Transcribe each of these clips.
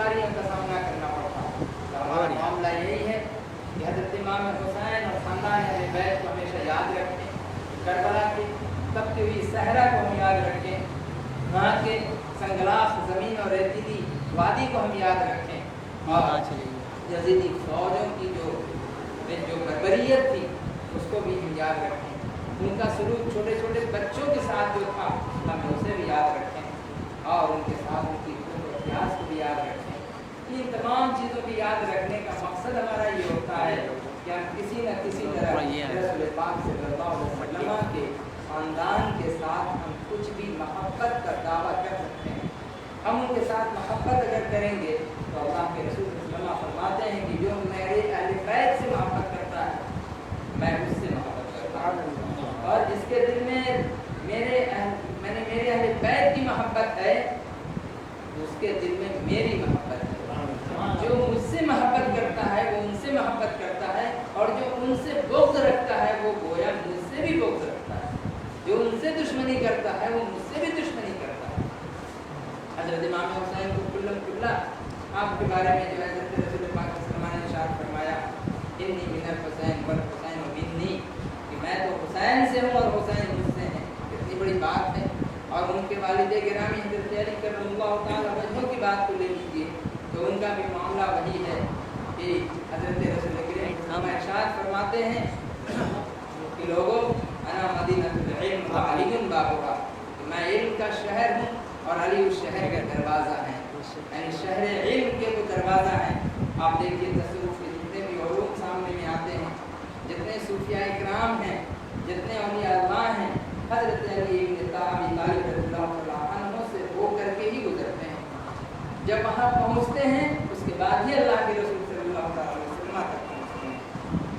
बीमारियों का सामना करना पड़ता है। तो हमारा मामला यही है कि हज़रत इमाम हुसैन और ख़ानदान अहले बैत को हमेशा याद रखें, करबला की तपती हुई सहरा को हम याद रखें, वहाँ के संगलाफ ज़मीन और रेतीली वादी को हम याद रखें, और यजीदी फ़ौजों की जो बर्बरियत थी उसको भी हम याद रखें, उनका सलूक छोटे छोटे बच्चों के साथ जो था हमें उसे भी याद रखें, और उनके साथ उनकी इतिहास को भी याद रखें। इन तमाम चीज़ों की याद रखने का मकसद हमारा ये होता है कि हम किसी न किसी तरह रसूल पाक सल्लल्लाहु अलैहि वसल्लम के ख़ानदान के साथ हम कुछ भी मोहब्बत का दावा कर सकते हैं। हम उनके साथ मोहब्बत अगर करेंगे तो अल्लाह के रसूल सल्लल्लाहु अलैहि वसल्लम फरमाते हैं कि जो मेरे अहले बैत से मोहब्बत करता है मैं उससे मोहब्बत करता हूँ, और जिसके दिल में मेरे अहले बैत की मोहब्बत है उसके दिल में मेरी मोहब्बत है। जो मुझसे मोहब्बत करता है वो उनसे मोहब्बत करता है, और जो उनसे बुग़्ज़ रखता है वो गोया मुझसे भी बुग़्ज़ रखता है। जो उनसे दुश्मनी करता है वो मुझसे भी दुश्मनी करता है। हज़रत इमाम हुसैन को कुल्ला आपके बारे में जो है हज़रत रसूल पाक सल्लल्लाहु अलैहि वसल्लम ने इरशाद फरमाया, इन्नी मिनल हुसैन वल हुसैन मिन्नी, कि मैं तो हुसैन से हूँ और हुसैन मुझसे हैं। कितनी बड़ी बात है। और उनके वालिद गिरामी हज़रत अली करमल्लाहु तआला वजहू की बात को ले लीजिए तो उनका भी मामला वही है कि हज़रत रसूल करीम इरशाद फरमाते हैं कि लोगों अना मदीनतुल इल्म व अलीयुन बाबुहा, मैं इल्म का शहर हूँ और अली उस शहर का दरवाज़ा है, यानी शहर इल्म के वो दरवाज़ा है। आप देखिए तसव्वुफ़ के जितने भी उलूम सामने में आते हैं, जितने सूफिया इकराम हैं, जितने औलिया अल्लाह हैं, हज़रत अली इब्न अबी तालिब रज़ियल्लाहु तआला अन्हु से हो करके ही गुजरते हैं। जब वहाँ पहुँचते हैं उसके बाद ही अल्लाह के रसूल सल्लल्लाहु अलैहि वसल्लम तक पहुँचते हैं।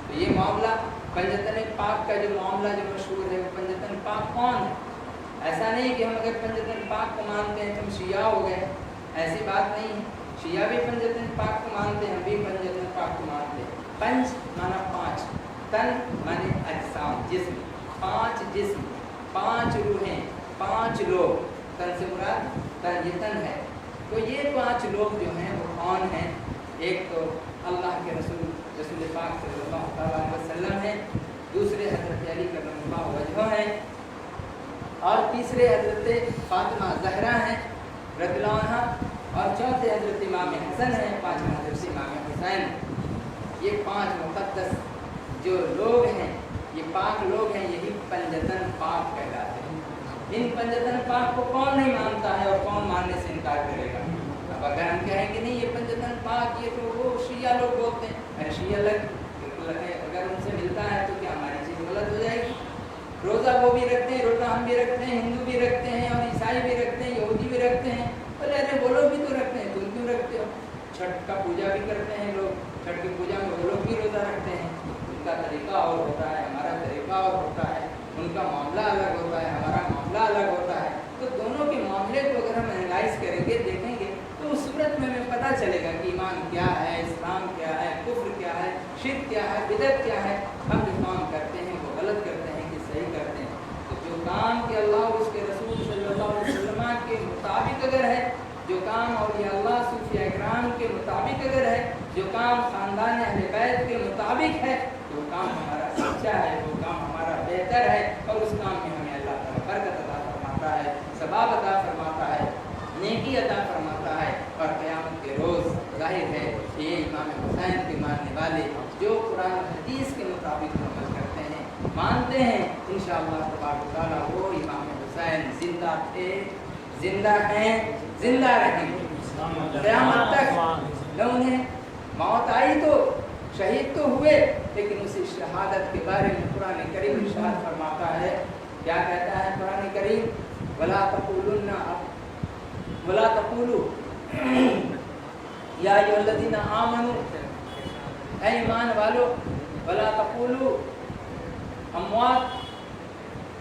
तो ये मामला पंजतन पाक का जो मामला जो मशहूर है, पंजतन पाक कौन है? ऐसा नहीं कि हम अगर पंजतन पाक को मानते हैं तो हम शिया हो गए, ऐसी बात नहीं है। शिया भी पंजतन पाक को मानते हैं, हम भी पंजतन पाक को मानते हैं। पंच माना पाँच, तन माने अजसाम जिस्म, पाँच जिस्म, पाँच रूहें, पाँच लोग, तन से मुराद तन ये तन है। तो ये पाँच लोग जो हैं वो कौन हैं? एक तो अल्लाह के रसूल पाक सल्लल्लाहु अलैहि वसल्लम हैं, दूसरे हज़रत अली करमल्लाहु वजहू हैं, और तीसरे हज़रत फातिमा ज़हरा हैं रज़ियल्लाहु अन्हा, और चौथे हज़रत इमाम हसन हैं, पाँचवें हज़रत इमाम हुसैन। ये पाँच मुक़द्दस जो लोग हैं, ये पाक लोग हैं, यही पंजतन पाक कहलाते हैं। इन पंजतन पाक को कौन नहीं मानता है और कौन मानने से इनकार करेगा? अब अगर हम कहेंगे नहीं ये पंजतन पाक ये तो वो शिया लोग बोलते हैं, अरे शिया लग अगर उनसे मिलता है तो क्या हमारी चीज़ गलत हो जाएगी? रोज़ा वो भी रखते हैं, रोज़ा हम भी रखते हैं, हिंदू भी रखते हैं, और ईसाई भी रखते हैं, यहूदी भी रखते हैं। बोले अरे वो लोग भी तो रखते हैं, तुम क्यों रखते हो? छठ का पूजा भी करते हैं लोग, छठ की पूजा में वो लोग भी रोज़ा रखते हैं। उनका तरीका और होता है, हमारा तरीका और होता है, उनका मामला अलग होता है, हमारा मामला अलग होता है। तो दोनों के मामले को अगर हम एनालाइज करेंगे, देखेंगे, तो उस सूरत में हमें पता चलेगा कि ईमान क्या है, इस्लाम क्या है, कुफ्र क्या है, शिर्क क्या है, बिदअत क्या है। हम जो काम करते हैं वो गलत करते हैं कि सही करते हैं? तो जो काम के अल्लाह और उसके रसूल सल्लल्लाहु अलैहि वसल्लम के मुताबिक अगर है, जो काम औलिया अल्लाह सूफिया इकराम के मुताबिक अगर है, जो काम ख़ानदान अहले बैत के मुताबिक है, तो वो काम हमारा सच्चा है, वो काम हमारा बेहतर है, और उस काम में हमें अल्लाह ताला बरकत अता फरमाता है, सवाब अता फरमाता है, नेकी अता फरमाता है। और क़यामत के रोज़ ज़ाहिर है कि ये इमाम हुसैन के मानने वाले जो कुरान और हदीस के मुताबिक अमल करते हैं, मानते हैं, इंशाअल्लाह तबारक व तआला वो इमाम हुसैन ज़िंदा थे, ज़िंदा हैं, ज़िंदा रहेंगे क़यामत तक। न उन्हें मौत आई तो शहीद तो हुए, लेकिन उसी शहादत के बारे में कुरान करीम इरशाद फरमाता है। क्या कहता है कुरान करीम? वला तक़ूलू या अय्युहल्लज़ीना आमनू, ऐ ईमान वालो, वला तक़ूलू अम्वात,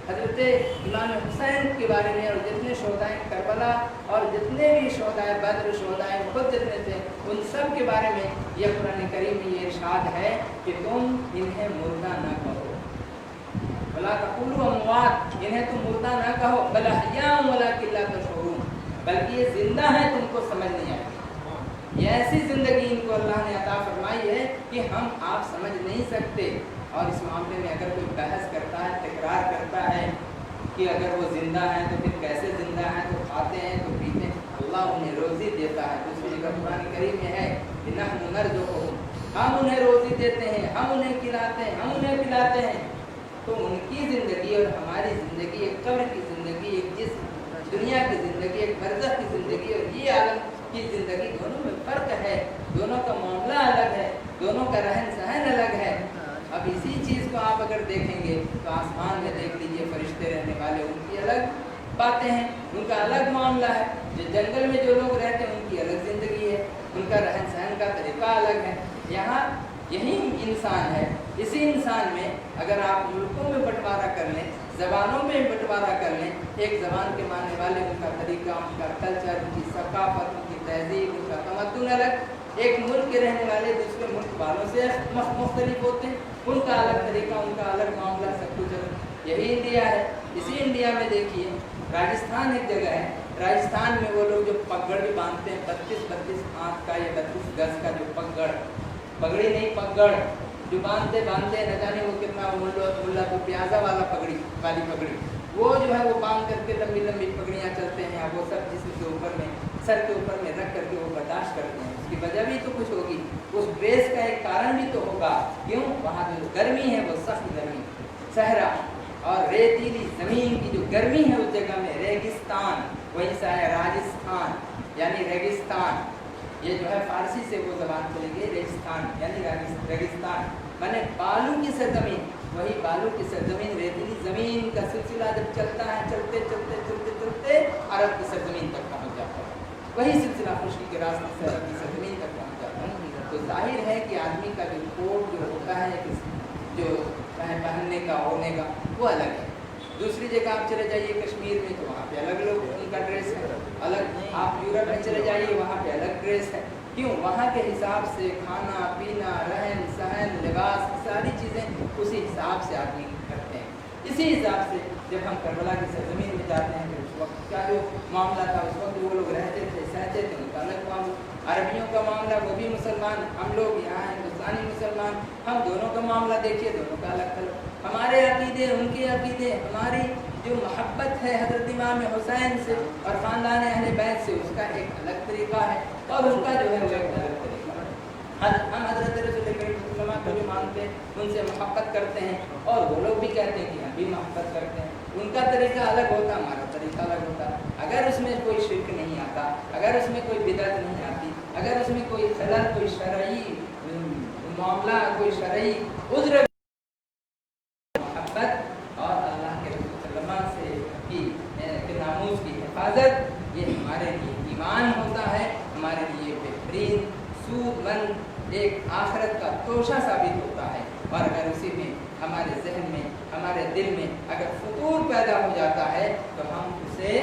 हज़रत इमाम हुसैन के बारे में और जितने शोहदाए करबला और जितने भी शोहदाए बद्र, शोहदाए उहद जितने थे, उन सब के बारे में यह कुरान करीम में ये इरशाद है कि तुम इन्हें मुर्दा न कहो, वला तक़ूलू अम्वात, इन्हें तुम मुर्दा न कहो, बल अहयाउन वलाकिन ला तशऊरून, बल्कि ये जिंदा है, तुमको समझ नहीं आएगी। ये ऐसी ज़िंदगी इनको अल्लाह ने अता फरमाई है कि हम आप समझ नहीं सकते। और इस मामले में अगर कोई बहस करता है, तकरार करता है कि अगर वो ज़िंदा हैं तो फिर कैसे ज़िंदा हैं, तो खाते हैं तो पीते हैं, अल्लाह उन्हें रोज़ी देता है। दूसरी जगह कुरान करीम में है कि नहनु नरज़ुक़ुहुम, हम उन्हें रोज़ी देते हैं, हम उन्हें खिलाते हैं, हम उन्हें पिलाते हैं। तो उनकी ज़िंदगी और हमारी ज़िंदगी, एक कब्र की ज़िंदगी, एक जिस दुनिया की ज़िंदगी, एक बरज़ख की ज़िंदगी और ये आलम की ज़िंदगी, दोनों में फ़र्क है, दोनों का मामला अलग है, दोनों का रहन सहन अलग है। अब इसी चीज़ को आप अगर देखेंगे तो आसमान में देख लीजिए, फरिश्ते रहने वाले, उनकी अलग बातें हैं, उनका अलग मामला है। जो जंगल में जो लोग रहते हैं उनकी अलग ज़िंदगी है, उनका रहन सहन का तरीका अलग है। यहाँ यही इंसान है। इसी इंसान में अगर आप मुल्कों में बंटवारा कर लें, ज़बानों में बंटवारा कर लें, एक ज़बान के मानने वाले, उनका तरीका, उनका कल्चर, उनकी सकाफत, उनकी तहजीब, उनका तमद्दुन अलग, एक मुल्क के रहने वाले दूसरे मुल्क वालों से मुख्तलिफ होते हैं, उनका अलग तरीका, उनका अलग मामला, सब कुछ अलग। यही इंडिया है। इसी इंडिया में देखिए, राजस्थान एक जगह है, राजस्थान में वो लोग जो पगड़ भी बांधते हैं, 32 हाथ का या 32 गज का जो पगड़, पगड़ी नहीं पगड़, जो बांधते न जाने वो कितना मुल्ला तो प्याजा वाला पगड़ी वाली पगड़ी, वो जो है वो बांध करके लंबी लंबी पगड़ियाँ चलते हैं, वो सब जिसम के ऊपर में, सर के ऊपर में रख करके वो बर्दाश्त करते हैं। उसकी वजह भी तो कुछ होगी, उस ड्रेस का एक कारण भी तो होगा। क्यों? वहाँ जो गर्मी है वो सख्त गर्मी, सहरा और रेतीली ज़मीन की जो गर्मी है उस जगह में, रेगिस्तान, वहीं से है राजस्थान यानी रेगिस्तान। ये जो है फारसी से वो ज़बान चलेगी, रेगिस्तान यानी रेगिस्तान माने बालू की सरजमीन। वही बालू की सरजमीन, रेतीली ज़मीन का सिलसिला जब चलता है, चलते चलते चलते चलते अरब की सरजमीन तक पहुँच जाता है। वही सिलसिला खुश्की के रास्ते से अरब की सरजमीन तक पहुँच जाता है। तो जाहिर है कि आदमी का जो कोट जो होता है, जो पहनने का, होने का, वो अलग है। दूसरी जगह आप चले जाइए कश्मीर में तो वहाँ पे अलग लोग उनका ड्रेस है अलग। आप यूरोप में चले जाइए, वहाँ पे अलग ड्रेस है। क्यों? वहाँ के हिसाब से खाना पीना, रहन सहन, लिबास, सारी चीज़ें उसी हिसाब से आदमी करते हैं। इसी हिसाब से जब हम करबला की सरजमीन में जाते हैं, फिर उस वक्त का जो मामला था, उस वक्त वो लोग रहते थे, सहते थे, उनका अलग मामला। अरबियों का मामला, वो भी मुसलमान, हम लोग यहाँ हिंदुस्तानी मुसलमान, हम दोनों का मामला देखिए, दोनों का अलग अलग। हमारे अकीदे, उनके अकीदे, हमारी जो मोहब्बत है हज़रत इमाम हुसैन से और ख़ानदान अहले बैत से, उसका एक अलग तरीका है और उनका जो है वो एक अलग तरीका है। हम हज़रत रसूल करीम को जो मानते हैं, उनसे मोहब्बत करते हैं, और वो लोग भी कहते हैं कि हम भी मोहब्बत करते हैं। उनका तरीका अलग होता, हमारा तरीका अलग होता। अगर उसमें कोई शिर्क नहीं आता, अगर उसमें कोई बिदअत नहीं आती, अगर उसमें कोई खलल, कोई शरई मामला, कोई शरई उज़्र, मोहब्बत और अल्लाह के रसूल सल्लल्लाहु अलैहि वसल्लम की नामूस की हिफाजत, ये हमारे लिए ईमान होता है, हमारे लिए बेहतरीन सूदमंद एक आखिरत का तोशा साबित होता है। और अगर उसी में हमारे जहन में, हमारे दिल में अगर फुतूर पैदा हो जाता है तो हम उसे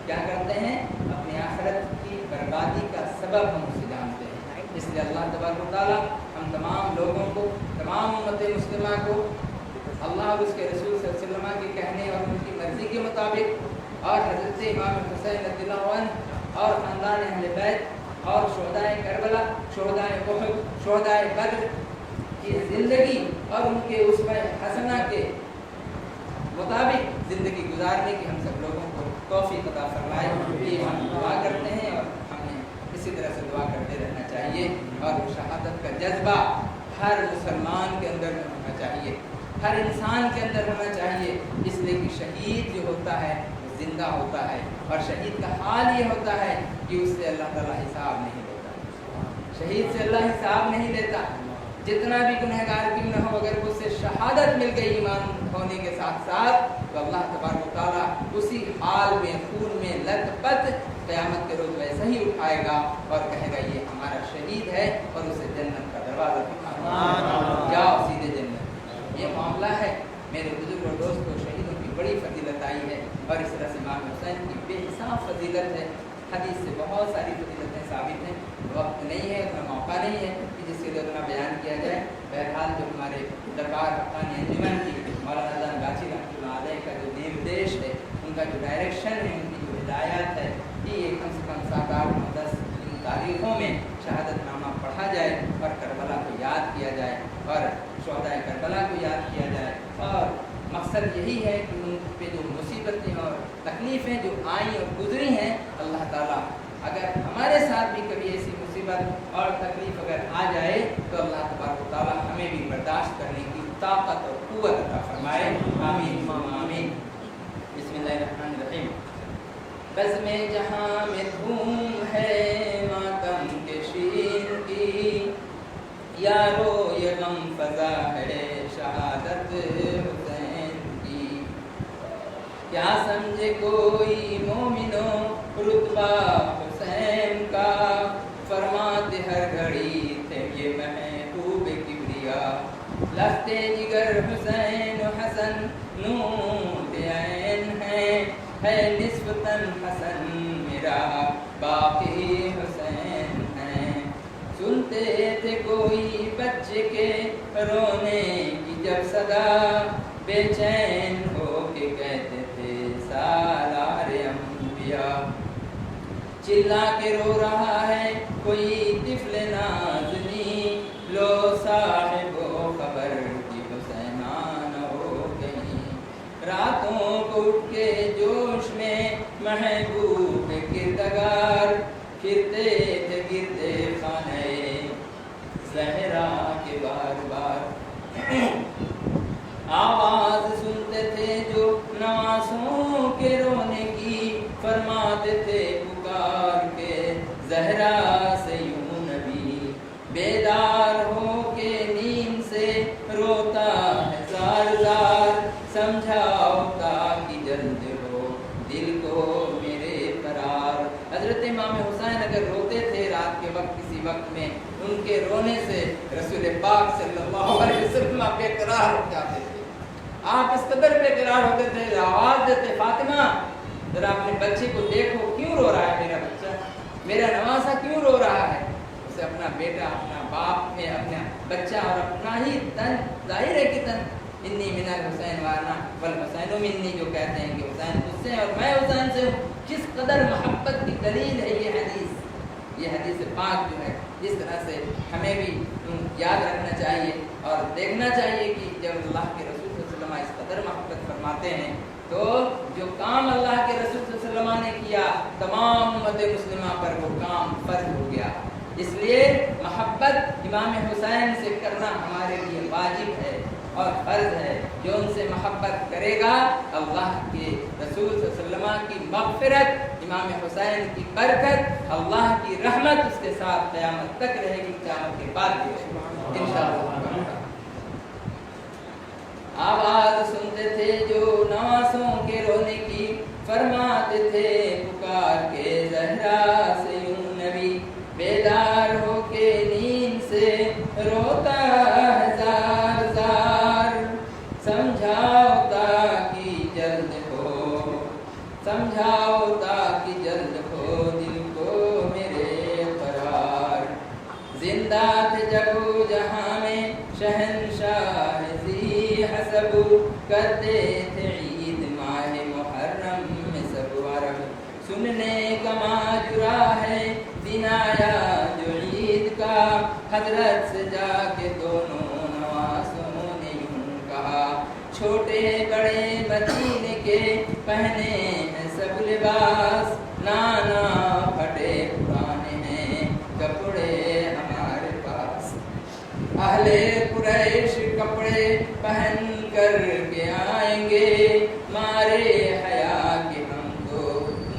क्या करते हैं? अपनी आखिरत की बर्बादी का सबब हम उसे जानते हैं। इसलिए अल्लाह तबारक व तआला हम तमाम लोगों को, तमाम उम्मत मुस्लिमा को अल्लाह और उसके रसूल सल्लल्लाहु अलैहि वसल्लम के कहने और उनकी मर्ज़ी के मुताबिक और हज़रत इमाम हुसैन रज़ियल्लाहु अन्हु और ख़ानदान अहले बैत और शुहदाए करबला, शुहदाए उहद, शुहदाए बद्र की ज़िंदगी और उनके उसमें हसना के मुताबिक ज़िंदगी गुजारने की हम सब लोगों को तौफ़ीक़ अता फरमाए। ये हम दुआ करते हैं और हमें इसी तरह से दुआ करते रहना चाहिए। और शहादत का जज्बा हर मुसलमान के अंदर में होना चाहिए, हर इंसान के अंदर होना चाहिए। इसलिए कि शहीद जो होता है वो ज़िंदा होता है, और शहीद का हाल ये होता है कि उससे अल्लाह ताला हिसाब नहीं लेता। शहीद से अल्लाह हिसाब नहीं लेता। जितना भी गुनहगार क्यों न हो, अगर उससे शहादत मिल गई ईमान होने के साथ साथ, तो अल्लाह तबारक व तआला उसी हाल में, खून में लथपथ क़यामत के रोज़ वैसे ही उठाएगा और कहेगा ये हमारा शहीद है, और उसे जन्नत का दरवाज़ा दिखाएगा, जाओ सीधे जन्नत। ये मामला है मेरे बुजुर्ग और दोस्तों। शहीदों की बड़ी फजीलत आई है, और इस तरह से इमाम हुसैन की बेहिसाब फजीलत है। हदीस से बहुत सारी फजीलतें साबित हैं, वक्त नहीं है, उतना मौका नहीं है कि जिसके लिए उतना बयान किया जाए। बहरहाल जो हमारे दरबार हक़ानी अंजुमन की मौलाना जान गाची रहमतुल्लाह अलैह का जो निर्देश है, उनका जो डायरेक्शन है, उनकी जो हिदायत है, कि ये कम से कम 7, 8, 9, 10 तारीखों में शहादत नामा पढ़ा जाए और करबला को याद किया जाए और शोहदाए करबला को याद किया जाए। और मकसद यही है कि उन पे जो मुसीबतें और तकलीफ़ें जो आई और गुजरी हैं, अल्लाह ताला अगर हमारे साथ भी कभी ऐसी मुसीबत और तकलीफ़ अगर आ जाए तो अल्लाह तबारक व तआला हमें भी बर्दाश्त करने की ताकत और क़ुव्वत अता फरमाए। आमीन आमीन। बिस्मिल्लाहिर्रहमानिर्रहीम। बज़्म-ए जहाँ में धूम है मातम के शीर की, यारो ये गम फ़ज़ा है शहादत हुसैन की। क्या समझे कोई मोमिनो रुतबा हुसैन का, फरमाते हर घड़ी थे ये महबूब किबरिया। लफ्ते जिगर हुसैन हसन नूर ऐन है निस्बतन हसन मेरा बाकी हुसैन है। सुनते थे कोई बच्चे के रोने की जब सदा, बेचैन हो के कहते थे सालारे अंबिया। चिल्ला के रो रहा है कोई तिफल नाज़नी, लो साहिबो खबर की हुसैनान हो गई। रातों को उठ के जोश में महबूब किरदगार, फिरते थे गिरते खाने ज़हरा के बार बार। आवाज़ सुनते थे जो नवासों के रोने की, फरमाते थे पुकार के ज़हरा से यूं नबी। बेदार हो के नींद से रोता है ज़ार ज़ार, समझाओ ताकि जल्द हो दिल को मेरे करार। हज़रत इमाम हुसैन अगर रोते थे रात के वक्त किसी वक्त में, उनके रोने से रसूल पाक सल्लल्लाहु अलैहि वसल्लम बेकरार हो जाते थे। आप इस कदर बेकरार होते थे, आवाज़ देते फातिमा जरा अपने बच्चे को देखो, क्यों रो रहा है मेरा बच्चा, मेरा नवासा क्यों रो रहा है। उसे अपना बेटा, अपना बाप है, अपना बच्चा और अपना ही तन, जाहिर है कि तन इन्नी मिनल हुसैन वाना वल हुसैन मिन्नी, जो कहते हैं कि हुसैन मुझसे और मैं हुसैन से हूँ। किस कदर मोहब्बत की दलील है ये हदीस पाक जो है। इस तरह से हमें भी याद रखना चाहिए और देखना चाहिए कि जब अल्लाह के रसूल सल्लल्लाहु अलैहि वसल्लम इस कदर मोहब्बत फरमाते हैं तो जो काम अल्लाह के रसूल सल्लल्लाहु अलैहि वसल्लम ने किया तमाम उम्मत मुस्लिमा पर वो काम फर्ज हो गया। इसलिए मोहब्बत इमाम हुसैन से करना हमारे लिए वाजिब है और फर्ज है। जो उनसे मोहब्बत करेगा अल्लाह के रसूल सल्लल्लाहु अलैहि वसल्लम की मग़फ़िरत, इमाम हुसैन की बरकत, अल्लाह की रहमत उसके साथ क़यामत तक रहेगी, क़यामत के बाद भी इंशाअल्लाह। आवाज़ सुनते थे जो नवासों के रोने की, फरमाते थे पुकार के ज़हरा से यूं नबी। बेदार हो के नींद से रोता है ज़ार ज़ार, समझाओ ताकि जल्द हो, समझाओ ताकि जल्द हो दिल को मेरे करार। जिंदा थे जगो जहाँ में शहंशाह ज़ी हसब, करते थे ईद माह मुहर्रम में सब अरब। सुनने का माजुरा है दिन आया जो ईद का, हजरत से जाके दोनों नवासों ने यूं कहा। छोटे बड़े मदीने के पहने हैं सब लिबास, नाना फटे पुराने हैं कपड़े हमारे पास। अहले कुरैश कपड़े पहन कर के आएंगे, मारे हया के हम तो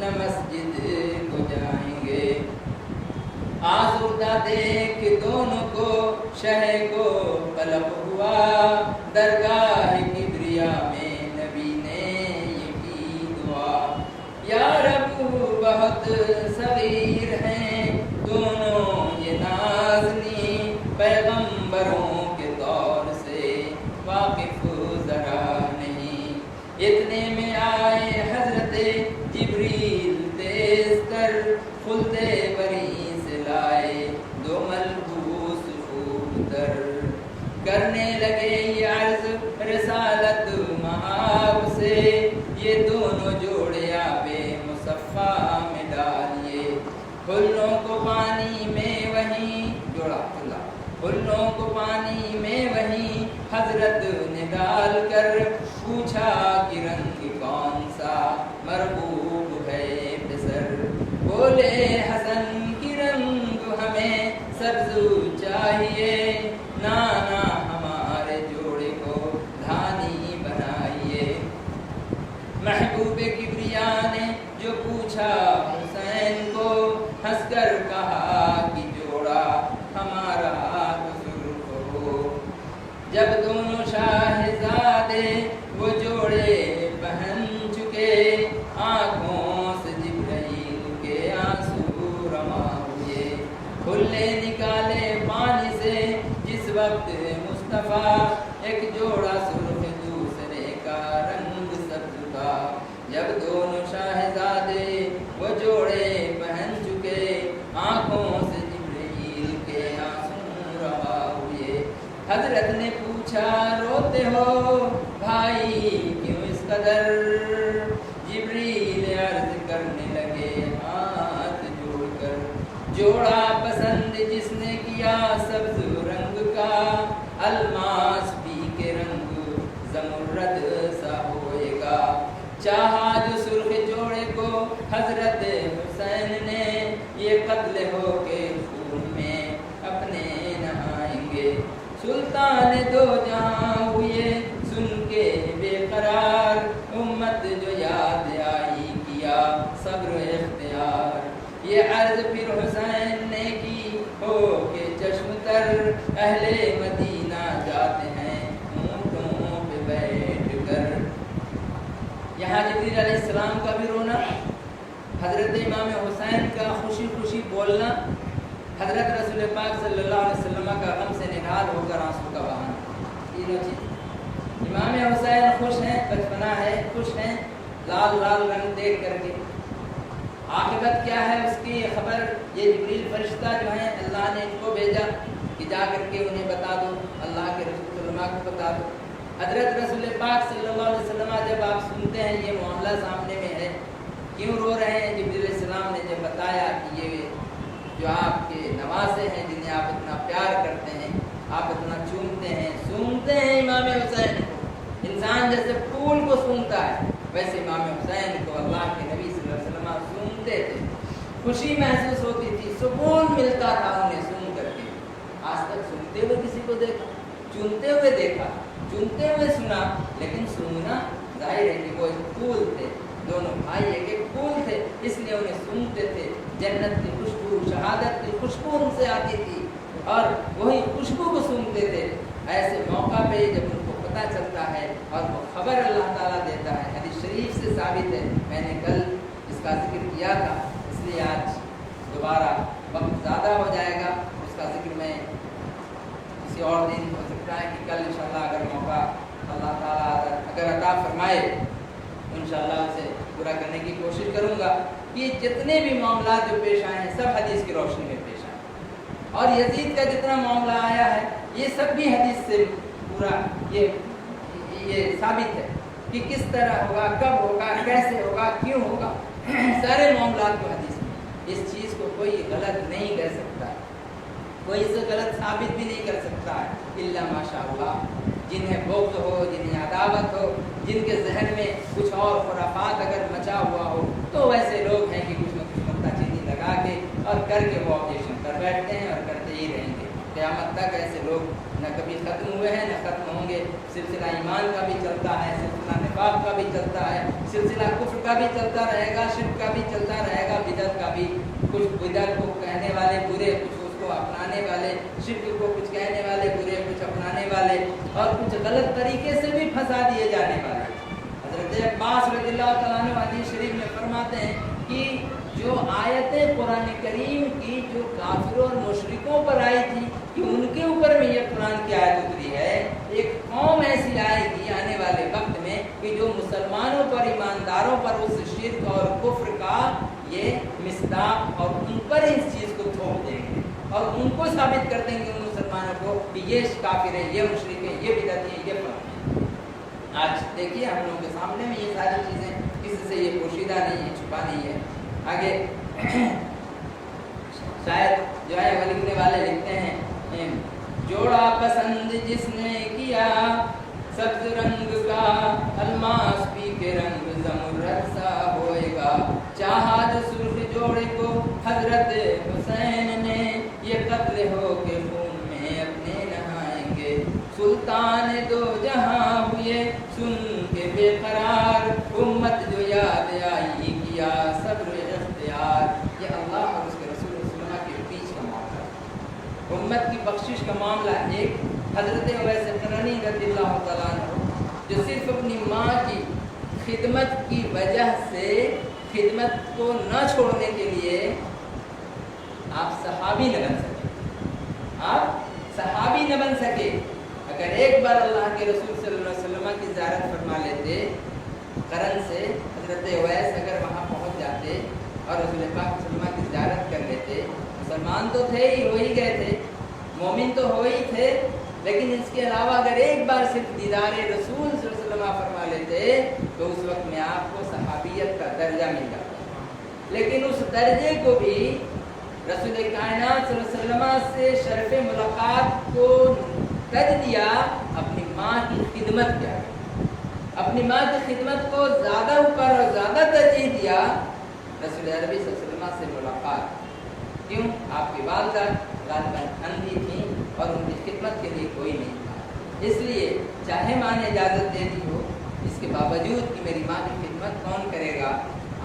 न मस्जिद को जाएंगे। आज़ुर्दा देख दोनों को शह को तलब हुआ, दरगाह किब्रिया में नबी ने ये की दुआ। या रब बहुत सगीर हैं दोनों ये नाज़नी, पैगंबरों के दौर से वाकिफ जरा नहीं। इतने में आए हजरते जिब्रील तेज कर, खुलते बरी से लाए दो मलबूस खूबतर। करने लगे ये अर्ज़ रिसालत महाब से, ये दोनों जोड़े आबे मुसफ़ा में डालिए। پھولوں کو پانی میں وہیں جوڑا اللہ، پھولوں کو پانی میں وہیں حضرت نے ڈال کر پوچھا کہ رنگ کون سا مرغوب ہے پسر، بولے حسن کی رنگ ہمیں سبز چاہیے، نانا ہمارے جوڑے کو دھانی بنائیے۔ محبوب کبریا نے جو پوچھا حسین کو، ہنس کر کہا کہ جوڑا ہمارا سرخ ہو۔ جب دونوں شاہزادے وہ جوڑے پہن چکے، آنکھوں سے جبرائیل کے آنسو رواں ہوئے، کھلے نکالے پانی سے جس وقت مصطفیٰ، ایک جوڑا سرخ دوسرے کا رنگ سبز تھا۔ جب دونوں شاہزادے وہ جوڑے پہن چکے، آنکھوں سے جبرائیل کے آنسو رواں ہوئے، حضرت نے پوچھا روتے ہو بھائی کیوں اس قدر، جبریل عرض کرنے لگے ہاتھ جوڑ کر، جوڑا پسند جس نے کیا سبز رنگ کا، الماس بھی کے رنگ زمرد سا ہوئے گا۔ چاہا جو سرخ جوڑے کو حضرت حسین نے، یہ قتل ہو کے خون میں اپنے نہائیں گے۔ سلطان دو جہاں ہوئے سن کے بے قرار، امت جو یاد آئی کیا صبر اختیار، یہ عرض پھر حسین نے کی ہو کے چشم تر، اہل مدینہ جاتے ہیں اونٹوں پہ بیٹھ کر۔ یہاں جبریل علیہ السلام کا بھی رونا، حضرت امام حسین کا خوشی خوشی بولنا، حضرت رسول پاک صلی اللہ علیہ وسلم کا غم سے نڈال ہو کر آنسو کا بہانا، تینوں چیز۔ امام حسین خوش ہیں، بچپنا ہے، خوش ہیں لال لال رنگ دیکھ کر کے۔ عاقبت کیا ہے اس کی خبر یہ جبریل فرشتہ جو ہیں اللہ نے ان کو بھیجا کہ جا کر کے انہیں بتا دو، اللہ کے رسول صلی اللہ علیہ وسلم کو بتا دو۔ حضرت رسول پاک صلی اللہ علیہ وسلم جب آپ سنتے ہیں یہ معاملہ سامنے میں ہے، کیوں رو رہے ہیں؟ جبریل علیہ السلام نے جب بتایا کہ یہ جو آپ کے نواسے ہیں جنہیں آپ اتنا پیار کرتے ہیں، آپ اتنا چومتے ہیں، سونگتے ہیں امام حسین کو، انسان جیسے پھول کو سونگتا ہے ویسے امام حسین کو اللہ کے نبی صلی اللہ علیہ وسلم سونگتے تھے، خوشی محسوس ہوتی تھی، سکون ملتا تھا انہیں سن کر کے۔ آج تک سنتے ہوئے کسی کو دیکھا، چومتے ہوئے دیکھا، چومتے ہوئے سنا، لیکن سننا ظاہر ہے کہ وہ پھول تھے، دونوں بھائی ایک ایک پھول تھے، اس لیے انہیں سنتے تھے۔ جنت کی خوشبو، شہادت کی خوشبو ان سے آتی تھی اور وہی خوشبو کو سنتے تھے۔ ایسے موقع پہ جب ان کو پتہ چلتا ہے اور وہ خبر اللہ تعالیٰ دیتا ہے، حدیث شریف سے ثابت ہے، میں نے کل اس کا ذکر کیا تھا، اس لیے آج دوبارہ وقت زیادہ ہو جائے گا، اس کا ذکر میں کسی اور دن ہو سکتا ہے کہ کل انشاءاللہ اگر موقع اللہ تعالیٰ اگر عطا فرمائے انشاءاللہ اسے پورا کرنے کی کوشش کروں گا۔ یہ جتنے بھی معاملات جو پیش آئے ہیں سب حدیث کی روشنی میں پیش آئے، اور یزید کا جتنا معاملہ آیا ہے یہ سب بھی حدیث سے پورا یہ ثابت ہے کہ کس طرح ہوگا، کب ہوگا، کیسے ہوگا، کیوں ہوگا، سارے معاملات کو حدیث میں۔ اس چیز کو کوئی غلط نہیں کہہ سکتا، کوئی اسے غلط ثابت بھی نہیں کر سکتا ہے الا ماشاء اللہ۔ جنہیں بغض ہو، جنہیں عداوت ہو، جن کے ذہن میں کچھ اور خرافات اگر مچا ہوا ہو تو ویسے لوگ ہیں کہ کچھ نہ کچھ نکتہ چینی لگا کے اور کر کے وہ آبجیکشن کر بیٹھتے ہیں اور کرتے ہی رہیں گے قیامت تک۔ ایسے لوگ نہ کبھی ختم ہوئے ہیں نہ ختم ہوں گے۔ سلسلہ ایمان کا بھی چلتا ہے، سلسلہ نفاق کا بھی چلتا ہے، سلسلہ کفر کا بھی چلتا رہے گا، شرک کا بھی چلتا رہے گا، بدعت کا بھی۔ کچھ بدعت کو کہنے والے برے، کچھ اس کو اپنانے والے، شرک کو کچھ کہنے والے برے، کچھ اپنانے والے، اور کچھ غلط طریقے سے بھی پھنسا دیے جانے والے۔ حضرت عباس رضی اللہ تعالیٰ عنہ حدیث شریف میں فرماتے ہیں کہ جو آیتیں قرآن کریم کی جو کافروں اور مشرکوں پر آئی تھی کہ ان کے اوپر میں یہ قرآن کی آیت اتری ہے، ایک قوم ایسی آئے گی آنے والے وقت میں کہ جو مسلمانوں پر، ایمانداروں پر اس شرک اور کفر کا یہ مصداق اور ان پر اس چیز کو تھوپ دیں گے اور ان کو ثابت کر دیں گے ان مسلمانوں کو کہ یہ کافر ہے، یہ مشرک ہے، یہ بدعتی ہے، یہ فرق ہے۔ آج دیکھیے ہم لوگوں کے سامنے میں یہ ساری چیزیں، کسی سے یہ پوشیدہ نہیں ہے، چھپا نہیں ہے۔ آگے वाले लिखते हैं, जोड़ा पसंद जिसने किया सब्ज रंग का अलमास पी के रंग ज़मुरद सा होएगा। चाहा जो सुर्ख जोड़े को हजरत हुसैन ने, ये कत्ल हो के खून में अपने नहाएंगे। सुल्तान दो जहां हुए सुन के बेकरार, उम्मत जो याद आई किया सब्र इख्तियार। ये अल्लाह और उसके रसूल सल्लल्लाहु के बीच का मामला है, उम्मत की बख्शिश का मामला। एक हज़रत उवैस करनी रज़ियल्लाहु तआला अन्हु, जो सिर्फ अपनी माँ की खिदमत की वजह से खिदमत को न छोड़ने के लिए आप सहाबी न बन सके, आप सहाबी न बन सके। अगर एक बार अल्लाह के रसूल सल्लल्लाहु अलैहि वसल्लम की ज़ियारत फरमा लेते करन से, हज़रत उवैस अगर वहाँ पहुँच जाते और रसूल पाक सल्लल्लाहु अलैहि वसल्लम की ज़ियारत कर लेते, मुसलमान तो थे ही, हो ही गए थे, मोमिन तो हो ही थे, लेकिन इसके अलावा अगर एक बार सिर्फ दीदार रसूल सल्लल्लाहु अलैहि वसल्लम फरमा लेते तो उस वक्त में आपको सहाबियत का दर्जा मिल जाता। लेकिन उस दर्जे को भी रसूल कायनात सल्लल्लाहु अलैहि वसल्लम से शर्फ मुलाकात को तज दिया अपनी माँ की खिदमत किया, अपनी माँ की खिदमत को ज़्यादा ऊपर और ज़्यादा तरजीह दिया रसूल अरबी सल्लल्लाहु अलैहि वसल्लम से मुलाकात। क्यों? आपकी वालदा अंधी थी और उनकी खिदमत के लिए कोई नहीं था, इसलिए चाहे माँ ने इजाज़त दे दी हो, इसके बावजूद कि मेरी माँ की खिदमत कौन करेगा,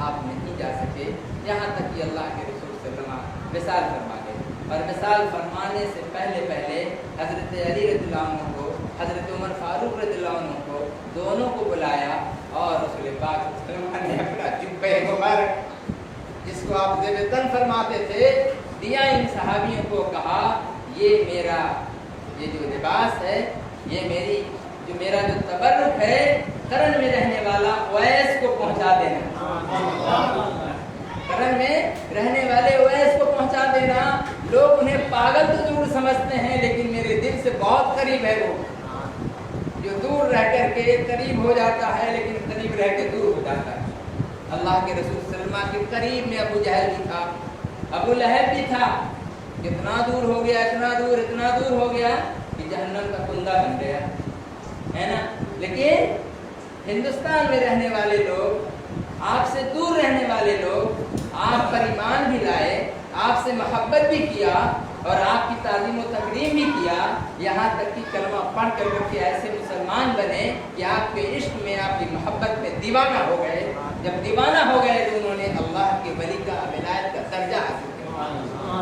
आप नहीं जा सके। यहाँ तक कि अल्लाह के रसूल सल्लल्लाहु अलैहि वसल्लम विसाल फरमा गए, और विसाल फरमाने से पहले हज़रत अली रज़ियल्लाहु अन्हु को, हज़रत उमर फारूक रज़ियल्लाहु अन्हु को, दोनों को बुलाया और रसूल पाक सल्लल्लाहु अलैहि वसल्लम ने अपना जुब्बे मुबारक, जिसको आप ज़ेब-ए-तन फरमाते थे, दिया। इन सहाबियों को कहा, ये मेरा ये जो लिबास है, ये मेरा जो तबर्रुक है, करन में रहने वाला उवैस को पहुंचा देना, करन में रहने वाले उवैस को पहुंचा देना। लोग उन्हें पागल तो जरूर समझते हैं, लेकिन मेरे दिल से बहुत करीब है वो, जो दूर रह करके करीब हो जाता है, लेकिन करीब रह के दूर हो जाता है। अल्लाह के रसूल सल्लल्लाहु अलैहि वसल्लम के करीब में अबू जहल भी था, अबू लहब भी था। कितना दूर हो गया, इतना दूर हो गया कि जहन्नम का कुंदा बन गया, है ना। लेकिन हिंदुस्तान में रहने वाले लोग, आपसे दूर रहने वाले लोग, आप पर ईमान भी लाए, आपसे मोहब्बत भी किया और आपकी ताज़ीम व तकरीम भी किया, यहाँ तक कि कलमा पढ़ कर के ऐसे मुसलमान बने कि आपके इश्क में, आपकी मोहब्बत में दीवाना हो गए। जब दीवाना हो गए तो उन्होंने अल्लाह के वली का, विलायत का दर्जा हासिल किया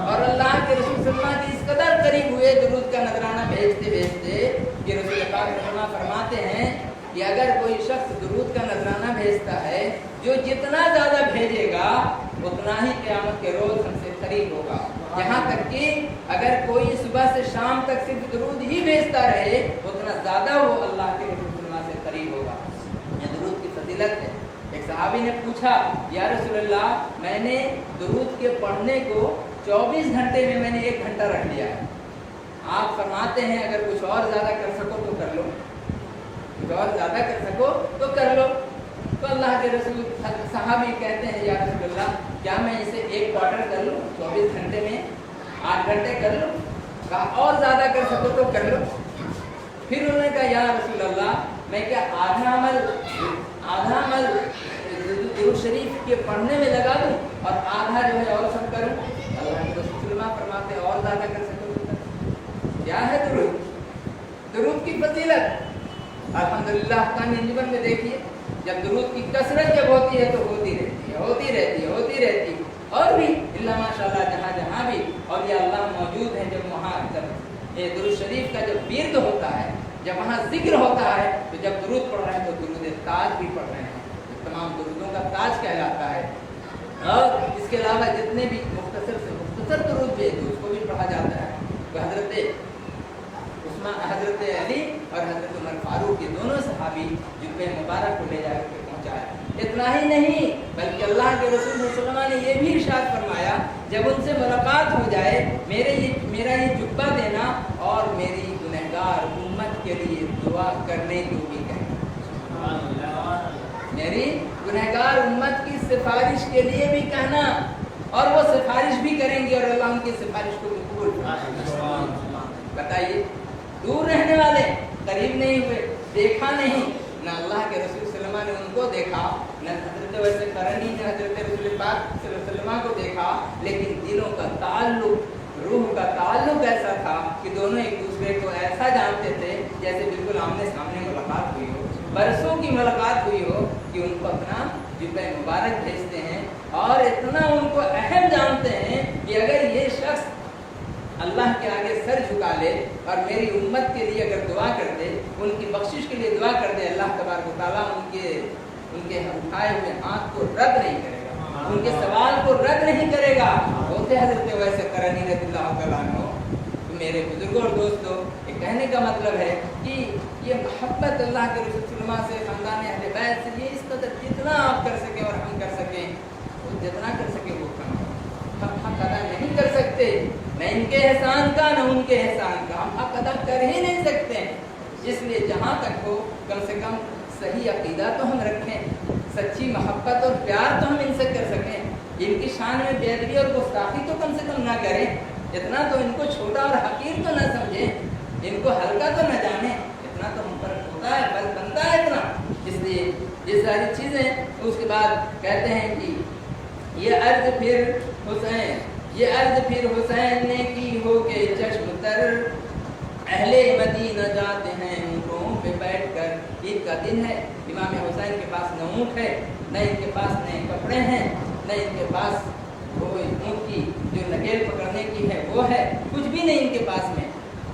और अल्लाह के रसूल सल्लल्लाहु अलैहि वसल्लम के इस कदर करीब हुए दुरूद का नजराना भेजते कि रसूल पाक सल्लल्लाहु फरमाते हैं कि अगर कोई शख्स दुरूद का नजराना भेजता है, जो जितना ज़्यादा भेजेगा उतना ही क़यामत के रोज़ हमसे करीब होगा। यहाँ तक कि अगर कोई सुबह से शाम तक सिर्फ दुरूद ही भेजता रहे, उतना ज़्यादा वो अल्लाह के रसूल सल्लल्लाहु अलैहि वसल्लम से करीब होगा। यह दुरूद की फजीलत है। एक सहाबी ने पूछा, या रसूलल्लाह, मैंने दुरूद के पढ़ने को 24 घंटे में मैंने 1 घंटा रख लिया है, आप फरमाते हैं अगर कुछ और ज़्यादा कर सको तो कर लो, कुछ और ज़्यादा कर सको तो कर लो। तो अल्लाह के रसूल सहाबी कहते हैं, या रसूलल्लाह, क्या मैं इसे 1 क्वार्टर कर लूँ, 24 घंटे में 8 घंटे कर लूँ? कहा और ज़्यादा कर सको तो कर लो। फिर उन्होंने कहा, या रसूलल्लाह, मैं क्या आधा अमल दुरूद शरीफ के पढ़ने में लगा दूँ और आधा जो है और सब करूँ? अल्लाह के रसूल फरमाते हैं और ज़्यादा कर सको तो कर। क्या है दुरूद की फजीलत? अल्हम्दुलिल्लाह तानी जीवन में देखिए, जब दुरूद की कसरत जब होती है तो होती रहती है और भी इल्ला माशाअल्लाह जहाँ भी और ये अल्लाह मौजूद है, जब वहाँ जब ये दुरूद शरीफ का जब विर्द होता है, जब वहाँ जिक्र होता है, तो जब दुरूद पढ़ रहे हैं तो दुरूद ताज भी पढ़ रहे हैं, तमाम दुरूदों का ताज कहलाता है। और इसके अलावा जितने भी मुख्तसर से मुख्तसर दुरूद भी है उसको भी पढ़ा जाता है। तो हज़रत अली और हज़रत उमर फारूक के दोनों सहाबी जुब्बे मुबारक को ले जाकर के पहुँचाया। इतना ही नहीं बल्कि अल्लाह के रसूल सल्लल्लाहु अलैहि वसल्लम ने ये भी इरशाद फरमाया, जब उनसे मुलाकात हो जाए मेरा ये जुब्बा देना और मेरी गुनहगार उम्मत के लिए दुआ करने को भी कहना, मेरी गुनहगार उम्मत की सिफारिश के लिए भी कहना, और वो सिफारिश भी करेंगे और अल्लाह उनकी सिफारिश को कबूल बताइए, दूर रहने वाले, करीब नहीं हुए, देखा नहीं, न अल्लाह के रसूल सल्लल्लाहु अलैहि वसल्लम ने उनको देखा, न हजरत वैसे करनी ने हजरत रसूल पाक सल्लल्लाहु अलैहि वसल्लम को देखा, लेकिन दिलों का ताल्लुक, रूह का ताल्लुक ऐसा था कि दोनों एक दूसरे को ऐसा जानते थे जैसे बिल्कुल आमने सामने मुलाकात हुई हो, बरसों की मुलाकात हुई हो, कि उनको अपना जुब्बा मुबारक भेजते हैं और इतना उनको अहम जानते हैं कि अगर ये शख्स अल्लाह के आगे सर झुका ले और मेरी उम्मत के लिए अगर दुआ कर दे, उनकी बख्शिश के लिए दुआ कर दे, अल्लाह तबारक व तआला उनके उठाए हुए हाथ को रद्द नहीं करेगा, उनके सवाल को रद्द नहीं करेगा। होते हजरत वैसे करनी रज़ियल्लाहु तआला अन्हु। तो मेरे बुजुर्गों और दोस्तों, ये कहने का मतलब है कि ये मोहब्बत अल्लाह के रसूल सल्लल्लाहु अलैहि वसल्लम से, खानदान अहले बैत से, ये इस कदर जितना आप कर सकें और हम कर सकें, वो जितना कर सके वो कम है। हम हक अदा नहीं कर सकते, न इनके एहसान का न उनके एहसान का, हम हक अदा कर ही नहीं सकते। इसलिए जहाँ तक हो कम से कम सही अकीदा तो हम रखें, सच्ची मोहब्बत और प्यार तो हम इनसे कर सकें, इनकी शान में बेअदबी और गुस्ताखी तो कम से कम ना करें, इतना तो इनको छोटा और हकीर तो ना समझें, इनको हल्का तो न जाने, इतना तो हम पर होता है, बल बनता है इतना। इसलिए ये सारी चीज़ें, उसके बाद कहते हैं कि ये अर्ज फिर हुसैन ने की हो के चश्म तर, अहले मदीना जाते हैं ऊँटों पे बैठकर। ईद का दिन है, इमाम हुसैन के पास न ऊँट है, न इनके पास नए कपड़े हैं, न इनके पास वो ऊँट की जो नकेल पकड़ने की है वो है, कुछ भी नहीं इनके पास में।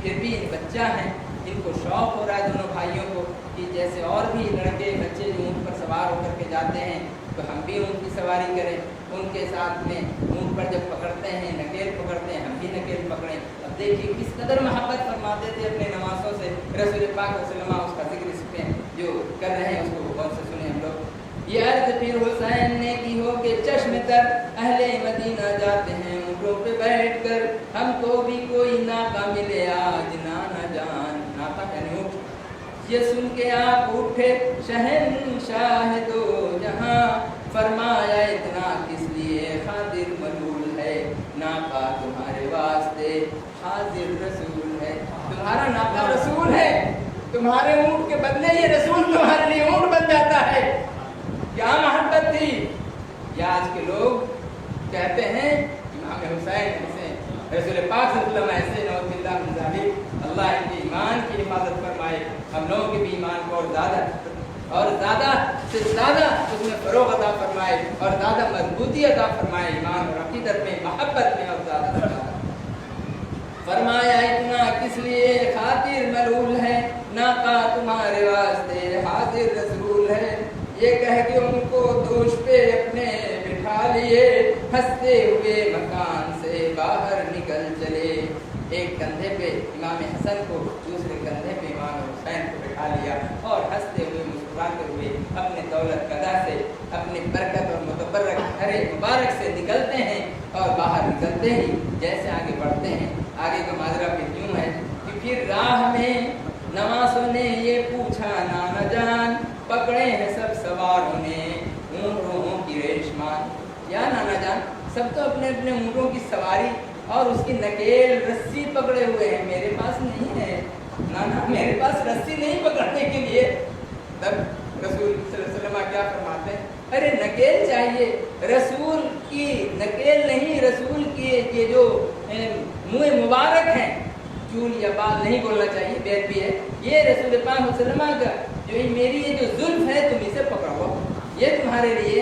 फिर भी बच्चा है, इनको शौक़ हो रहा है दोनों भाइयों को कि जैसे और भी लड़के बच्चे जो ऊँट पर सवार होकर के जाते हैं तो हम भी ऊँट की सवारी करें, उनके साथ में ऊँट पर जब पकड़ते हैं, नकेल पकड़ते हैं, हम भी नकेल पकड़ें। अब देखिए किस कदर मोहब्बत फरमाते थे अपने नवासों से। रसूल पाक सल्लल्लाहु अलैहि वसल्लम उसका जिक्र इस पे जो कर रहे हैं उसको गौर से सुने हम लोग। ये अर्ज फिर हुसैन ने की हो के चश्म तर, अहले मदीना जाते हैं ऊँटों पे बैठकर, हमको भी कोई नाका मिले आज ना न जान, नाका यानी ऊँट। ये सुन के आप उठे शहंशाह दो जहां, फरमाया इतना किस लिए खादिर मलूल है, नाका तुम्हारे वास्ते हाजिर रसूल है। तुम्हारा नाका रसूल है, तुम्हारे ऊँट के बदले ये रसूल तुम्हारे लिए ऊँट बन जाता है। क्या मोहब्बत थी। या आज के लोग कहते हैं इमाम हुसैन ऐसे, रसूल पाक सल्लल्लाहु अलैहि वसल्लम ऐसे, नौजुबिल्लाह मिन ज़ालिक, अल्लाह इनके ईमान की हिफाजत फरमाए, हम लोगों के भी ईमान को और ज़्यादा से ज़्यादा उसमें फ़रोग़ अता फरमाए और ज़्यादा मजबूती अता फरमाए ईमान और अक़ीदत में, मोहब्बत में और ज़्यादा फरमाया इतना किस लिए खातिर मलूल है, नाका तुम्हारे वास्ते हाजिर रसूल है। ये कह के उनको दोष पे अपने बिठा लिए, हंसते हुए मकान से बाहर निकल चले। एक कंधे पे इमाम हसन को, दूसरे कंधे पे इमाम हुसैन को बिठा लिया और हंसते हुए मुस्कुराते हुए अपने दौलत कदा से, अपने बरकत और मुतबर्रक घरे मुबारक से निकलते हैं। और बाहर निकलते ही जैसे आगे बढ़ते हैं, आगे का माजरा फिर यूँ है कि फिर राह में नवासों ने ये पूछा नाना जान, पकड़े हैं सब सवारों ने ऊँटों की रेशमान। या नाना जान, सब तो अपने अपने ऊँटों की सवारी और उसकी नकेल रस्सी पकड़े हुए हैं, मेरे पास नहीं है नाना, मेरे पास रस्सी नहीं पकड़ने के लिए। तब रसूल सल्लल्लाहु अलैहि वसल्लम क्या फरमाते हैं, अरे नकेल चाहिए, रसूल की नकेल नहीं, रसूल की ये जो मुँह मुबारक हैं, चूल या बाल नहीं बोलना चाहिए, बेद भी है, ये रसूल पाक सल्लल्लाहु अलैहि वसल्लम का जो मेरी ये जो जुल्फ है तुम इसे पकड़ो, ये तुम्हारे लिए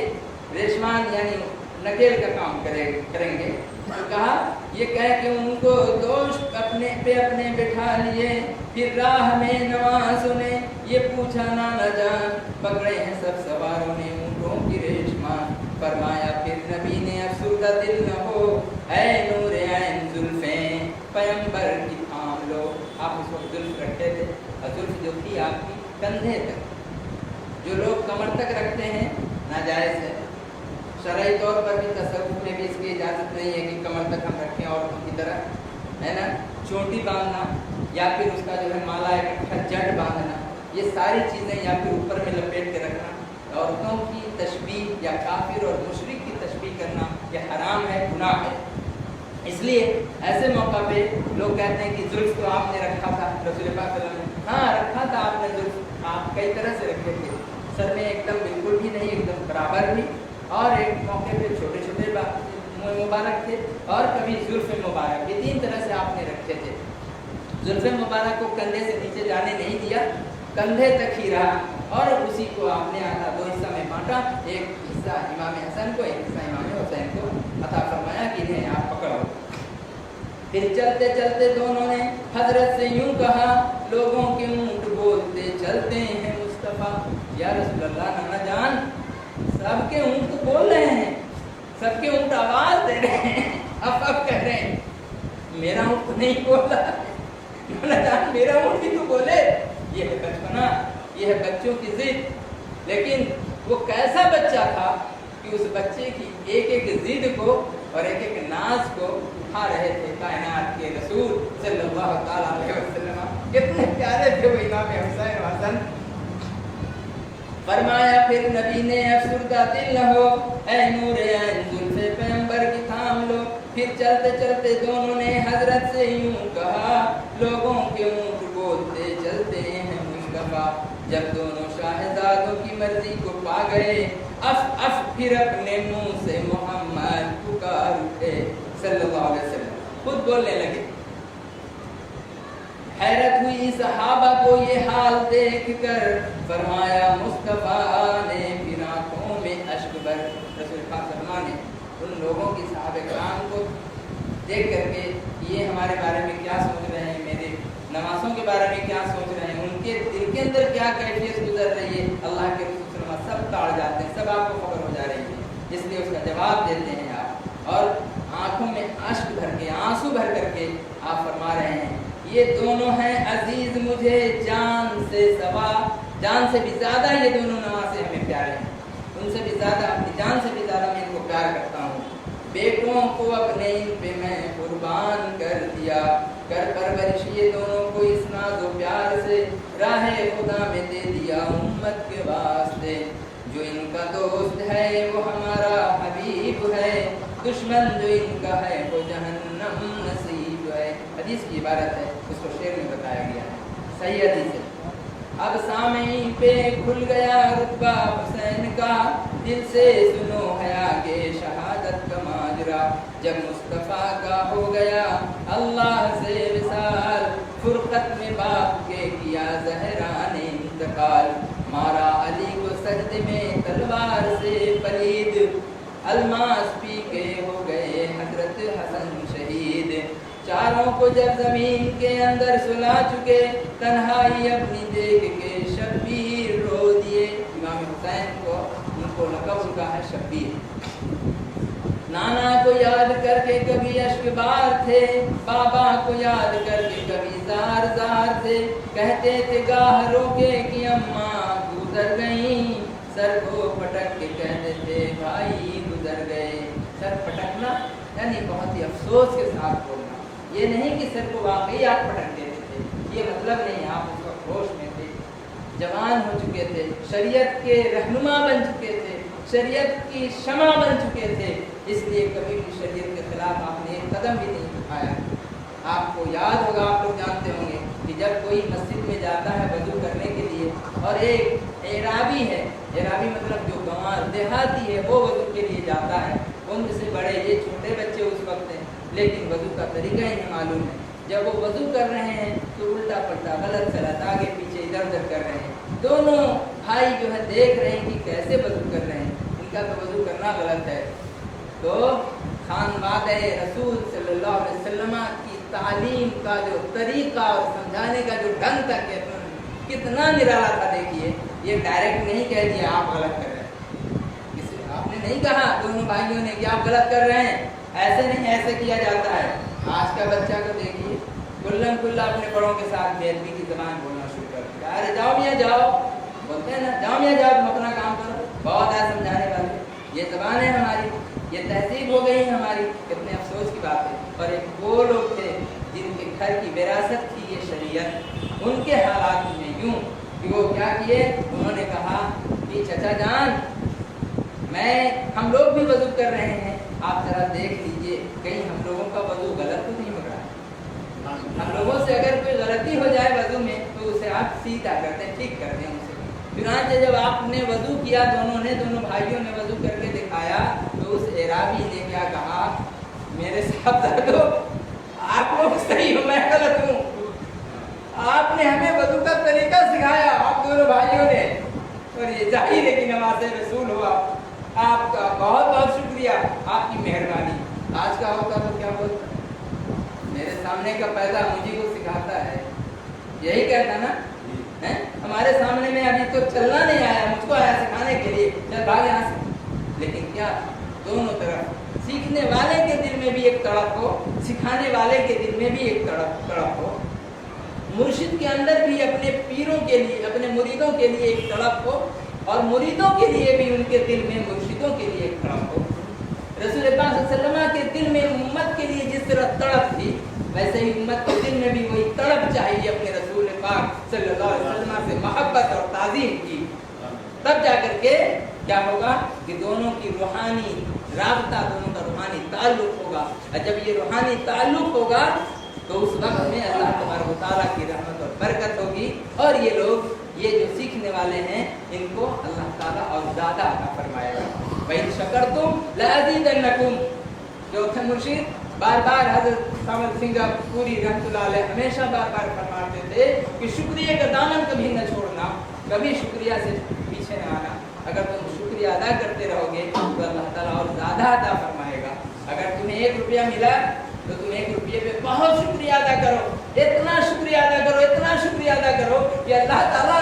रेशमान यानी नकेल का काम करेंगे। तो कहा, ये कह के उनको दोस्त अपने पे अपने बिठा लिए। फिर राह में नवासों ने ये पूछा नाना जान, पकड़े हैं सब सवारों ने ऊँटों की रेशमान। फरमाया फिर नबी ने अफसुर्दा दिल न हो, ऐ नूर ऐन जुल्फ़ें पैगंबर की थाम लो। आप उस वक्त जुल्फ़ रखते थे और जुल्फ़ जो थी आपकी कंधे तक, जो लोग कमर तक रखते हैं नाजायज़ है। शरई तौर पर भी तसव्वुफ़ में भी इसकी इजाज़त नहीं है कि कमर तक हम रखें औरतों की तरह, है ना, चोटी बांधना या फिर उसका जो है माला इकट्ठा जड़ बांधना, ये सारी चीज़ें या फिर ऊपर में लपेट के रखना। औरतों की तशबीह या काफिर और मुशरिक की तशबीह करना ये हराम है, गुनाह है। اس لیے ایسے موقع پہ لوگ کہتے ہیں کہ زلف تو آپ نے رکھا تھا رسول پاک صلی اللہ علیہ وسلم، ہاں رکھا تھا آپ نے زلف، آپ کئی طرح سے رکھے تھے، سر میں ایک دم بالکل بھی نہیں، ایک دم برابر بھی، اور ایک موقع پہ چھوٹے چھوٹے مبارک تھے، اور کبھی زلف مبارک، یہ 3 طرح سے آپ نے رکھے تھے۔ زلف مبارک کو کندھے سے نیچے جانے نہیں دیا، کندھے تک ہی رہا، اور اسی کو آپ نے آدھا 2 حصہ میں بانٹا، ایک حصہ امام حسن کو، ایک حصہ امام حسین کو عطا فرمایا کہ انہیں آپ پکڑو۔ پھر چلتے چلتے دونوں نے حضرت سے یوں کہا، لوگوں کے اونٹ بولتے چلتے ہیں مصطفیٰ، یا رسول اللہ نانا جان سب کے اونٹ تو بول رہے ہیں، سب کے اونٹ آواز دے رہے ہیں، اب کہہ رہے ہیں میرا اونٹ تو نہیں بول رہا، نانا جان میرا اونٹ بھی تو بولے۔ یہ ہے بچپنا، یہ ہے بچوں کی ضد، لیکن وہ کیسا بچہ تھا کہ اس بچے کی ایک ایک ضد کو اور ایک ایک ناز کو کھا رہے تھے کائنات کے رسول صلی اللہ تعالیٰ علیہ وسلم۔ کتنے پیارے تھے وہ امام حسین و حسن۔ فرمایا پھر نبی نے افسردہ دل نہ ہو، اے نور عین زلف پیغمبر کی تھام لو۔ پھر چلتے چلتے دونوں نے حضرت سے یوں کہا، لوگوں کے اونٹ بولتے چلتے ہیں مصطفیٰ۔ جب دونوں شاہزادوں کی مرضی کو پا گئے، اف اف پھر اپنے منہ سے محمد پکار اٹھے صلی اللہ علیہ وسلم، خود بولنے لگے۔ حیرت ہوئی صحابہ کو یہ حال دیکھ کر، فرمایا مصطفیٰ نے پھر آنکھوں میں اشک بھر، رسول پاک فرمانے ان لوگوں کی صحابہ کرام کو دیکھ کر کے یہ ہمارے بارے میں کیا سوچ رہے ہیں، میرے نمازوں کے بارے میں کیا سوچ رہے ہیں، ان کے دل کے اندر کیا کیفیت گزر رہی ہے، اللہ کے رسول صلی اللہ علیہ وسلم سب تاڑ جاتے ہیں، سب آپ کو خبر ہو جا رہی ہے، اس لیے اس کا جواب دیتے ہیں آپ، اور آنکھوں میں اشک بھر کے، آنسو بھر کر کے آپ فرما رہے ہیں، یہ دونوں ہیں عزیز مجھے جان سے سوا، جان سے بھی زیادہ یہ دونوں نواسے ہمیں پیارے ہیں، ان سے بھی زیادہ، اپنی جان سے بھی زیادہ میں ان کو پیار کرتا ہوں۔ بیٹوں کو اپنے ان پہ میں قربان کر دیا، کر پرورش یہ دونوں کو اس ناز و پیار سے راہ خدا میں دے دیا امت کے واسطے۔ جو ان کا دوست ہے وہ ہمارا حبیب ہے، دشمن جو ان کا ہے وہ جہنم نصیب ہے۔ حدیث کی عبارت ہے، اس کو شعر میں بتایا گیا ہے، صحیح حدیث ہے۔ اب سامعین پہ کھل گیا رتبہ حسین کا، دل سے سنو ہے آگے شہادت کا ماجرا۔ جب مصطفیٰ کا ہو گیا اللہ سے وصال، فرقت میں باپ کے کیا زہرا نے انتقال۔ مارا علی کو سجدے میں تلوار سے پلید، الماس پی کے ہو گئے حضرت حسن شہید۔ چاروں کو جب زمین کے اندر سلا چکے، تنہائی اپنی دیکھ کے شبیر رو دیے۔ امام حسین کو ان کو لقب ان کا ہے شبیر۔ نانا کو یاد کر کے کبھی اشک بار تھے، بابا کو یاد کر کے کبھی زار زار تھے، کہتے تھے گاہ روکے کہ اماں گزر گئیں، سر کو پٹک کے کہتے تھے بھائی گزر گئے۔ سر پٹکنا یعنی بہت ہی افسوس کے ساتھ بولنا، یہ نہیں کہ سر کو واقعی آپ پٹک دیتے تھے، یہ مطلب نہیں، آپ اس وقت ہوش میں تھے، جوان ہو چکے تھے، شریعت کے رہنما بن چکے تھے، شریعت کی شمع بن چکے تھے، اس لیے کبھی بھی شریعت کے خلاف آپ نے ایک قدم بھی نہیں اٹھایا۔ آپ کو یاد ہوگا، آپ لوگ جانتے ہوں گے کہ جب کوئی مسجد میں جاتا ہے وضو کرنے کے لیے، اور ایک اعرابی ہے، اعرابی مطلب جو گاؤں دیہاتی ہے، وہ وضو کے لیے جاتا ہے، ان سے بڑے یہ چھوٹے بچے اس وقت ہیں، لیکن وضو کا طریقہ انہیں معلوم ہے۔ جب وہ وضو کر رہے ہیں تو الٹا پلٹا غلط غلط آگے پیچھے ادھر ادھر کر رہے ہیں، دونوں بھائی جو ہے دیکھ رہے ہیں کہ کیسے وضو کر رہے ہیں، ان کا تو وضو کرنا غلط ہے۔ تو خانوادہ رسول صلی اللہ علیہ وسلم کی تعلیم کا جو طریقہ اور سمجھانے کا جو ڈھنگ تھا کتنا نرالا تھا، دیکھیے، یہ ڈائریکٹ نہیں کہہ دیا آپ غلط کر رہے ہیں، آپ نے نہیں کہا دونوں بھائیوں نے کہ آپ غلط کر رہے ہیں، ایسے نہیں، ایسے کیا جاتا ہے۔ آج کا بچہ کو دیکھیے کلن کلا اپنے بڑوں کے ساتھ بے ادبی کی زبان بولنا شروع کر دیا، ارے جاؤ میاں جاؤ، بولتے ہیں نا، جاؤ میاں جاؤ، تم اپنا کام کرو، بہت ہے سمجھانے والے، یہ زبان ہے ہماری، یہ تہذیب ہو گئی ہماری، کتنے افسوس کی بات ہے۔ اور ایک وہ لوگ تھے جن کے گھر کی وراثت تھی یہ شریعت، ان کے حالات میں یوں کہ وہ کیا کیے، انہوں نے کہا کہ چچا جان ہم لوگ بھی وضو کر رہے ہیں، آپ ذرا دیکھ لیجئے کہیں ہم لوگوں کا وضو आप सीधा करते हैं, ठीक करते हैं उनसे। चुनांचे जब आपने वजू किया, दोनों भाइयों ने वजू करके दिखाया, तो उस एराबी ने क्या कहा, मेरे साथ दर्द हो, आप लोग सही हो, मैं गलत हूँ। आपने हमें वजू का तरीका सिखाया, आप दोनों भाइयों ने, और ये जाहिर है कि नवाज़े रसूल हो आपका बहुत बहुत शुक्रिया, आपकी मेहरबानी। आज का होता तो क्या बोलता, मेरे सामने का पैदा मुझे को सिखाता है, यही कहता ना है, हमारे सामने में अभी तो चलना नहीं आया, मुझको आया सिखाने के लिए, चल भाग यहाँ से। लेकिन क्या दोनों तरफ, सीखने वाले के दिल में भी एक तड़प हो, सिखाने वाले के दिल में भी एक तड़प हो, मुर्शिद के अंदर भी अपने पीरों के लिए, अपने मुरीदों के लिए एक तड़प हो, और मुरीदों के लिए भी उनके दिल में मुर्शिदों के लिए एक तड़प हो। रसूल पाक सल्लल्लाहु अलैहि वसल्लम के दिल में उम्मत के लिए जिस तरह तड़प थी, वैसे ही उम्मत के दिल में भी वही तड़प चाहिए अपने रसूल पाक सल्लल्लाहु अलैहि वसल्लम से मोहब्बत और ताज़ीम की। तब जाकर के क्या होगा कि दोनों की रूहानी राबता, दोनों का रूहानी ताल्लुक होगा, और जब ये रूहानी ताल्लुक होगा तो उस वक्त में अल्लाह तबारक व तआला की रहमत और बरकत होगी, और ये लोग, ये जो सीखने वाले हैं, इनको अल्लाह ताला और ज़्यादा अता फरमाएगा। वइन शकरतुम लअज़ीदन्नकुम, जो थे मुर्शिद बार बार हज़रत सामद सिंह पूरी रहमतुल्लाह अलैह हमेशा बार बार फरमाते थे कि शुक्रिया का दामन कभी न छोड़ना, कभी शुक्रिया से पीछे न आना। अगर तुम शुक्रिया अदा करते रहोगे तो अल्लाह ताला और ज़्यादा अता फरमाएगा। अगर तुम्हें 1 रुपया मिला तो तुम 1 रुपये पे बहुत शुक्रिया अदा करो, इतना शुक्रिया अदा करो, इतना शुक्रिया अदा करो कि अल्लाह ताला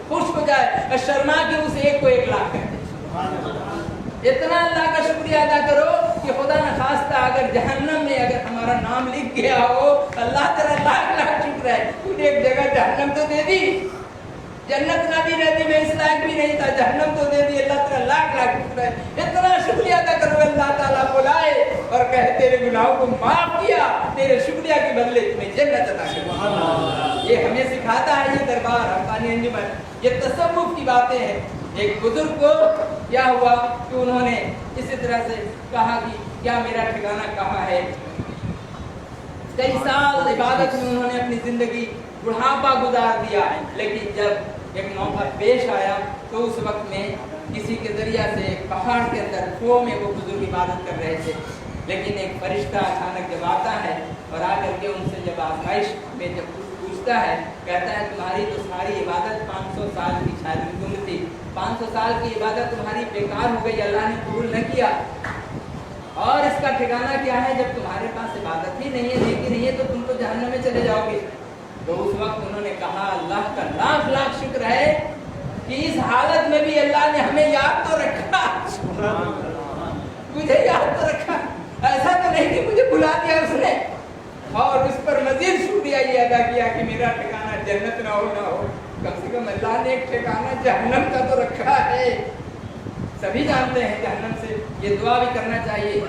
खुश हो जाए और शर्मा के उस 1 को 1 लाख कर दे। इतना अल्लाह का शुक्रिया अदा करो कि खुदा न खास्ता अगर जहन्नम में अगर हमारा नाम लिख गया हो, अल्लाह तेरा लाख लाख शुक्र है, तूने एक जगह जहन्नम तो दे दी, जन्नत ना भी रहती, मैं इस लायक भी नहीं था, जहन्नम तो दे दी, अल्लाह तेरा लाख लाख शुक्र है। इतना शुक्रिया अदा करो, अल्लाह ताला बुलाए और कहे तेरे गुनाहों को माफ किया, तेरे शुक्रिया के बदले तुम्हें जन्नत अता कर। ये हमें सिखाता है ये दरबार हक़ानी अंजुमन, ये तसव्वुफ की बातें हैं। एक बुजुर्ग को क्या हुआ कि उन्होंने इसी तरह से कहा कि क्या मेरा ठिकाना कहाँ है। कई साल इबादत में उन्होंने अपनी जिंदगी बुढ़ापा गुजार दिया, लेकिन जब एक मौका पेश आया तो उस वक्त में किसी के जरिया से एक पहाड़ के अंदर कुओं में वो बुजुर्ग इबादत कर रहे थे, लेकिन एक फरिश्ता अचानक जब आता है और आकर के उनसे जब आजमाइश में जब पूछता है, कहता है तुम्हारी तो सारी इबादत 500 साल की शायद उम्र थी, 500 साल की इबादत तुम्हारी बेकार हो गई, अल्लाह ने कबूल न किया, और इसका ठिकाना क्या है, जब तुम्हारे पास इबादत ही नहीं है, नेकी नहीं है, तो तुम तो जहन्नम में चले जाओगे। तो उस वक्त उन्होंने कहा अल्लाह का लाख लाख शुक्र है कि इस हालत में भी अल्लाह ने हमें याद तो रखा, मुझे याद तो रखा, ऐसा तो नहीं कि मुझे बुला दिया उसने, और उस पर मजीद शुक्रिया ये अदा किया कि मेरा ठिकाना जन्नत ना हो, कम से कम अल्लाह ने एक ठिकाना जहन्नम का तो रखा है। सभी जानते हैं जहन्नम से, ये दुआ भी करना चाहिए,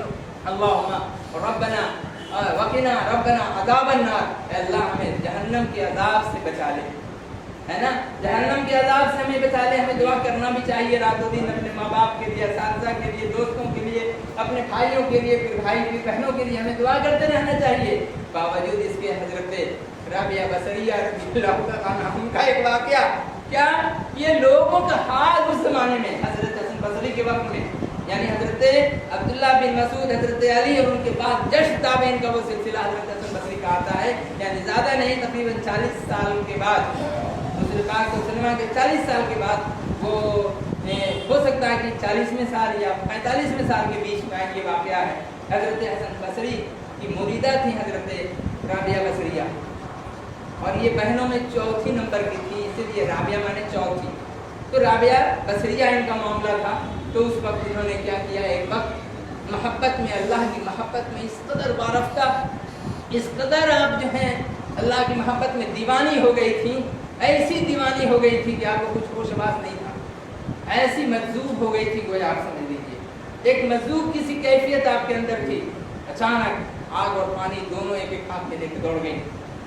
अल्लाहुम्मा रब्बना वक़िना रब्बना अज़ाबन नार, अल्लाह हमें जहन्नम के अज़ाब से बचा ले, है ना, जहन्नम के अज़ाब से हमें बचा ले। हमें दुआ करना भी चाहिए रातों दिन, अपने माँ बाप के लिए, असातिज़ा के लिए, दोस्तों के लिए, अपने भाइयों के लिए, फिर भाई की बहनों के लिए हमें दुआ करते रहना चाहिए। बावजूद इसके हज़रत राबिया बसरिया रज़ियल्लाहु अन्हा उनका एक वाक़या, क्या ये लोगों का हाल उस ज़माने में हज़रत हसन बसरी के वक्त में, यानी हज़रत अब्दुल्ला बिन मसूद, हज़रत अली और उनके बाद जश्न ताबीन का वो सिलसिला हज़रत हसन बसरी का आता है, यानी ज़्यादा नहीं, तकरीबन 40 साल के बाद, रसूल पाक सल्लल्लाहु अलैहि वसल्लम के 40 साल के बाद वो हो सकता है कि 40वें साल या 45वें साल के बीच में ये वाक़या है। हज़रत हसन बसरी की मुरीदा थी हज़रत राबिया बसरिया, और ये बहनों में चौथी नंबर की थी, इसीलिए राबिया माने चौथी। तो राबिया बसरिया इनका मामला था। तो उस वक्त इन्होंने क्या किया, एक वक्त मोहब्बत में, अल्लाह की मोहब्बत में इस कदर वारफ्ता, इस कदर आप जो हैं अल्लाह की मोहब्बत में दीवानी हो गई थी, ऐसी दीवानी हो गई थी कि आपको कुछ होश-ए-बास नहीं था, ऐसी मजजूब हो गई थी, गोया आप समझ लीजिए एक मजजूब किसी कैफियत आपके अंदर थी। अचानक आग और पानी दोनों एक एक हाथ में लेकर दौड़ गई।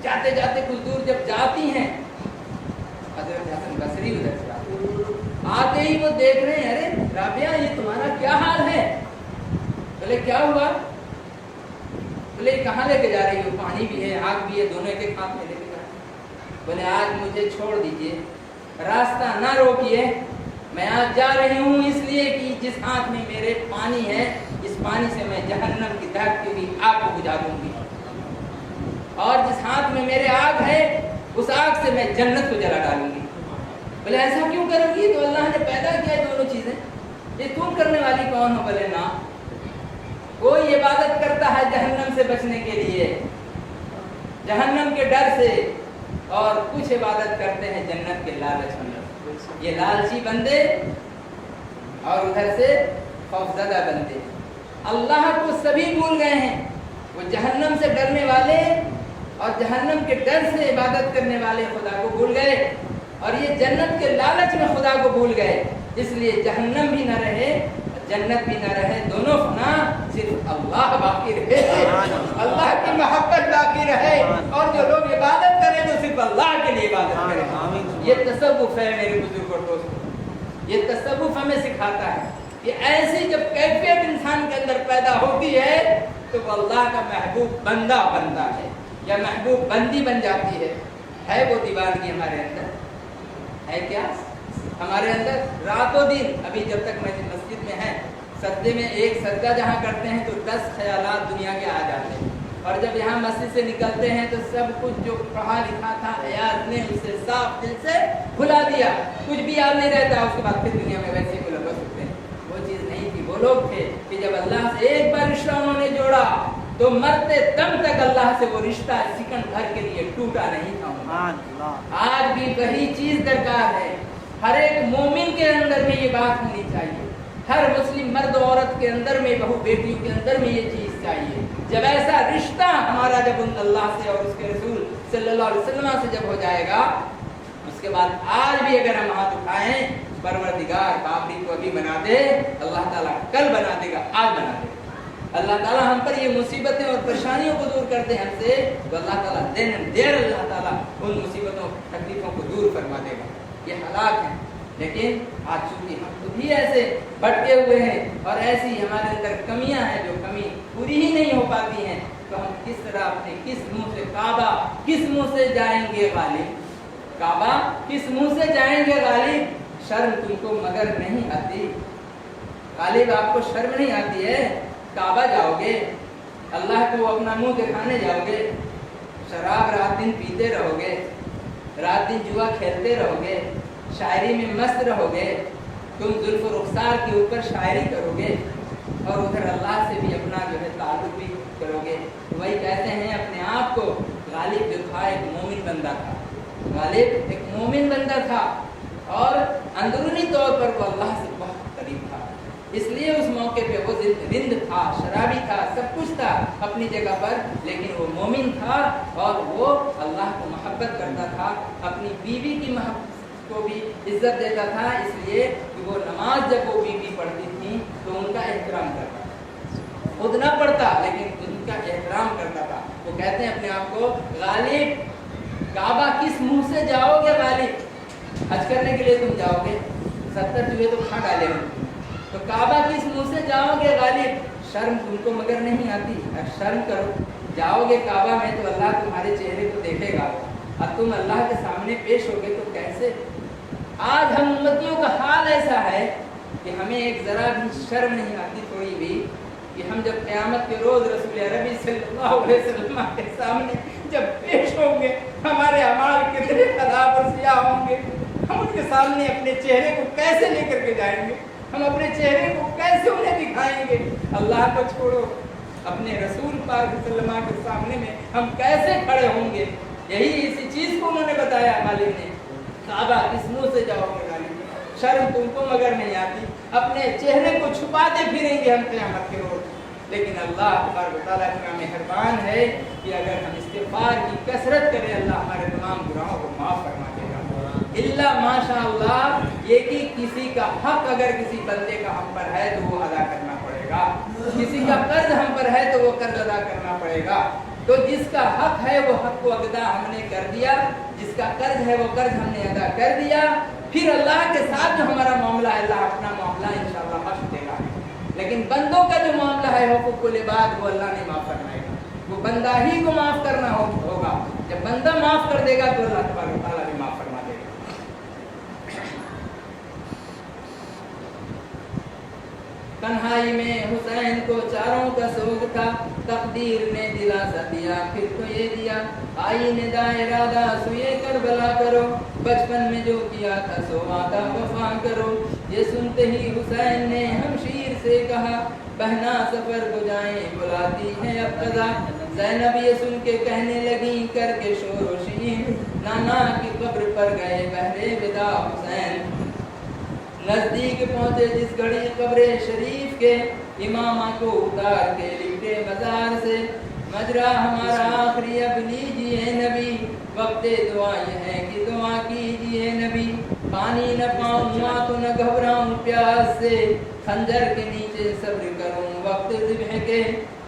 जाते जाते कुछ दूर जब जाती हैं, हज़रत हसन बसरी उधर से आते ही वो देख रहे हैं, अरे राबिया ये तुम्हारा क्या हाल है? बोले क्या हुआ? बोले कहाँ लेके जा रही हो? पानी भी है, आग भी है, दोनों एक एक हाथ में लेके जा रहे। बोले आज मुझे छोड़ दीजिए, रास्ता ना रोकिए, मैं आज जा रही हूँ इसलिए कि जिस हाथ में मेरे पानी है, इस पानी से मैं जहन्नम की दहकती हुई आग को बुझा दूंगी, और जिस हाथ में मेरे आग है उस आग से मैं जन्नत को जला डालूंगी। बोले ऐसा क्यों करोगी? तो अल्लाह ने पैदा किया दोनों चीजें, ये तुम करने वाली कौन हो? बोले ना, कोई इबादत करता है जहन्नम से बचने के लिए, जहन्नम के डर से, और कुछ इबादत करते हैं जन्नत के लालच में। ये लालची बंदे और उधर से खौफजदा बंदे अल्लाह को सभी भूल गए हैं। वो जहन्नम से डरने वाले और जहन्नम के डर से इबादत करने वाले खुदा को भूल गए, और ये जन्नत के लालच में खुदा को भूल गए। इसलिए जहन्नम भी न रहे, जन्नत भी न रहे, दोनों फना, सिर्फ अल्लाह बाकी रहे, अल्लाह की मोहब्बत बाकी रहे, और जो लोग इबादत करें तो सिर्फ अल्लाह के लिए इबादत करें। ये तसव्वुफ है मेरे बुजुर्ग और दोस्तों, ये तसव्वुफ हमें सिखाता है कि ऐसी जब कैफियत इंसान के अंदर पैदा होती है तो वो अल्लाह का महबूब बंदा बनता है या महबूब बंदी बन जाती है वो दीवानगी हमारे अंदर है क्या? हमारे अंदर रातों दिन, अभी जब तक मस्जिद में है, सजदे में एक सजदा जहाँ करते हैं तो 10 ख्यालात दुनिया के आ जाते हैं, और जब यहाँ मस्जिद से निकलते हैं तो सब कुछ जो पढ़ा लिखा था हयात ने उसे साफ दिल से भुला दिया, कुछ भी याद नहीं रहता, उसके बाद फिर दुनिया में वैसे ही मुलव्वस होते हैं। वो चीज़ नहीं थी। वो लोग थे कि जब अल्लाह से एक बार रिश्ता उन्होंने जोड़ा तो मरते दम तक अल्लाह से वो रिश्ता सेकंड भर के लिए टूटा नहीं था। आज भी वही चीज दरकार है। हर एक मोमिन के अंदर में ये बात होनी चाहिए, हर मुस्लिम मर्द औरत के अंदर में, बहू बेटियों के अंदर में ये चीज चाहिए। जब ऐसा रिश्ता हमारा जब अल्लाह से और उसके रसूल सल्लल्लाहु अलैहि वसल्लम से जब हो जाएगा, उसके बाद आज भी अगर हम हाथ उठाएं, परवरदिगार बाबरी को अभी बना दे, अल्लाह ताला कल बना देगा, आज बना देगा। अल्लाह ताला हम पर ये मुसीबतें और परेशानियों को दूर कर दे हमसे, तो अल्लाह ताला देर अल्लाह ताला उन मुसीबतों तकलीफों को दूर फरमा देगा। ये हालात हैं, लेकिन आज चूंकि हम खुद ही ऐसे भटके हुए हैं और ऐसी हमारे अंदर कमियां हैं जो कमी पूरी ही नहीं हो पाती हैं, तो हम किस तरह अपने किस मुंह से काबा किस मुंह से जाएंगे गालिब, काबा किस मुंह से जाएंगे गालिब। शर्म तुमको मगर नहीं आती गालिब, आपको शर्म नहीं आती है? काबा जाओगे, अल्लाह को अपना मुंह दिखाने जाओगे, शराब रात दिन पीते रहोगे, रात दिन जुआ खेलते रहोगे, शायरी में मस्त रहोगे, तुम जुल्फ रुखसार के ऊपर शायरी करोगे और उधर अल्लाह से भी अपना जो है ताल्लुक भी करोगे। वही कहते हैं अपने आप को गालिब जो था एक मोमिन बंदा था, गालिब एक मोमिन बंदा था और अंदरूनी तौर पर वो अल्लाह से बहुत करीब था। इसलिए उस मौके पे वो रिंद था, शराबी था, सब कुछ था अपनी जगह पर, लेकिन वो मोमिन था और वो अल्लाह को मोहब्बत करता था, अपनी बीवी की मोहब्बत को भी इज्जत देता था, इसलिए कि वो नमाज जब वो बीवी पढ़ती थी तो उनका एहतराम करता था, खुद ना पढ़ता लेकिन उनका एहतराम करता था। वो कहते हैं अपने आप को गालिब, काबा किस मुंह से जाओगे गालिब? हज करने के लिए तुम जाओगे, 70 चूहे तो खा डाले हो, तो काबा किस मुंह से जाओगे गालिब? शर्म तुमको मगर नहीं आती? शर्म करो, जाओगे काबा में तो अल्लाह तुम्हारे चेहरे को देखेगा और तुम अल्लाह के सामने पेश होगे तो कैसे? आज हम उम्मतियों का हाल ऐसा है कि हमें एक जरा भी शर्म नहीं आती थोड़ी भी, कि हम जब क़यामत के रोज रसूल अरबी सल्लल्लाहु अलैहि वसल्लम के सामने जब पेश होंगे, हमारे अमाल कितने खराब और सियाह होंगे, हम उनके सामने अपने चेहरे को कैसे लेकर के जाएंगे? हम अपने चेहरे को कैसे उन्हें दिखाएंगे? अल्लाह को छोड़ो, अपने रसूल पाक सल्लल्लाहु अलैहि वसल्लम के सामने में हम कैसे खड़े होंगे? यही इसी चीज को उन्होंने बताया मालिक ने, काबा किस मुंह से जाओगे गालिब? शर्म तुमको मगर नहीं आती, अपने चेहरे को छुपाते फिरेंगे हम क़यामत के रोज। लेकिन अल्लाह तबारक व तआला इतना मेहरबान है कि अगर हम इस्तिग़फ़ार की कसरत करें, अल्लाह हमारे तमाम गुनाहों को माफ़ फरमा देगा। इल्ला माशाअल्लाह, ये कि किसी का हक अगर किसी बंदे का हम पर है तो वो अदा करना पड़ेगा, किसी का कर्ज हम पर है तो वो कर्ज अदा करना पड़ेगा। तो जिसका हक है वो हक को अदा हमने कर दिया, जिसका कर्ज है वो कर्ज हमने अदा कर दिया, फिर अल्लाह के साथ जो हमारा मामला है, अल्लाह अपना मामला इंशाअल्लाह माफ देगा। लेकिन बंदों का जो मामला है हुकूकुल इबाद, वो अल्लाह नहीं माफ फरमाएगा, वो बंदा ही को माफ करना होगा। जब बंदा माफ कर देगा तो अल्लाह तबारक व तआला भी माफ फरमा देगा। तन्हाई में हुसैन को चारों का शौक था, तकदीर ने दिलासा दिया फिर तो ये दिया, आई निदा इरादा सुए करबला करो, बचपन में जो किया था सो वादा वफा करो। ये सुनते ही हुसैन ने हमशीर से कहा, बहना सफर को जाएं बुलाती है अब कज़ा। ज़ैनब ये सुन के कहने लगी करके शोर शीन, नाना की कब्र पर गए बहरे विदा हुसैन। नजदीक पहुंचे जिस घड़ी कब्र शरीफ के, इमामा को उतार के लिपटे मजार से, मजरा हमारा आखिरी अब लीजिए नबी, वक्ते दुआ ये है कि दुआ कीजिए नबी। पानी न पाऊंगा तो न घबराऊं प्यास से, खंजर के नीचे सब्र करूं वक्त ज़िब्ह के।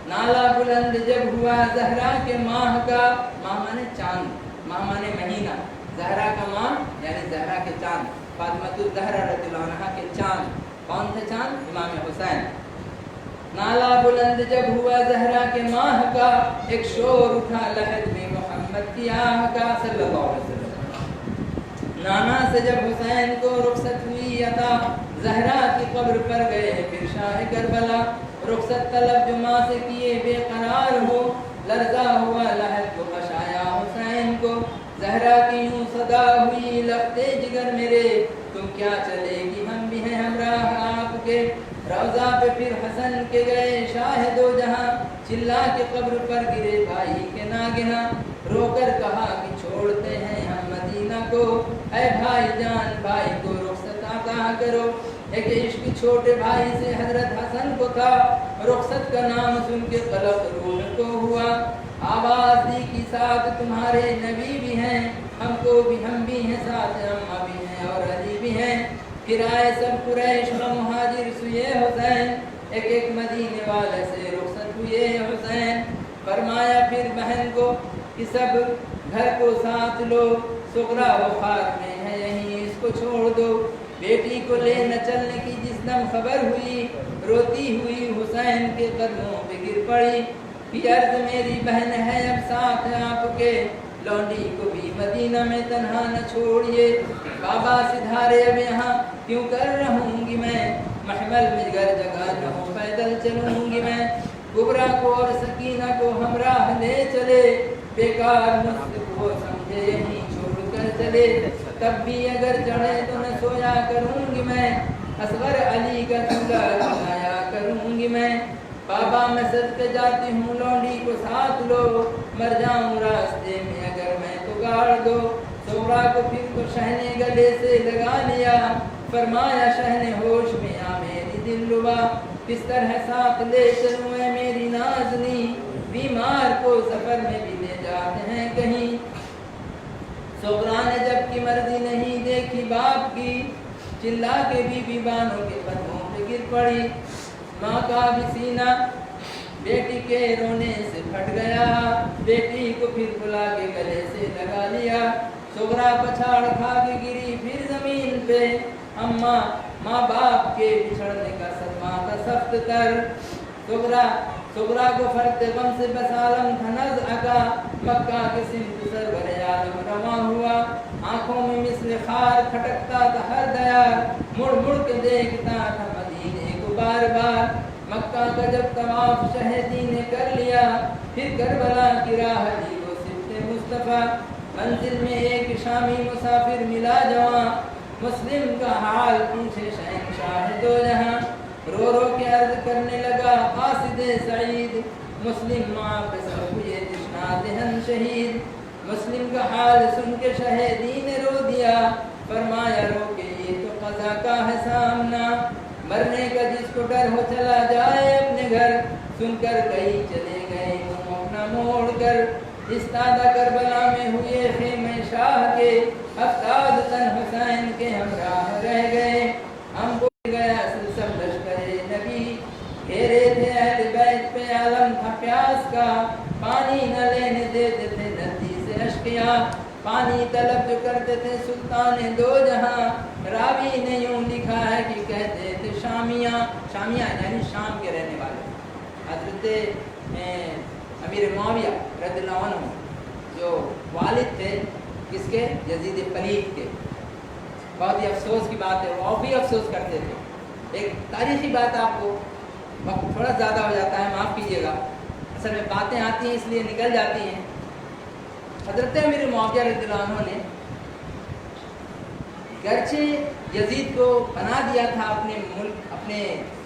नाला बुलंद जब हुआ ज़हरा के माह का, माह माने चांद, माह माने महीना, ज़हरा का माह यानी ज़हरा के चांद, फातिमातुज़ ज़हरा रज़ियल्लाहु अन्हा के चांद। कौन थे चांद? इमाम हुसैन। नाला बुलंद जब हुआ ज़हरा के माह का, एक शोर उठा लहद में मोहम्मद की आह का सल्लल्लाहु अलैहि वसल्लम। नाना से जब हुसैन को रुखसत हुई अता, ज़हरा की कब्र पर गए फिर शाह करबला। रुखसत तलब जो माँ से किए बेकरार हो, लर्जा हुआ लहद को बशाया हुसैन को। ज़हरा की यूं सदा हुई लफ्ते जिगर मेरे, तुम क्या चलेगी हम भी हैं हमराह आपके। रौज़ा पे फिर हसन के गए शाह दो जहां, चिल्ला के कब्र पर गिरे भाई के नागिहा। रोकर कहा कि छोड़ते हैं हम मदीना को, ऐ भाई जान भाई को रुखसत अता करो। एक इश्क छोटे भाई से हजरत हसन को था, रुखसत का नाम सुन के कलक रूह को हुआ। आवाज दी कि साथ तुम्हारे नबी भी हैं, हमको भी हम भी हैं साथ, अम्मा भी हैं और अली भी हैं। फिर आए सब कुरैश व मुहाजिर सुए हुसैन, एक एक मदीने वाले से रुखसत हुए हुसैन। फरमाया फिर बहन को कि सब घर को साथ लो, सुगरा वो खाक में है यहीं इसको छोड़ दो। बेटी को ले न चलने की जिस दम खबर हुई, रोती हुई हुसैन के कदमों पे गिर पड़ी। कि अर्ज मेरी बहन है अब साथ आपके, लौंडी को भी मदीना में तन्हा न छोड़िए। बाबा सिधारे अब यहाँ क्यों कर रहूंगी मैं, महमल में घर जगह न हो पैदल चलूंगी मैं। कुबरा को और सकीना को हमराह ले चले, बेकार मुझसे वो समझे यहीं छोड़ कर चले। तब भी अगर चढ़े तो न सोया करूंगी मैं, असगर अली का चूल्हा जलाया करूंगी मैं। बाबा मैं सदके जाती हूँ लौंडी को साथ लो, मर जाऊं रास्ते में अगर मैं तो गाड़ दो। सोहरा को फिर तो शहने गले से लगा लिया, फरमाया शहने होश में आ मेरी दिलरुबा। किस तरह साथ ले चलूं मैं मेरी नाज़नी, बीमार को सफर में भी ले जाते हैं कहीं। सोहरा ने जब की मर्जी नहीं देखी बाप की, चिल्ला के बीबी बानों के कदमों पे गिर पड़ी। माँ का भी सीना बेटी के रोने से फट गया, बेटी को फिर बुला के गले से लगा लिया। सोहरा पछाड़ खा के गिरी फिर जमीन पे, अम्मा माँ बाप के बिछड़ने का सदमा था सख्त तर। सोहरा को फरते गम से बसालम धनज अका, मक्का के सिंध सरवर आलम रवा हुआ। आंखों में मिस्ल खार खटकता था हर दयार, मुड़ मुड़ के देखता था मदीने को बार बार। मक्का का जब तवाफ शहदी ने कर लिया, फिर करबला की राह ली वो सिफ्ते मुस्तफा। मंजिल में एक शामी मुसाफिर मिला जवां, मुस्लिम का हाल पूछे शहंशाह दो जहां। रो रो के अर्ज करने लगा कासिदे सईद, मुस्लिम माँ पे सब हुए तृष्णा दहन शहीद। मुस्लिम का हाल सुन के शहीदी ने रो दिया, फरमाया रो के ये तो क़ज़ा का है सामना। मरने का जिसको डर हो चला जाए अपने घर, सुनकर कई चले गए मुँह अपना मोड़ कर। इस तादा करबला में हुए खेमे शाह के, अफ्ताद तन हुसैन के हमराह रह गए। हम बोल गया सब लश्करे नबी, घेरे थे अहले बैत पे आलम था प्यास का। पानी न लेने देते थे नदी से अश्किया, पानी तलब जो करते थे सुल्तान दो जहां। रावी ने यूं लिखा है कि कहते थे शामिया, शामिया यानी शाम के रहने वाले। हजरत अमीर मुआविया रज़ियल्लाहु अन्हु, जो वालिद थे किसके, यजीद पलीद के। बहुत ही अफसोस की बात है, वो भी अफसोस करते थे। एक तारीखी बात, आपको वक्त थोड़ा ज़्यादा हो जाता है, माफ़ कीजिएगा, असल में बातें आती हैं इसलिए निकल जाती हैं। हज़रत अमीर मुआविया रज़ियल्लाहु अन्हु ने गरचे यजीद को बना दिया था, अपने मुल्क, अपने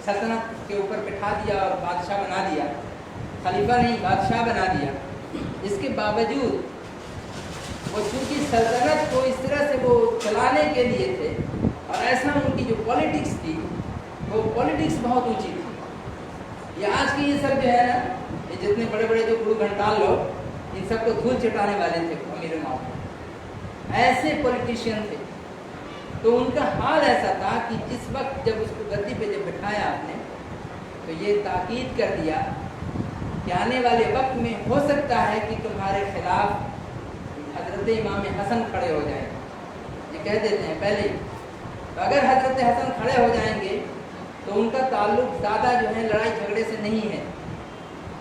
सल्तनत के ऊपर बिठा दिया और बादशाह बना दिया, खलीफा नहीं बादशाह बना दिया। इसके बावजूद वो चूँकि सल्तनत को इस तरह से वो चलाने के लिए थे और ऐसा उनकी जो पॉलिटिक्स थी वो पॉलिटिक्स बहुत ऊंची थी। ये आज की ये सब जो है ना, ये जितने बड़े बड़े जो गुरु घंटाल लोग, इन सबको धूल चटाने वाले थे अमीर मुआविया, ऐसे पॉलिटिशियन थे। तो उनका हाल ऐसा था कि जिस वक्त जब उसको गद्दी पे जब बिठाया आपने, तो ये ताकीद कर दिया कि आने वाले वक्त में हो सकता है कि तुम्हारे खिलाफ हजरत इमाम हसन खड़े हो जाएंगे। ये कह देते हैं पहले ही। तो अगर हजरत हसन खड़े हो जाएंगे तो उनका ताल्लुक ज़्यादा जो है लड़ाई झगड़े से नहीं है,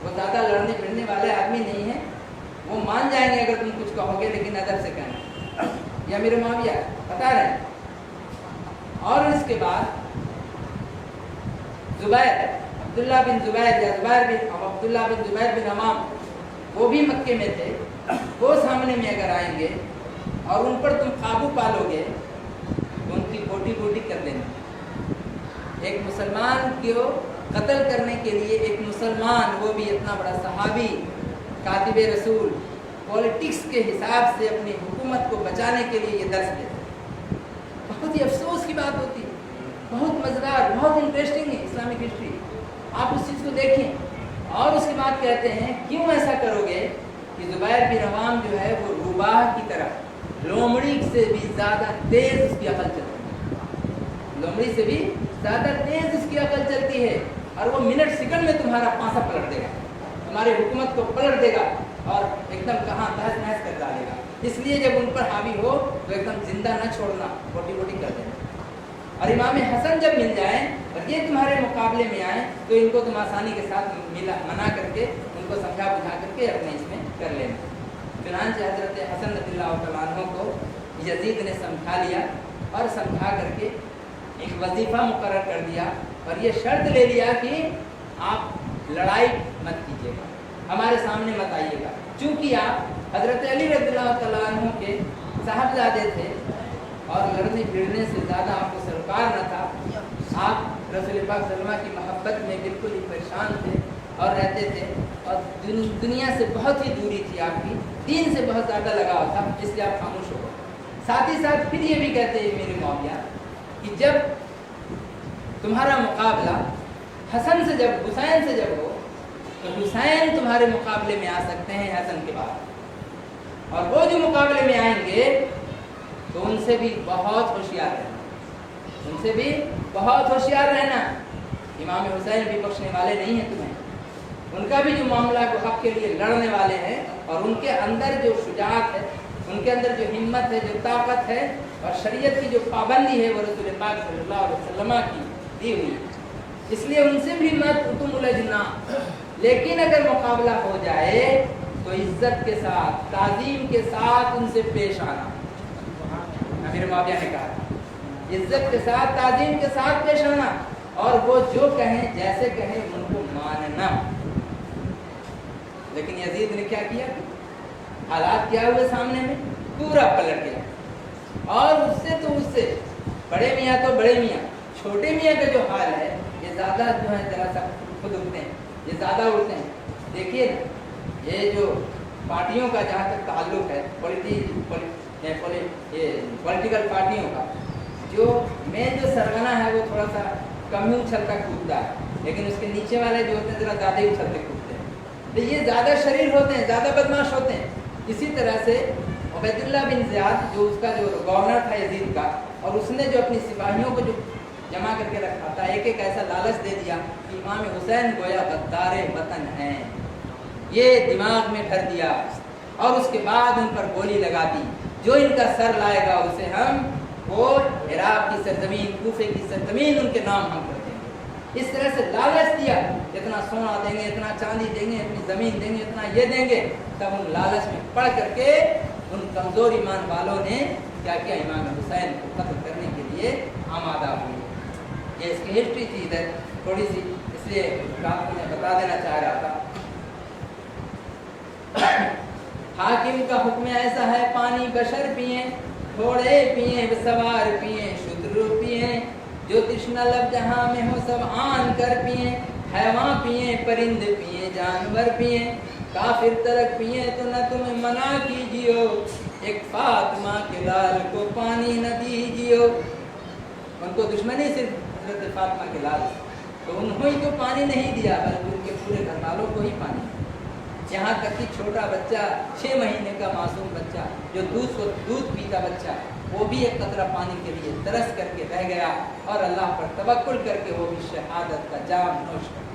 वो ज़्यादा लड़ने भिड़ने वाले आदमी नहीं है, वो मान जाएंगे अगर तुम कुछ कहोगे, लेकिन अदब से कहना। ये अमीर मुआविया बता रहे हैं। और इसके बाद जुबैर, अब्दुल्ला बिन जुबैर या जुबैर बिन अब्दुल्ला बिन जुबैर बिन अमाम, वो भी मक्के में थे। वो सामने में अगर आएंगे और उन पर तुम काबू पालोगे तो उनकी बोटी बोटी कर देना। एक मुसलमान को कत्ल करने के लिए एक मुसलमान, वो भी इतना बड़ा सहाबी, कातिब रसूल, पॉलिटिक्स के हिसाब से अपनी हुकूमत को बचाने के लिए ये दर्ज देते। बहुत ही अफसोस की बात होती है, बहुत मज़ेदार, बहुत इंटरेस्टिंग है इस्लामिक हिस्ट्री। आप उस चीज़ को देखें। और उसके बाद कहते हैं क्यों ऐसा करोगे कि जुबैर बिन अवाम जो है वो रुबाह की तरह, लोमड़ी से भी ज़्यादा तेज़ उसकी अकल चलती है, लोमड़ी से भी ज़्यादा तेज़ उसकी अकल चलती है, और वो मिनट सेकंड में तुम्हारा पासा पलट देगा, तुम्हारी हुकूमत को पलट देगा और एकदम कहाँ तहस नहस कर डालेगा। इसलिए जब उन पर हावी हो तो एकदम जिंदा न छोड़ना, बोटी बोटी कर देना। और इमाम हसन जब मिल जाएं और ये तुम्हारे मुकाबले में आए तो इनको तुम आसानी के साथ मना करके, उनको समझा बुझा करके अपने इसमें कर लेना। चुनांचे हजरत हसन रज़ियल्लाहु तआला अन्हु को यजीद ने समझा लिया और समझा करके एक वजीफ़ा मुकर्रर कर दिया और ये शर्त ले लिया कि आप लड़ाई मत कीजिएगा, हमारे सामने मत आइएगा। चूँकि आप हजरत अली रज़ियल्लाहु तआला अन्हु के साहबजादे थे और लड़ने भिड़ने से ज़्यादा आपको सरोकार न था, आप रसूल पाक सल्लल्लाहु अलैहि वसल्लम की मोहब्बत में बिल्कुल ही परेशान थे और रहते थे, और दुनिया से बहुत ही दूरी थी आपकी, दीन से बहुत ज़्यादा लगाव था, इसलिए आप खामोश हो गए। साथ ही साथ फिर ये भी कहते हैं मेरे मुआविया कि जब तुम्हारा मुकाबला हसन से जब हुसैन से जब हो तो हुसैन तुम्हारे मुकाबले में आ सकते हैं हसन के बाद, और वो जो मुकाबले में आएंगे तो उनसे भी बहुत होशियार रहना, उनसे भी बहुत होशियार रहना। इमाम हुसैन भी बख्शने वाले नहीं हैं तुम्हें, उनका भी जो मामला को हक के लिए लड़ने वाले हैं, और उनके अंदर जो शुजाअत है, उनके अंदर जो हिम्मत है, जो ताकत है, और शरीयत की जो पाबंदी है वो रसूल पाक सल्लल्लाहु अलैहि वसल्लम की दी हुई, इसलिए उनसे भी मत तुम उलझना। लेकिन अगर मुकाबला हो जाए तो इज्जत के साथ, ताज़ीम के साथ उनसे पेश आना। अमीर मुआविया ने कहा इज्जत के साथ, ताज़ीम के साथ पेश आना, और वो जो कहें जैसे कहें उनको मानना। लेकिन यजीद ने क्या किया, हालात क्या हुए सामने में, पूरा पलट गया। और उससे तो उससे बड़े मियाँ तो बड़े मियाँ, छोटे मियाँ का जो हाल है ये ज़्यादा जो है जरा सा खुद उठते हैं, ये ज़्यादा उड़ते हैं। देखिए ये जो पार्टियों का जहाँ तक ताल्लुक है, पॉलिटिकल पार्टियों का, जो मेन जो सरगना है वो थोड़ा सा कम ही उछलता कूदता है, लेकिन उसके नीचे वाले जो होते हैं ज़रा ज़्यादा ही उछलते कूदते हैं। तो ये ज़्यादा शरीर होते हैं, ज़्यादा बदमाश होते हैं। इसी तरह से उबैदुल्लाह बिन ज़ियाद जो उसका जो गवर्नर था यजीद का, और उसने जो अपनी सिपाहियों को जो जमा करके रखा था, एक एक ऐसा लालच दे दिया कि इमाम हुसैन गोया गद्दार वतन हैं, ये दिमाग में भर दिया, और उसके बाद उन पर गोली लगा दी, जो इनका सर लाएगा उसे हम वो इराक की सरजमीन, कूफे की सरजमीन उनके नाम हम कर देंगे। اس طرح سے لالچ دیا، اتنا سونا دیں گے، اتنا چاندی دیں گے، اتنی زمین دیں گے، اتنا یہ دیں گے، تب ان لالچ میں پڑ کر کے ان کمزور ایمان والوں نے کیا کیا، امام حسین کو قتل کرنے کے لیے آمادہ ہوئے۔ یہ اس کی ہسٹری تھی ادھر تھوڑی سی، اس لیے آپ کو میں بتا دینا چاہ رہا تھا۔ حاکم کا حکم ایسا ہے، پانی بشر پئیں، گھوڑے پئیں، سوار پئیں، شتر پئیں، جو تشنہ لب جہاں میں ہو سب آن کر پئیں، حیوان پئیں، پرند پئیں، جانور پئیں، کافر ترک پئیں تو نہ تمہیں منع کیجیو، ایک فاطمہ کے لال کو پانی نہ دیجیو۔ ان کو دشمنی صرف حضرت فاطمہ کے لال، تو انہوں ہی تو پانی نہیں دیا بلکہ ان کے پورے گھر والوں کو ہی پانی، یہاں تک کہ چھوٹا بچہ 6 مہینے کا معصوم بچہ جو دودھ پیتا بچہ، وہ بھی ایک قطرہ پانی کے لیے ترس کر کے رہ گیا اور اللہ پر توکل کر کے وہ بھی شہادت کا جام نوش کر۔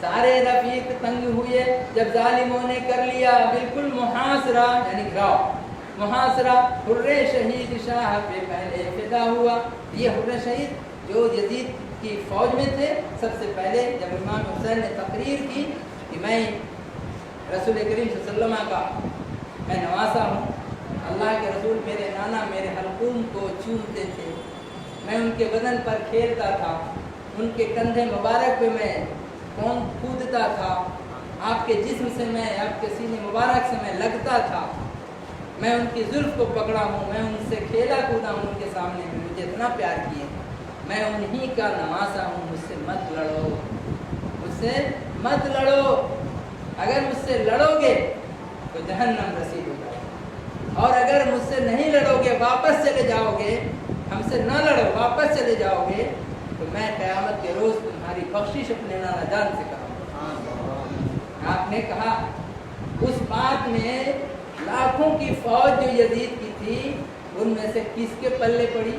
سارے رفیق تنگ ہوئے جب ظالموں نے کر لیا بالکل محاصرہ، یعنی گھراؤ محاصرہ، حر شہید شاہ پہ پہلے فدا ہوا۔ یہ حر شہید جو یزید کی فوج میں تھے، سب سے پہلے جب امام حسین نے تقریر کی کہ میں رسول کریم صلی اللہ علیہ وسلم کا میں نواسا ہوں، اللہ کے رسول میرے نانا میرے حلقوم کو چومتے تھے، میں ان کے بدن پر کھیلتا تھا، ان کے کندھے مبارک پہ میں کودتا تھا، آپ کے جسم سے میں، آپ کے سینے مبارک سے میں لگتا تھا، میں ان کی زلف کو پکڑا ہوں، میں ان سے کھیلا کودا ہوں، ان کے سامنے مجھے اتنا پیار کیے، میں انہی کا نواسا ہوں، مجھ سے مت لڑو، مجھ سے مت لڑو، اگر مجھ سے لڑو گے تو جہنم رسید ہو جائے، اور اگر مجھ سے نہیں لڑو گے، واپس چلے جاؤ گے، ہم سے نہ لڑو واپس چلے جاؤ گے، تو میں قیامت کے روز تمہاری بخشش اپنے نانا جان سے کروں۔ آپ نے کہا اس بات میں لاکھوں کی فوج جو یزید کی تھی، ان میں سے کس کے پلے پڑی،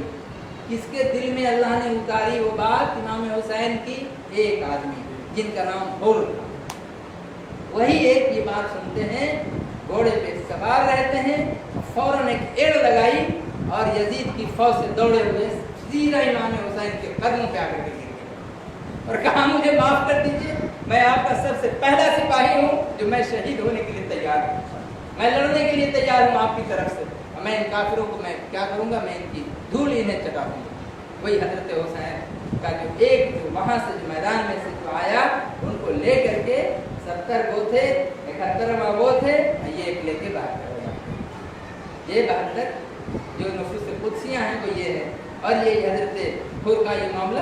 کس کے دل میں اللہ نے اتاری وہ بات؟ امام حسین کی ایک آدمی جن کا نام حر تھا، وہی ایک یہ بات سنتے ہیں، گھوڑے پہ سوار رہتے ہیں، فوراً ایک ایڑ لگائی اور یزید کی فوج سے دوڑے ہوئے سیدھا امام حسین کے قدموں پہ آ کر کے گر گئے اور کہا مجھے معاف کر دیجئے، میں آپ کا سب سے پہلا سپاہی ہوں جو میں شہید ہونے کے لیے تیار ہوں، میں لڑنے کے لیے تیار ہوں آپ کی طرف سے، میں ان کافروں کو میں کیا کروں گا، میں ان کی دھول انہیں چٹا دوں گا۔ وہی حضرت حسین کا جو ایک جو وہاں سے جو میدان میں سے جو آیا، ان کو لے کر کے 70 وہ تھے، 71 وہ تھے، یہ ایک لے کے باہر کر رہا ہے۔ یہ 72 جو نفوس قدسیاں ہیں وہ یہ ہے، اور یہ حضرت حر کا یہ معاملہ۔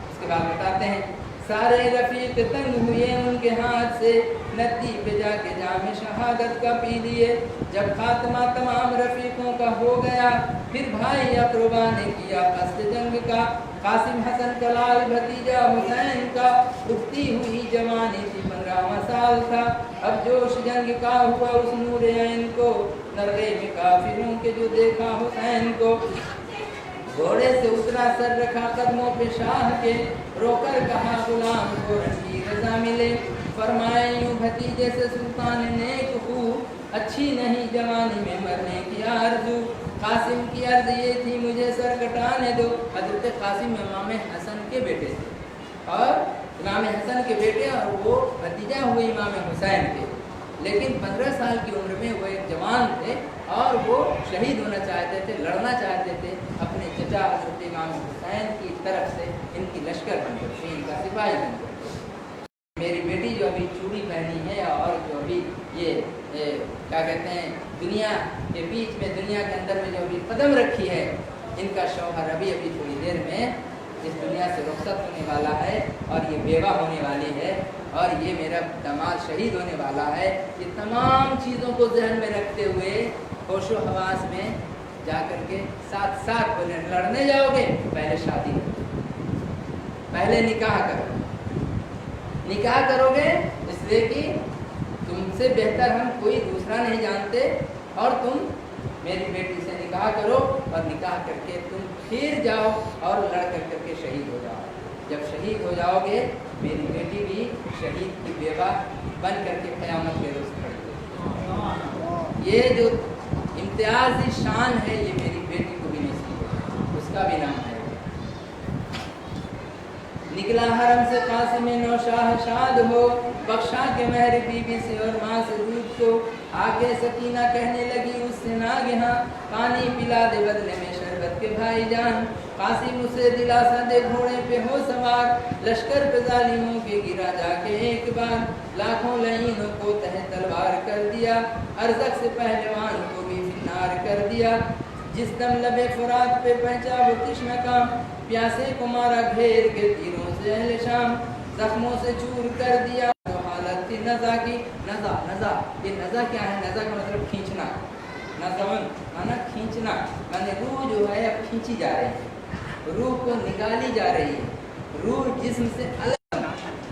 اس کے بعد بتاتے ہیں سارے رفیق تنگ ہوئے ان کے ہاتھ سے، ندی پہ جا کے جام شہادت کا پی لیے، جب خاتمہ تمام رفیقوں کا ہو گیا، پھر بھائی اقربا نے کیا قصد جنگ کا، قاسم حسن کا لال بھتیجا حسین کا، اٹھتی ہوئی جوانی تھی 15واں سال تھا، اب جوش جنگ کا ہوا اس نور عین کو، نرے میں کافروں کے جو دیکھا حسین کو، گھوڑے سے اترا سر رکھا قدموں پہ شاہ کے، رو کر کہا غلام کو رنگی رضا ملے، فرمائے یوں بھتیجے سے سلطان نیک خو، اچھی نہیں جوانی میں مرنے کی آرزو، قاسم کی عرض یہ تھی مجھے سر کٹانے دو۔ حضرت قاسم امام حسن کے بیٹے تھے، اور امام حسن کے بیٹے اور وہ بھتیجا ہوئے امام حسین کے، لیکن 15 سال کی عمر میں وہ ایک جوان تھے اور وہ شہید ہونا چاہتے تھے، لڑنا چاہتے تھے اپنے چچا حضرت امام حسین کی طرف سے، ان کی لشکر بن کر کے، ان کا سپاہی بن کر کے۔ میری بیٹی جو ابھی چوڑی پہنی ہے اور جو ابھی یہ کیا کہتے ہیں دنیا کے بیچ میں، دنیا کے اندر میں جو ابھی قدم رکھی ہے، ان کا شوہر ابھی تھوڑی دیر میں اس دنیا سے رخصت ہونے والا ہے اور یہ بیوہ ہونے والی ہے، اور یہ میرا داماد شہید ہونے والا ہے۔ یہ تمام چیزوں کو ذہن میں رکھتے ہوئے ہوش و حواس میں جا کر کے ساتھ ساتھ بولے لڑنے جاؤ گے، پہلے شادی کرو، پہلے نکاح کرو، نکاح کرو گے اس لیے کہ تم سے بہتر ہم کوئی دوسرا نہیں جانتے، اور تم میری بیٹی سے نکاح کرو، اور نکاح کر کے تم پھر جاؤ اور لڑ کر کے شہید ہو جاؤ۔ جب شہید ہو جاؤ گے میری بیٹی بھی شہید کی بیوہ بن کر کے قیامت کے روز کھڑی ہوگی۔ یہ جو امتیازی شان ہے یہ میری بیٹی کو بھی نصیب ہے، اس کا بھی نام ہے۔ निकला हरम से कासिम नौशाह शाद हो, बख्शा के मेहर बीबी से और माँ से दूध को। आके सकीना कहने लगी उससे नागहा, पानी पिला दे बदले में शरबत के भाईजान। कासिम उसे दिलासा दे घोड़े पे हो सवार, लश्कर पे जालिमों के गिरा जाके एक बार। लाखों लईनों को तह तलवार कर दिया, अरज़क से पहलवान को भी फिन्नार कर दिया। जिस दम लबे फुरात पे पहुंचा वो तिश्न का, प्यासे को मारा घेर के तीरों से अहले शाम। जख्मों से चूर कर दिया तो हालत थी नज़ा की। नज़ा नज़ा ये नज़ा क्या है? नज़ा का मतलब खींचना, नज़वन माना खींचना, माने रूह जो है अब खींची जा रही है, रूह को निकाली जा रही है, रूह जिस्म से अलग।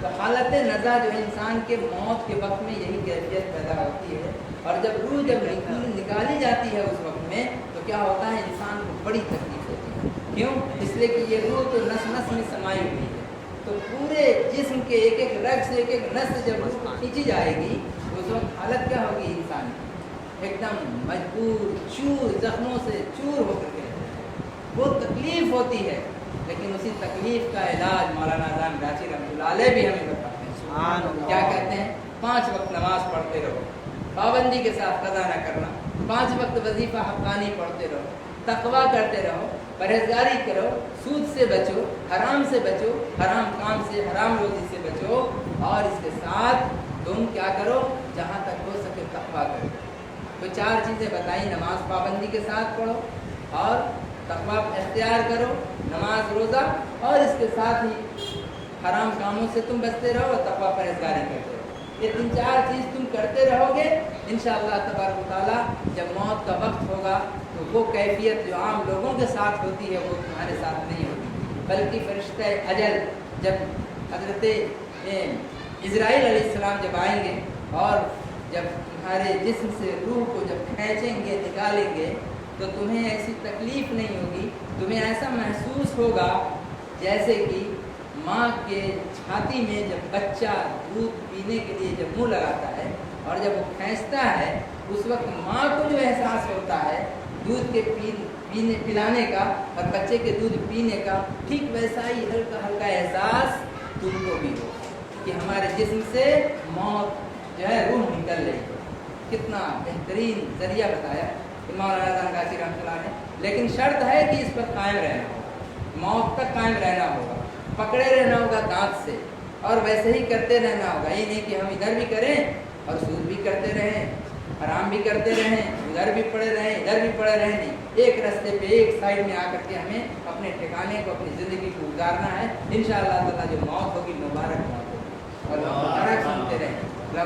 तो हालत नज़ा जो है इंसान के मौत के वक्त में यही कैफियत पैदा होती है। और जब रूह निकाली जाती है उस वक्त में तो क्या होता है, इंसान को बड़ी तकलीफ होती है। क्यों? इसलिए कि ये रूह तो नस नस में समाई हुई है, तो पूरे जिस्म के एक एक रग से एक एक नस जब रूह को खींची जाएगी तो उस वक्त हालत क्या होगी इंसान की? एकदम मजबूर, चूर, जख्मों से चूर होकर के वो तकलीफ होती है। लेकिन उसी तकलीफ का इलाज मौलाना आज़म गाची रहमतुल्लाह अलैह भी हमें बताते हैं। क्या कहते हैं? 5 वक्त नमाज पढ़ते रहो, पाबंदी के साथ कज़ा न करना, 5 वक्त वजीफ़ा हक़ानी पढ़ते रहो, तक़वा करते रहो, परहेज़गारी करो, सूद से बचो, हराम से बचो, हराम काम से, हराम रोज़ी से बचो। और इसके साथ तुम क्या करो, जहाँ तक हो सके तक़वा करो। तो 4 चीज़ें बताई, नमाज पाबंदी के साथ पढ़ो और तक़वा इख्तियार करो, नमाज रोज़ा, और इसके साथ ही हराम कामों से तुम बचते रहो और तक़वा परहेज़गारी करते रहो। ये 3-4 चीज़ तुम करते रहोगे, इंशाअल्लाह तबारक व तआला जब मौत का वक्त होगा तो वो कैफियत जो आम लोगों के साथ होती है वो तुम्हारे साथ नहीं होगी, बल्कि फरिश्ते अजल जब हज़रत इज़राइल अलैहिस्सलाम जब आएंगे और जब तुम्हारे जिस्म से रूह को जब खींचेंगे, निकालेंगे, तो तुम्हें ऐसी तकलीफ़ नहीं होगी। तुम्हें ऐसा महसूस होगा जैसे कि माँ के छाती में जब बच्चा दूध पीने के लिए जब मुँह लगाता है और जब वो खींचता है उस वक्त माँ को जो एहसास होता है दूध के पिलाने का और बच्चे के दूध पीने का, ठीक वैसा ही हल्का हल्का एहसास तुमको भी हो कि हमारे जिस्म से मौत जो है रूह निकल रही है। कितना बेहतरीन ज़रिया बताया मौलाना आज़म गाची रहमतुल्लाह ने। लेकिन शर्त है कि इस पर कायम रहना होगा, मौत तक कायम रहना होगा, पकड़े रहना होगा दांत से, और वैसे ही करते रहना होगा। ये नहीं कि हम इधर भी करें और सूद भी करते रहें, हराम भी करते रहें, उधर भी पड़े रहें, इधर भी पड़े रहें। नहीं, एक रास्ते पे एक साइड में आकर के हमें अपने ठिकाने को, अपनी ज़िंदगी को गुजारना है। इंशाअल्लाह ताला जो मौत होगी मुबारक मौत होगी, और मुबारक सुनते रहें,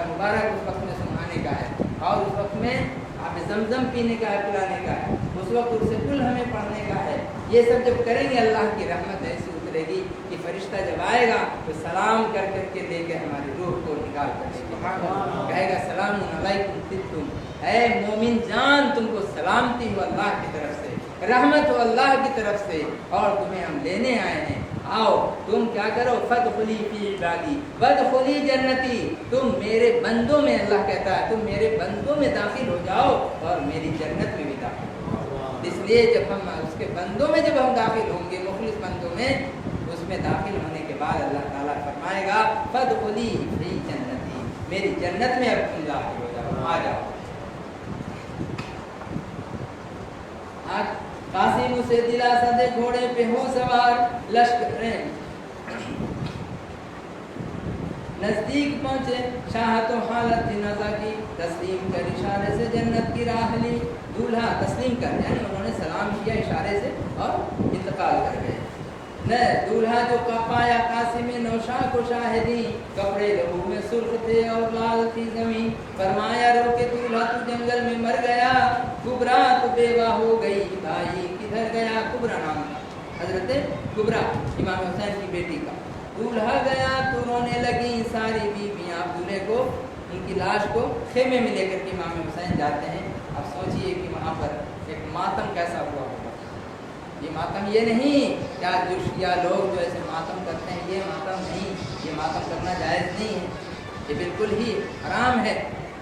मुबारक उस वक्त में सुनाने का है, और उस वक्त में आप ज़मज़म पीने का है, पिलाने का है, उस वक्त उससे कुल हमें पढ़ने का है। ये सब जब करेंगे अल्लाह की रहमत ऐसी उतरेगी कि फरिश्ता जब आएगा तो सलाम कर करके लेके हमारी रूह को निकाल कर कहेगा सलाम अलैकुम तिब्तुम, ऐ मोमिन जान तुमको सलामती हो अल्लाह की तरफ से, रहमत हो अल्लाह की तरफ से, और तुम्हें हम लेने आए हैं। आओ तुम क्या करो, फदखुली फी इबादी वदखुली जन्नती, तुम मेरे बंदों में, अल्लाह कहता है तुम मेरे बंदों में दाखिल हो जाओ और मेरी जन्नत में भी दाखिल हो जाओ। इसलिए जब हम उसके बंदों में जब हम दाखिल होंगे, मुखलिस बंदों में, उसमें दाखिल होने के बाद अल्लाह ताला फरमाएगा फदखुली फी जन्नती, मेरी जन्नत में अब तुम दाखिल हो जाओ, आ जाओ। कासिम उसे दिलासा दे घोड़े पे हो सवार, लश्कर नजदीक पहुंचे, शाह तो हालत थी नज़ा की, तस्लीम कर इशारे से जन्नत की राह ली। दूल्हा तस्लीम कर, यानी उन्होंने सलाम किया इशारे से और इंतकाल कर गए। न दूल्हा जो पाया कासिम नौशाह को शाहिदी, कपड़े लहू में सुर्ख थे और लाल थी जमीन। फरमाया रोके दूल्हा तू जंगल में मर गया, कुबरा तो बेवा हो गई, भाई किधर गया। कुबरा नाम था हजरत कुबरा इमाम हुसैन की बेटी का। दूल्हा गया तो रोने लगी सारी बीबियाँ, दूल्हे को, उनकी लाश को खेमे में लेकर के इमाम हुसैन जाते हैं। अब सोचिए कि वहाँ पर एक मातम कैसा हुआ होगा। ये मातम ये नहीं क्या जो शिया लोग जो ऐसे मातम करते हैं, ये मातम नहीं, ये मातम करना जायज़ नहीं है, ये बिल्कुल ही हराम है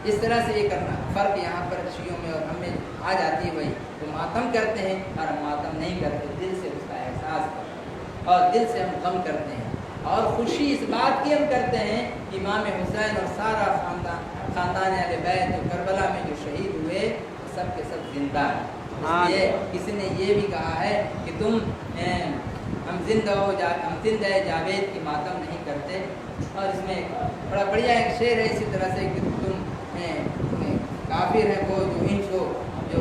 इस तरह से ये करना। फ़र्क यहाँ पर शियों में और हमें आ जाती है। वही तो मातम करते हैं और हम मातम नहीं करते, दिल से उसका एहसास करते हैं और दिल से हम गम करते हैं। اور خوشی اس بات کی ہم کرتے ہیں کہ امام حسین اور سارا خاندان اہل بیت جو کربلا میں جو شہید ہوئے سب کے سب زندہ ہیں. اس لیے کسی نے یہ بھی کہا ہے کہ تم ہم زندہ جاوید کی ماتم نہیں کرتے. اور اس میں بڑا بڑھیا ایک شعر ہے اسی طرح سے کہ تم کافر ہیں وہ جو ان کو جو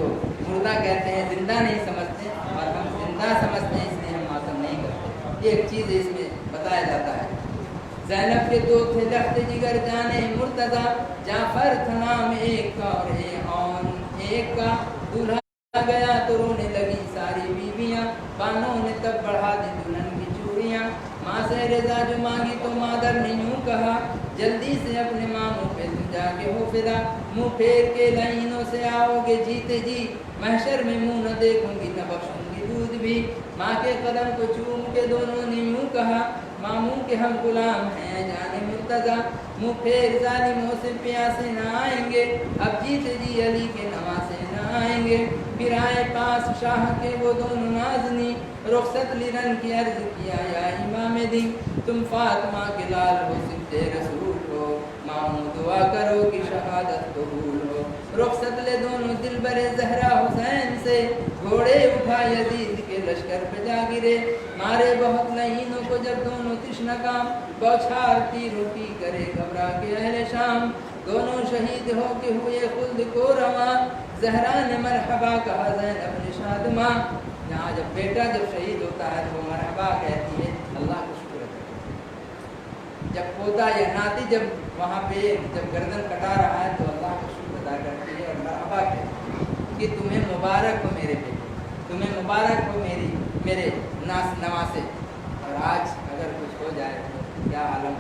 مردہ کہتے ہیں زندہ نہیں سمجھتے اور ہم زندہ سمجھتے ہیں اس لیے ہم ماتم نہیں کرتے. یہ ایک چیز اس میں بتایا جاتا ہے. زینب کے دو تھے لخت جگر جانے مرتضی جعفر تھا نام ایک کا اور ایک کا دولہا گیا تو رونے لگی ساری بیویاں بانوں نے تب بڑھا دی دلہن کی چوڑیاں. ماں سے رضا جو مانگی تو مادر نے یوں کہا جلدی سے اپنے ماموں پہ تم جا کے ہو فدا. منہ پھیر کے لائنوں سے آؤ گے جیتے جی محشر میں منہ نہ دیکھوں گی نہ بخشوں گی دودھ بھی. ماں کے قدم کو چوم کے دونوں نے یوں کہا ماموں کے ہم غلام ہیں جانے مرتضی. منہ پھیر ظالموں سے پیاسے نہ آئیں گے اب جیتے جی علی کے نواسے نہ آئیں گے. پھر آئے پاس شاہ کے وہ دونوں نازنی رخصت لیرن کی عرض کیا یا امام دین تم فاطمہ کے لال ہو صفت رسول ہو ماموں دعا کرو کہ شہادت قبول ہو. رخصت لے دونوں دل برے زہرا حسین سے گھوڑے اٹھا یزید کے لشکر پہ جا گرے. مارے بہت لعینوں کو جب دونوں تشنہ کام بوچھارتی روٹی کرے گھبرا کے اہل شام. دونوں شہید ہو کے ہوئے خلد کو رواں زہرا نے مرحبا کہا زینب نے شادماں. یہاں جب بیٹا جب شہید ہوتا ہے تو وہ مرحبا کہتی ہے اللہ کو شکر ہے. جب پوتا یا ناتی جب وہاں پہ جب گردن کٹا رہا ہے تو اللہ کو شکر ادا کرتی ہے اور مرحبا کہتی ہے کہ تمہیں مبارک ہو میرے بیٹے تمہیں مبارک ہو میرے نواسے. اور آج اگر کچھ ہو جائے تو کیا عالم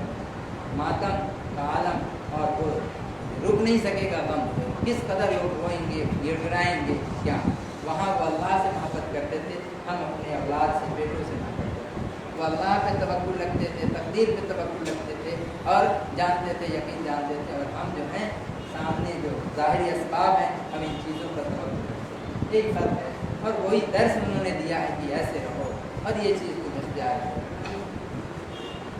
ماتم کا عالم اور وہ رک نہیں سکے گا بم کس قدر لوگ روئیں گے گڑگڑائیں گے. کیا وہاں وہ اللہ سے محبت کرتے تھے ہم اپنے اولاد سے بیٹوں سے نہ کرتے تھے. وہ اللہ پہ توکل رکھتے تھے تقدیر پہ توکل رکھتے تھے اور جانتے تھے یقین جانتے تھے. اور ہم جو ہیں سامنے جو ظاہری اسباب ہیں ہم ان چیزوں پر توکل کرتے ہیں. ایک فرق ہے اور وہی درس انہوں نے دیا ہے کہ ایسے رہو اور یہ چیز کو دستیاب ہے.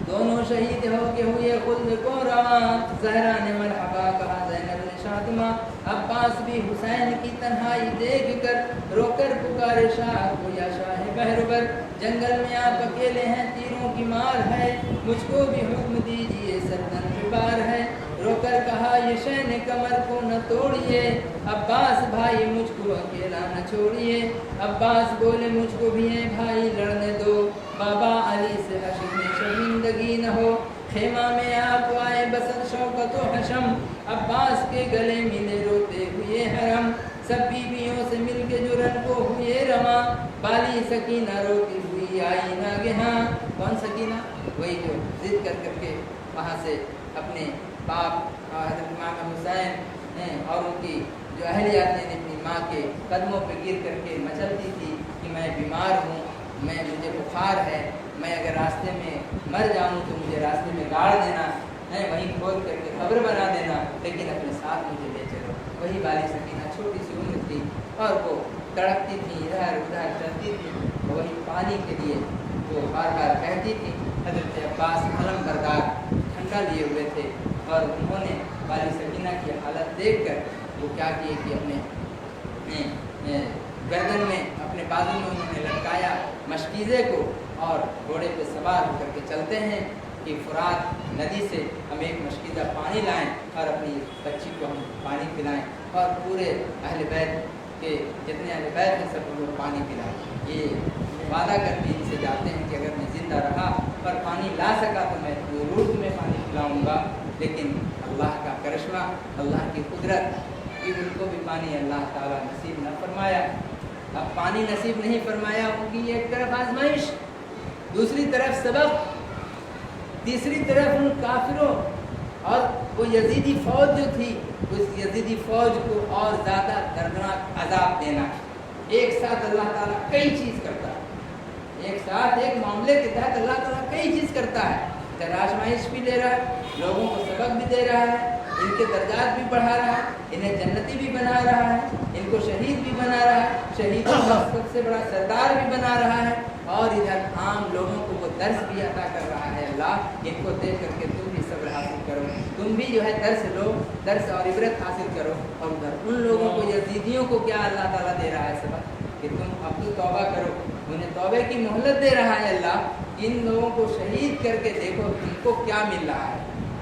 دونوں شہید ہو کے ہوئے خلد کو رواں زہرا نے مرحبا کہا زینب نے شادماں. عباس بھی حسین کی تنہائی دیکھ کر رو کر پکارے شاہ کو یا شاہ بہربر. جنگل میں آپ اکیلے ہیں تیروں کی مار ہے مجھ کو بھی حکم دیجیے سردن پہ بار ہے. رو کر کہا یہ شین کمر کو نہ توڑیے عباس بھائی مجھ کو اکیلا نہ چھوڑیے. عباس بولے مجھ کو بھی ہے بھائی لڑنے دو بابا علی سے حشر میں شرمندگی نہ ہو. خیمہ میں آپ آئے بسط شوکت و حشم عباس کے گلے ملے روتے ہوئے حرم. سب بیویوں سے مل کے جو رن کو ہوئے رواں بالی سکینہ روتی ہوئی آئی ناگہاں. کون سکینہ؟ وہی جو ضد کر کے وہاں سے اپنے باپ حضرت امام حسین اور ان کی جو اہلیہ تھیں اپنی ماں کے قدموں پہ گر کر کے مچلتی تھی کہ میں بیمار ہوں مجھے بخار ہے میں اگر راستے میں مر جاؤں تو مجھے راستے میں گاڑ دینا وہیں کھود کر کے قبر بنا دینا لیکن اپنے ساتھ مجھے لے چلو. وہی بالی سکینہ چھوٹی سی عمر تھی اور وہ تڑپتی تھی ادھر ادھر چلتی تھی. وہی پانی کے لیے وہ بار بار کہتی تھی. حضرت عباس علم بردار ٹھنڈا لیے ہوئے تھے اور انہوں نے بالی سکینہ کی حالت دیکھ کر وہ کیا کیے کہ اپنے گردن میں اپنے بازو میں انہوں نے لٹکایا مشکیزے کو اور گھوڑے پہ سوار ہو کر کے چلتے ہیں کہ فرات ندی سے ہم ایک مشکیزہ پانی لائیں اور اپنی بچی کو ہم پانی پلائیں اور پورے اہل بیت کے جتنے اہل بیت ہیں سب کو پانی پلائیں. یہ وعدہ کر کے ان سے جاتے ہیں کہ اگر میں زندہ رہا اور پانی لا سکا تو میں ضرور تمہیں پانی پلاؤں گا. لیکن اللہ کا کرشمہ اللہ کی قدرت کہ ان کو بھی پانی اللہ تعالیٰ نصیب نہ فرمایا. اب پانی نصیب نہیں فرمایا ان کی ایک طرف آزمائش دوسری طرف سبق تیسری طرف ان کافروں اور وہ یزیدی فوج جو تھی اس یزیدی فوج کو اور زیادہ دردناک عذاب دینا. ایک ساتھ اللہ تعالیٰ کئی چیز کرتا ہے ایک ساتھ ایک معاملے کے تحت اللہ تعالیٰ کئی چیز کرتا ہے. آزمائش بھی لے رہا ہے لوگوں کو سبق بھی دے رہا ہے ان کے درجات بھی بڑھا رہا ہے انہیں جنتی بھی بنا رہا ہے ان کو شہید بھی بنا رہا ہے شہیدوں کا سب سے بڑا سردار بھی بنا رہا ہے اور ادھر عام لوگوں کو وہ درس بھی عطا کر رہا ہے اللہ، ان کو دیکھ کر کے تم بھی صبر حاصل کرو، تم بھی جو ہے درس لو، درس اور عبرت حاصل کرو۔ اور ادھر ان لوگوں کو یزیدیوں کو کیا اللہ تعالیٰ دے رہا ہے سبق کہ تم اب تو توبہ کرو، انہیں توبے کی مہلت دے رہا ہے اللہ، ان لوگوں کو شہید کر کے دیکھو تم کو کیا مل رہا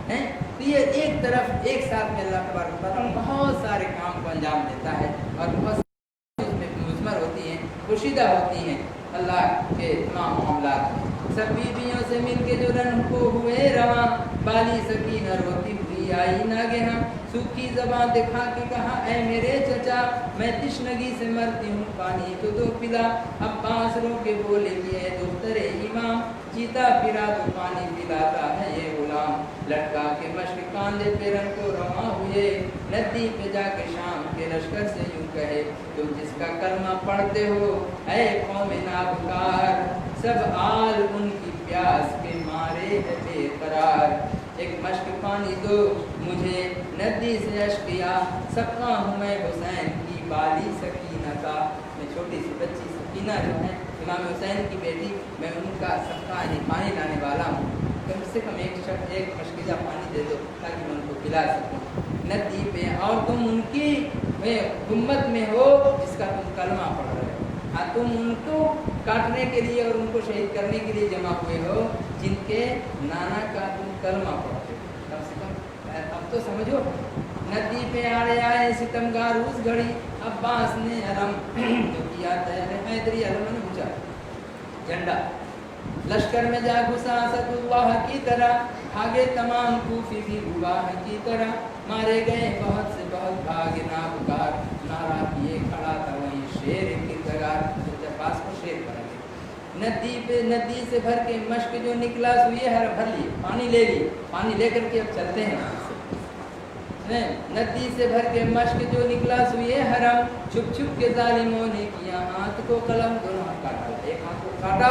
ہے۔ تو یہ ایک طرف ایک ساتھ میں اللہ تبارک و تعالیٰ بہت سارے کام کو انجام دیتا ہے اور بہت اس میں مضمر ہوتی ہیں، پوشیدہ ہوتی ہیں اللہ کے تمام معاملات میں۔ سب بیویوں سے مل کے جو رن کو ہوئے رواں، بالی سکینہ روتی ہوئی آئی ناگہاں، سوکھی زبان دکھا کے کہا اے میرے چچا میں تشنگی سے مرتی ہوں، پانی تو دو پلا۔ عباس رو کے بولے کہ اے دختر امام، چیتا پھرا تو پانی پلاتا ہے یہ غلام۔ لٹکا کے مشق کاندھے پہ رن کو رواں ہوئے، ندی پہ جا کے شام کے لشکر سے یوں کہے تم جس کا کلمہ پڑھتے ہو اے قوم نابکار، سب آل ان کی پیاس کے مارے ہے بے قرار۔ ایک مشق پانی دو مجھے ندی سے اشقیا، سقا ہوں میں حسین کی بالی سکینہ کا۔ میں چھوٹی سی بچی سکینہ جو ہے امام حسین کی بیٹی، میں ان کا سقا یعنی پانی لانے والا ہوں، کم سے کم ایک مشکیزہ پانی دے دو تاکہ میں ان کو پلا سکوں ندی پہ، اور تم ان کی امت میں ہو جس کا تم کلمہ پڑھ رہے ہو۔ ہاں تم ان کو کاٹنے کے لیے اور ان کو شہید کرنے کے لیے جمع ہوئے ہو جن کے نانا کا تم کلمہ پڑھتے ہو، کم سے کم اب تو سمجھو۔ ندی پہ آڑے آئے ستمگار اس گھڑی، عباس نے علم جو کیا حیدری علم نے اونچا جھنڈا، لشکر میں جا گھسا اسد اللہ کی طرح، بھاگے تمام کوفی بھی گواہ کی طرح، مارے گئے بہت سے بہت بھاگ نابکار، نعرہ کیے کھڑا تھا وہیں شیر کردگار، عباس کو شیر بنا گئے۔ ندی سے بھر کے مشک جو نکلا سوئے ہر بھر لیے، پانی لے لی، پانی لے کر کے اب چلتے ہیں۔ ندی سے بھر کے مشک جو نکلا سوئے حرم، چھپ چھپ کے ظالموں نے کیا ہاتھ کو قلم، دونوں ہاتھ کاٹا، ایک ہاتھ کو کاٹا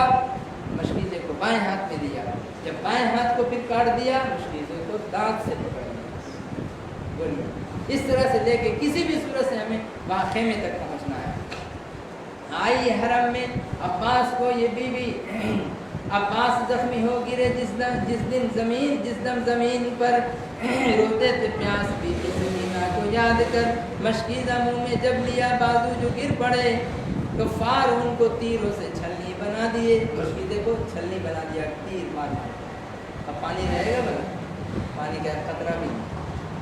مشکیزے کو بائیں ہاتھ میں دیا، جب بائیں ہاتھ کو پھر کاٹ دیا مشکیزے کو دانت سے پکڑ لیا۔ اس طرح سے لے کے کسی بھی صورت سے ہمیں وہاں خیمے تک پہنچنا ہے۔ آئی حرم میں عباس کو یہ بیوی، عباس زخمی ہو گرے جس دم زمین پر، روتے تھے پیاس بیوی سکینہ کو یاد کر، مشکیزہ منہ میں جب لیا بازو جو گر پڑے، کفار ان کو تیروں سے چھلنی بنا دیے، مشکیزے کو چھلنی بنا دیا، تیر مار دیا۔ اب پانی رہے گا بنا، پانی کا خطرہ بھی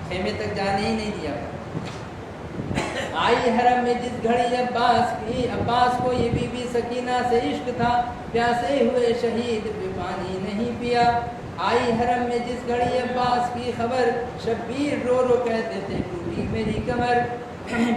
خیمے تک جانے ہی نہیں دیا۔ آئی حرم میں جس گھڑی عباس کو یہ بی بی سکینہ سے عشق تھا، پیاسے ہوئے شہید بھی پانی نہیں پیا۔ آئی حرم میں جس گھڑی عباس کی خبر، شبیر رو رو کہتے تھے ٹوٹی میری کمر،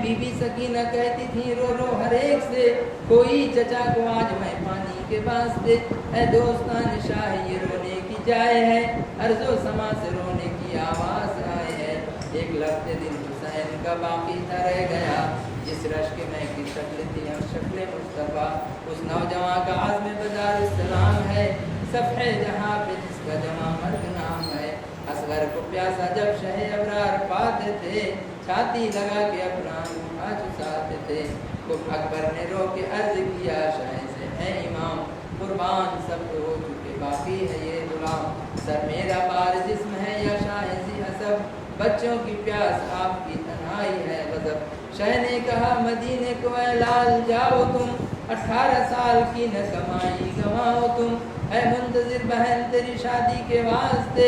بی بی سکینہ کہتی تھی رو رو ہر ایک سے، کوئی چچا کو آج میں پانی کے واسطے، اے دوستان شاہ یہ رونے کی جائے ہے، ارض و سما سے رونے کی آواز آئے ہے، ایک لگتے دن حسین کا باقی نہ رہ گیا، جس رشک میں کی شکل تھی ہم شکل مصطفیٰ، اس نوجوان کا عزم بدار السلام ہے، صفحے جہاں پہ جس کا جمع مرگ نام ہے، اصغر کو پیاسا جب شہ ابرار پاتے تھے، چھاتی لگا کے اپنا منہ چساتے تھے، کف اکبر نے رو کے عرض کیا شاہ سے اے امام، قربان سب تو ہو چکے باقی ہے یہ غلام، سر میرا بار جسم ہے یا شاہ ذی حسب، بچوں کی پیاس آپ کی تنہائی ہے غضب، شاہ نے کہا مدینے کو اے لال جاؤ تم، 18 سال کی نہ کمائی گواؤ تم، اے منتظر بہن تیری شادی کے واسطے،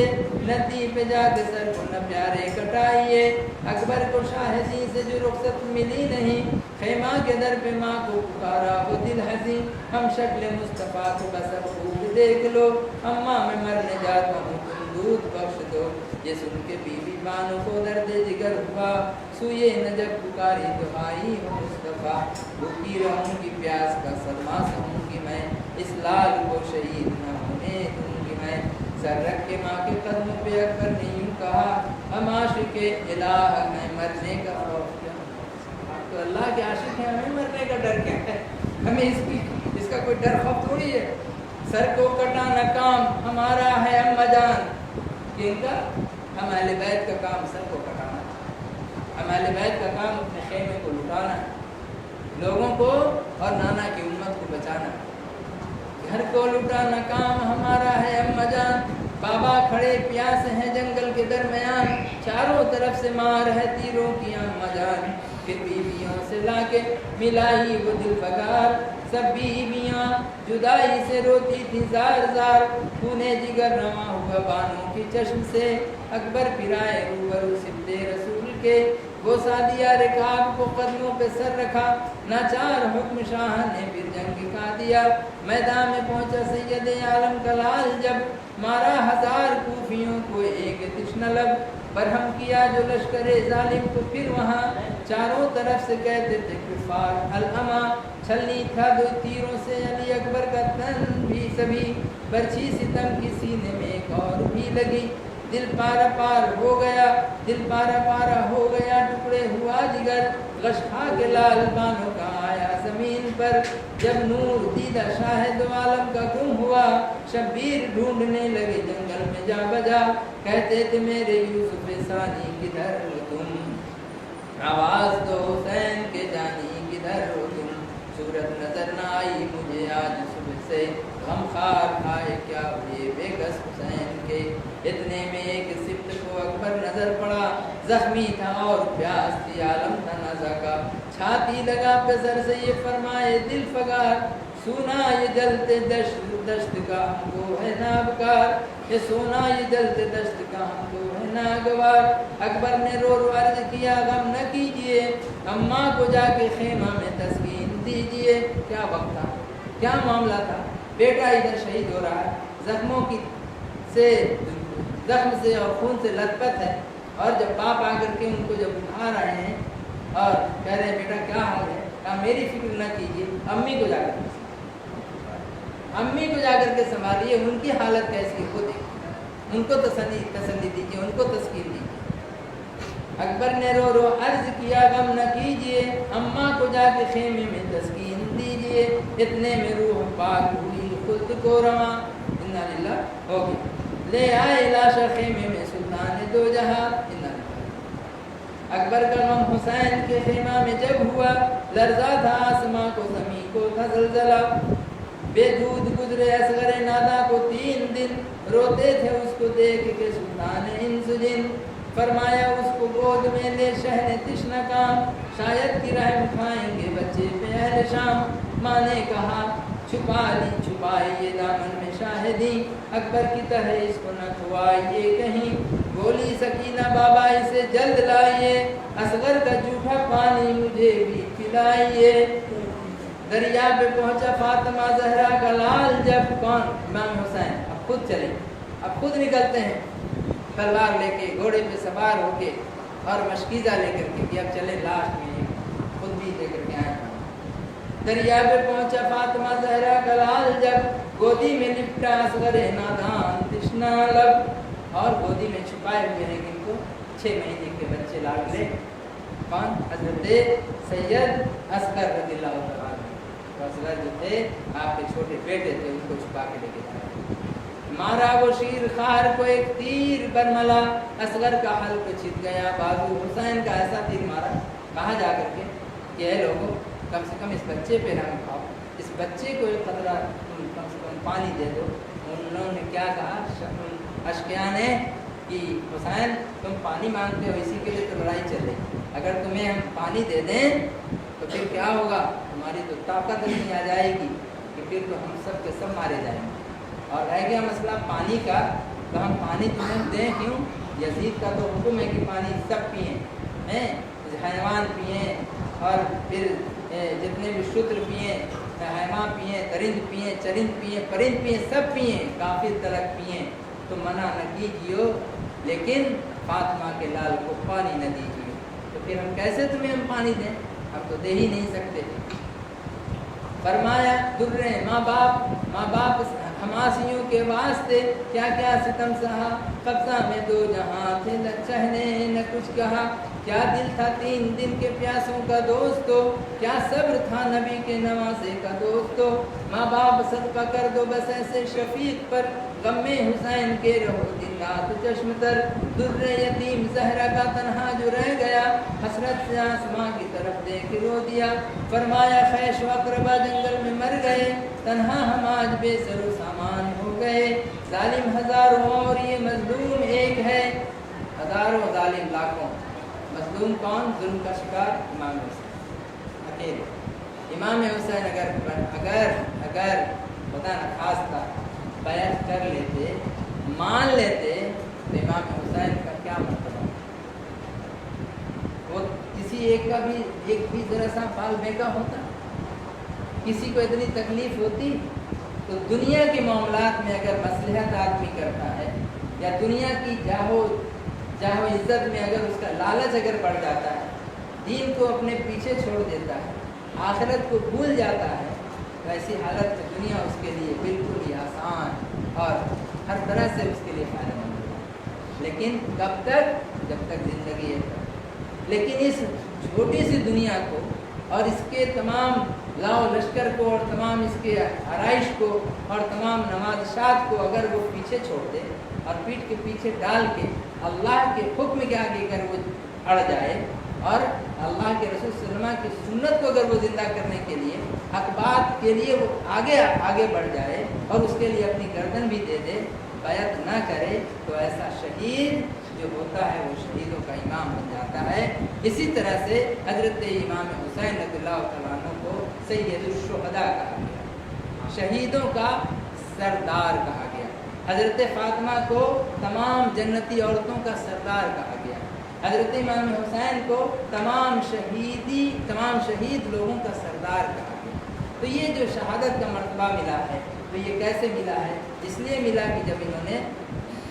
ندی پہ جا کے سر کو نہ پیارے کٹائیے، اکبر کو شاہدی سے جو رخصت ملی نہیں، خیمہ کے در پہ ماں کو پکارا وہ دل حزین، ہم شکل مصطفیٰ کو بس اب خوب دیکھ لو، اماں میں مرنے جاتا ہوں تم دودھ بخش دو، یہ سن کے بیوی بانو کو درد جگر ہوا، سوئے نجب پکاری دعائی ہو مصطفیٰ، بھوکی رہوں گی پیاس کا سرما سہوں گی میں، اس لال کو شہید نہ ہونے دوں گی میں، سر رکھ کے ماں کے قدم پہ اکبر نے یوں کہا، ہم عاشق الہ ہیں مرنے کا خوف کیا، آپ تو اللہ کے عاشق ہیں، ہمیں مرنے کا ڈر کیا ہے، ہمیں اس کا کوئی ڈر خوف تھوڑی ہے، سر کو کٹانا کام ہمارا ہے اماں جان، کن کا؟ ہم اہل بیت کا کام سر کو کٹانا، ہم اہل بیت کا کام اپنے خیمے کو لٹانا، لوگوں کو اور نانا کی امت کو بچانا، घर को लुटा न काम हमारा है अम्मा जान, बाबा खड़े प्यास हैं जंगल के दरमियान, चारों तरफ से मार है तीरों की अम्मा जान, फिर बीवियों से लाके मिलाई वो दिल फगार, सब बीवियाँ जुदाई से रोती थी जार जार, खूने जिगर रवा हुआ बानों की चश्म से, अकबर फिराए रूबरू सिब्ते रसूल के, वो सादिया रिकाब को कदमों पे सर रखा, नाचार हुक्म शाह ने फिर जंग का दिया, मैदान में पहुंचा सैयद आलम का लाल जब, मारा 1000 कूफियों को एक तिश्न लब, बरहम किया जो लश्कर जालिम को फिर वहाँ, चारों तरफ से कहते थे कुफार अल-अमा, छलनी था 2 तीरों से अली अकबर का तन भी सभी, बरछी सितम की सीने में एक और भी लगी, दिल पारा पार हो गया, दिल पारा पारा हो गया, टुकड़े हुआ जिगर, गशखा के लाल बानों का आया जमीन पर, जब नूर दीदा शाहिद आलम का गुम हुआ, शब्बीर ढूंढने लगे जंगल में जा बजा, कहते थे मेरे यूसुफ सानी किधर हो तुम, आवाज दो हुसैन के जानी किधर हो तुम, सूरत नजर न आई मुझे आज सुबह से, गम खार खाए क्या हुए बेकस हुसैन के, इतने में एक सिब्त को अकबर नजर पड़ा, जख्मी था और प्यास थी आलम था नज़ा का, छाती लगा पे सर से ये फरमाए दिल फगार, सुना ये जलते दश्त का हमको है नाबकार, ये सोना ये जलते दश्त का हमको है नागवार, अकबर ने रो रो अर्ज किया गम न कीजिए, अम्मा को जाके खेमा में तस्कीन दीजिए, क्या वक्त था, क्या मामला था, बेटा इधर शहीद हो रहा है, जख्मों की जख्म से और खून से लथपथ है, और जब बाप आकर के उनको जब उठा रहे हैं और कह रहे हैं बेटा क्या हाल है, कहा मेरी फिक्र न कीजिए, अम्मी को जाकर के संभालिए, उनकी हालत कैसी है वो देखिए, उनको तसल्ली दीजिए, उनको तस्कीन दीजिए। अकबर ने रो रो अर्ज किया गम न कीजिए, अम्मा को जाके खेमे में तस्कीन दीजिए, इतने में रूह पाक हुई खुद को रवा, इन्ना लिल्लाह हो गई, ले आए लाशा खेमे में सुल्तान दो जहां, इन्ना लिल्लाह। अकबर का गम हुसैन के खेमा में जब हुआ, लर्जा था आसमां को ज़मीं को था ज़लज़ला, बेदूध गुजरे असगरे नादा को 3 दिन, रोते थे उसको देख के सुल्तान इंसुजिन, फरमाया उसको गोद में ले शहर तिश्न काम, शायद की रहम खाएंगे बच्चे पे अहले शाम, माँ ने कहा छुपाई ये दामन में शाहिदी, अकबर की तरह इसको न खुआइए कहीं, बोली सकीना बाबा इसे जल्द लाइए, असगर का जूठा पानी मुझे भी पिलाइए। दरिया पे पहुंचा फातिमा जहरा का लाल जब, कौन, इमाम हुसैन, अब खुद चले, अब खुद निकलते हैं तलवार लेके, घोड़े पे सवार होके और मशकीज़ा लेकर के, कि अब चले लास्ट में, खुद भी लेकर के आए। दरिया पे पहुंचा फातिमा जहरा का लाल जब, गोदी में लिपटा असगरे नादान तिश्ना लब, और गोदी में छुपाए हुए हैं किनको, 6 महीने के बच्चे लाडले, कौन, हजरत सैयद असगर रज़ियल्लाहु तआला अन्हु, असगर जो थे आपके छोटे बेटे थे, उनको छुपा के लेके जाए। मारा वो शीर खार को एक तीर बरमला, असगर का हल्क छिद गया बाजू, हुसैन का ऐसा तीर मारा, कहाँ जा करके कि है लोगों कम से कम इस बच्चे पे रंग खाओ, इस बच्चे को एक खतरा कम से कम पानी दे दो। उन्होंने क्या कहा अशकिया ने कि हुसैन तुम पानी मांगते हो, इसी के लिए तो लड़ाई चल रही, अगर तुम्हें हम पानी दे दें तो फिर क्या होगा, हमारी तो ताकत नहीं आ जाएगी कि फिर तो हम सब के सब मारे जाएंगे, और रह गया मसला पानी का, तो हम पानी तुम्हें दें क्यों, यजीद का तो हुक्म है कि पानी सब पिएँ हैं, हैवान पिएँ, और फिर जितने भी शूद्र पिएँ, हैवान पिएँ, दरिंद पिएँ, चरिंद पिएँ, परिंद पिएँ, सब पिएँ, काफिर तलक पिएँ, तो मना न कीजिए, लेकिन फातिमा के लाल को पानी न दीजिए। तो फिर हम कैसे तुम्हें हम पानी दें, हम तो दे ही नहीं सकते। फरमाया दुर्रे माँ बाप हमासियों के वास्ते क्या क्या सितम सहा, कब्जा में 2 जहां थे, न चहने न कुछ कहा, क्या दिल था 3 दिन के प्यासों का दोस्तों, क्या सब्र था नबी के नवासे का दोस्तों, माँ बाप सदका कर दो बस ऐसे शफीक पर, गम में हुसैन के रहो दिन तो चश्म तर दुर्रे यतीम ज़हरा का तन्हा जो रह गया, हसरत से आसमां की तरफ देख रो दिया। फरमाया खैश व अक़रबा जंगल में मर गए, तन्हा हम आज बेसरो सामान हो गए। जालिम हजारों और ये मजलूम एक है, हजारों जालिम लाखों, मजलूम कौन? जुल्म का शिकार इमाम हुसैन अकेले। इमाम हुसैन अगर पता न खास्ता बैत कर लेते, मान लेते, तो इमाम हुसैन का क्या मतलब? वो किसी एक भी जरा सा फाल बेका होता, किसी को इतनी तकलीफ होती? तो दुनिया के मामलात में अगर मसलहत आदमी करता है, या दुनिया की जाहो इज्जत में अगर उसका लालच अगर बढ़ जाता है, दीन को अपने पीछे छोड़ देता है, आखिरत को भूल जाता है, तो ऐसी हालत में दुनिया उसके लिए बिल्कुल ही आसान और हर तरह से उसके लिए फ़ायदेमंद है। लेकिन कब तक? जब तक ज़िंदगी है। लेकिन इस छोटी सी दुनिया को और इसके तमाम लाओ लश्कर को और तमाम इसके आराइश को और तमाम नवाज़शात को अगर वो पीछे छोड़ दे और पीठ के पीछे डाल के अल्लाह के हुक्म के आगे अगर वो अड़ जाए और अल्लाह के रसूल सल्लल्लाहु अलैहि वसल्लम की सुन्नत को अगर वो ज़िंदा करने के लिए, हक बात के लिए वो आगे बढ़ जाए और उसके लिए अपनी गर्दन भी दे दे, बैत ना करे, तो ऐसा शहीद जो होता है वो शहीदों का इमाम बन जाता है। इसी तरह से हज़रत इमाम हुसैन रज़ियल्लाहु तआला अन्हु को सैयदुश शुहदा कहा गया, शहीदों का सरदार कहा गया। हज़रत फ़ातिमा को तमाम जन्नती औरतों का सरदार कहा गया। हज़रत इमाम हुसैन को तमाम शहीद लोगों का सरदार कहा गया। तो ये जो शहादत का मर्तबा मिला है, तो ये कैसे मिला है? इसलिए मिला कि जब इन्होंने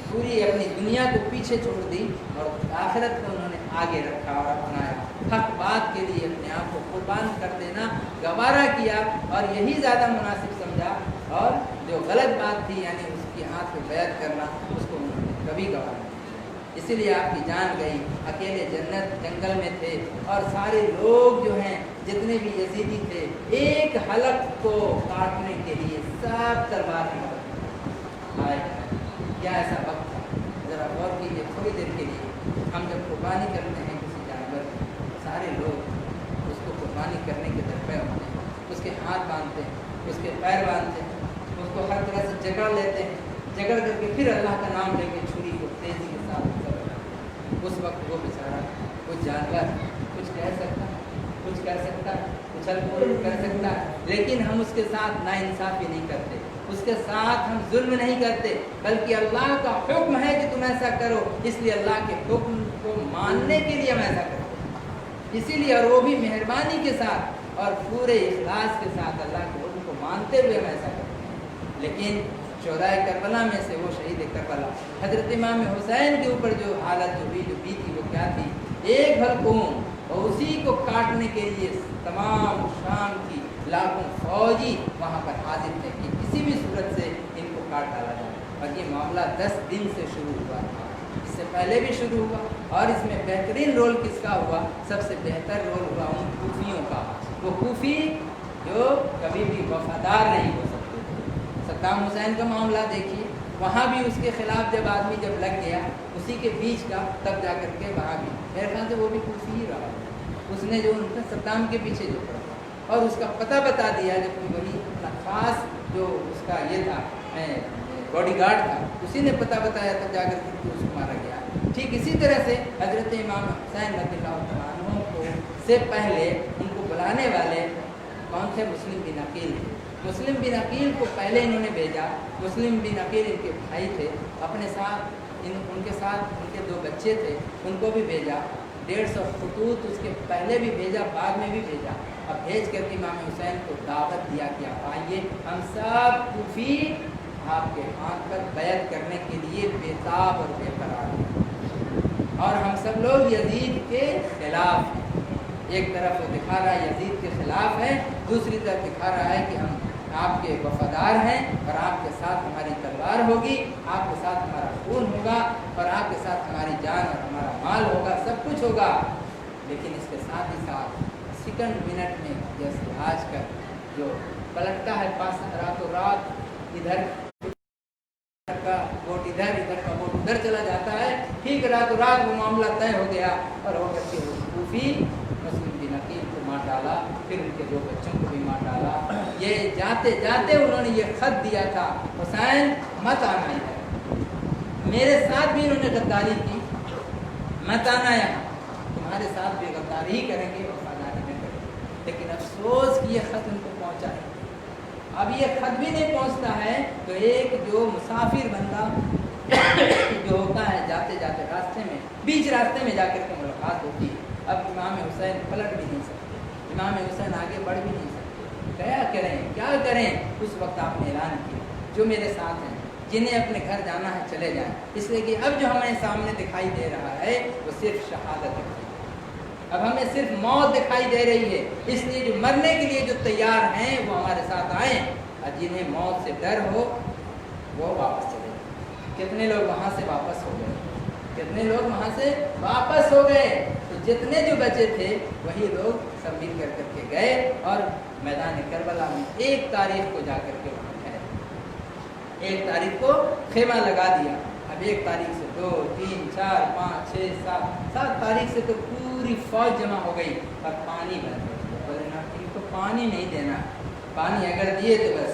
पूरी अपनी दुनिया को पीछे छोड़ दी और आखिरत को उन्होंने आगे रखा और अपनाया, हक बात के लिए अपने आप को कुर्बान कर देना गवारा किया और यही ज़्यादा मुनासिब समझा, और जो गलत बात थी यानी उसकी हाथ पे बैत करना, उसको उन्होंने कभी गवारा नहीं। इसीलिए आपकी जान गई, अकेले जंगल में थे और सारे लोग जो हैं जितने भी यजीदी थे, एक हलक को काटने के लिए सब तलवार निकाल। क्या ऐसा वक्त था? ज़रा गौर कीजिए थोड़ी देर के लिए। हम जब कुर्बानी करते हैं किसी जानवर की, सारे लोग उसको कुर्बानी करने के दरपे होते हैं, उसके हाथ बांधते हैं, उसके पैर बांधते हैं, उसको हर तरह से जकड़ लेते हैं, जकड़ करके फिर अल्लाह का नाम लेके छुरी को तेज़ी के साथ उस वक्त वो बेचारा, वो जानवर कुछ कह सकता, कुछ कर सकता, उछल कूद कर सकता, लेकिन हम उसके साथ नाइंसाफ़ी नहीं करते, उसके साथ हम जुल्म नहीं करते, बल्कि अल्लाह का हुक्म है कि तुम ऐसा करो, इसलिए अल्लाह के हुक्म को मानने के लिए हम ऐसा करते हैं। इसीलिए, और वो भी मेहरबानी के साथ और पूरे इखलास के साथ अल्लाह के हुक्म को मानते हुए हम ऐसा करते हैं। लेकिन शोहदाए करबला में से वो शहीद करबला हज़रत इमाम हुसैन के ऊपर जो हालत जो बीती वो क्या थी? एक भर कौम और उसी को काटने के लिए तमाम शाम की लाखों फौजी वहाँ पर हाजिर थे कि किसी भी सूरत से इनको काट डाला जाए। और ये मामला 10 दिन से शुरू हुआ था, इससे पहले भी शुरू हुआ, और इसमें बेहतरीन रोल किसका हुआ? सबसे बेहतर रोल हुआ उन कूफियों का। वो कूफी जो कभी भी वफादार नहीं हो सकते। सद्दाम हुसैन का मामला देखिए, वहाँ भी उसके ख़िलाफ़ जब आदमी लग गया उसी के बीच का, तब जा कर के वहाँ भी मेरे ख्याल से वो भी कूफी ही रहा, उसने जो उनका सद्दाम के पीछे जो पड़ा और उसका पता बता दिया, जबकि वही अपना ख़ास जो उसका ये था बॉडीगार्ड था, उसी ने पता बताया, तब जा कर के उसको मारा गया। ठीक इसी तरह से हज़रत इमाम हुसैन रज़ियल्लाहु तआला अन्हु को से पहले उनको बुलाने वाले कौन थे? मुस्लिम बिन अकील थे। मुस्लिम बिन अकील को पहले इन्होंने भेजा। मुस्लिम बिन अकील इनके भाई थे, अपने साथ उनके साथ उनके 2 बच्चे थे, उनको भी भेजा। 150 खतूत उसके पहले भी भेजा, बाद में भी भेजा। अब भेज करके इमाम हुसैन को दावत दिया कि आप आइए, हम सब कूफी आपके हाथ पर बैत करने के लिए बेताब और बेकरार हैं, और हम सब लोग यजीद के खिलाफ हैं। एक तरफ वो दिखा रहा है यजीद के खिलाफ है, दूसरी तरफ दिखा रहा है कि हम आपके वफादार हैं और आपके साथ हमारी तलवार होगी, आपके साथ हमारा खून होगा और आपके साथ हमारी जान और हमारा माल होगा, सब कुछ होगा। लेकिन इसके साथ ही साथ सेकंड मिनट में जैसे आज का जो पलटता है पास रातों रात इधर का वोट इधर, इधर का वोट उधर चला जाता है। ठीक रातों रात वो मामला तय हो गया और होकर के कूफी मुस्लिम बिन अकील को मार डाला, फिर उनके 2 बच्चों को भी मार डाला। ये जाते जाते उन्होंने ये खत दिया था, हुसैन मत आना इधर, मेरे साथ भी इन्होंने गद्दारी की, मत आना यहाँ, तुम्हारे साथ भी गद्दारी ही करेंगे, वफादारी में करेंगे। लेकिन अफसोस कि ये खत उनको पहुँचा है। अब ये खत भी नहीं पहुँचता है तो एक जो मुसाफिर बंदा जो होता है, जाते जाते रास्ते में, बीच रास्ते में जाकर के मुलाकात होती है। अब इमाम हुसैन पलट भी नहीं सकते, इमाम हुसैन आगे बढ़ भी नहीं सकते, क्या करें क्या करें। उस वक्त आपने ऐलान किया, जो मेरे साथ हैं जिन्हें अपने घर जाना है चले जाएं, इसलिए कि अब जो हमें सामने दिखाई दे रहा है वो सिर्फ शहादत है, अब हमें सिर्फ मौत दिखाई दे रही है। इसलिए जो मरने के लिए जो तैयार हैं वो हमारे साथ आए, और जिन्हें मौत से डर हो वो वापस चले जाए। कितने लोग वहाँ से वापस हो गए, कितने लोग वहाँ से वापस हो गए। तो जितने जो बचे थे वही लोग सब मिल कर करके गए और मैदान करबला में 1 तारीख को जाकर के वहाँ ठहरे। 1 तारीख को खेमा लगा दिया। अब 1 तारीख से 2, 3, 4, 5, 6, 7 तारीख से तो पूरी फौज जमा हो गई और पानी बंद हो गया। बोले ना इनको पानी नहीं देना, पानी अगर दिए तो बस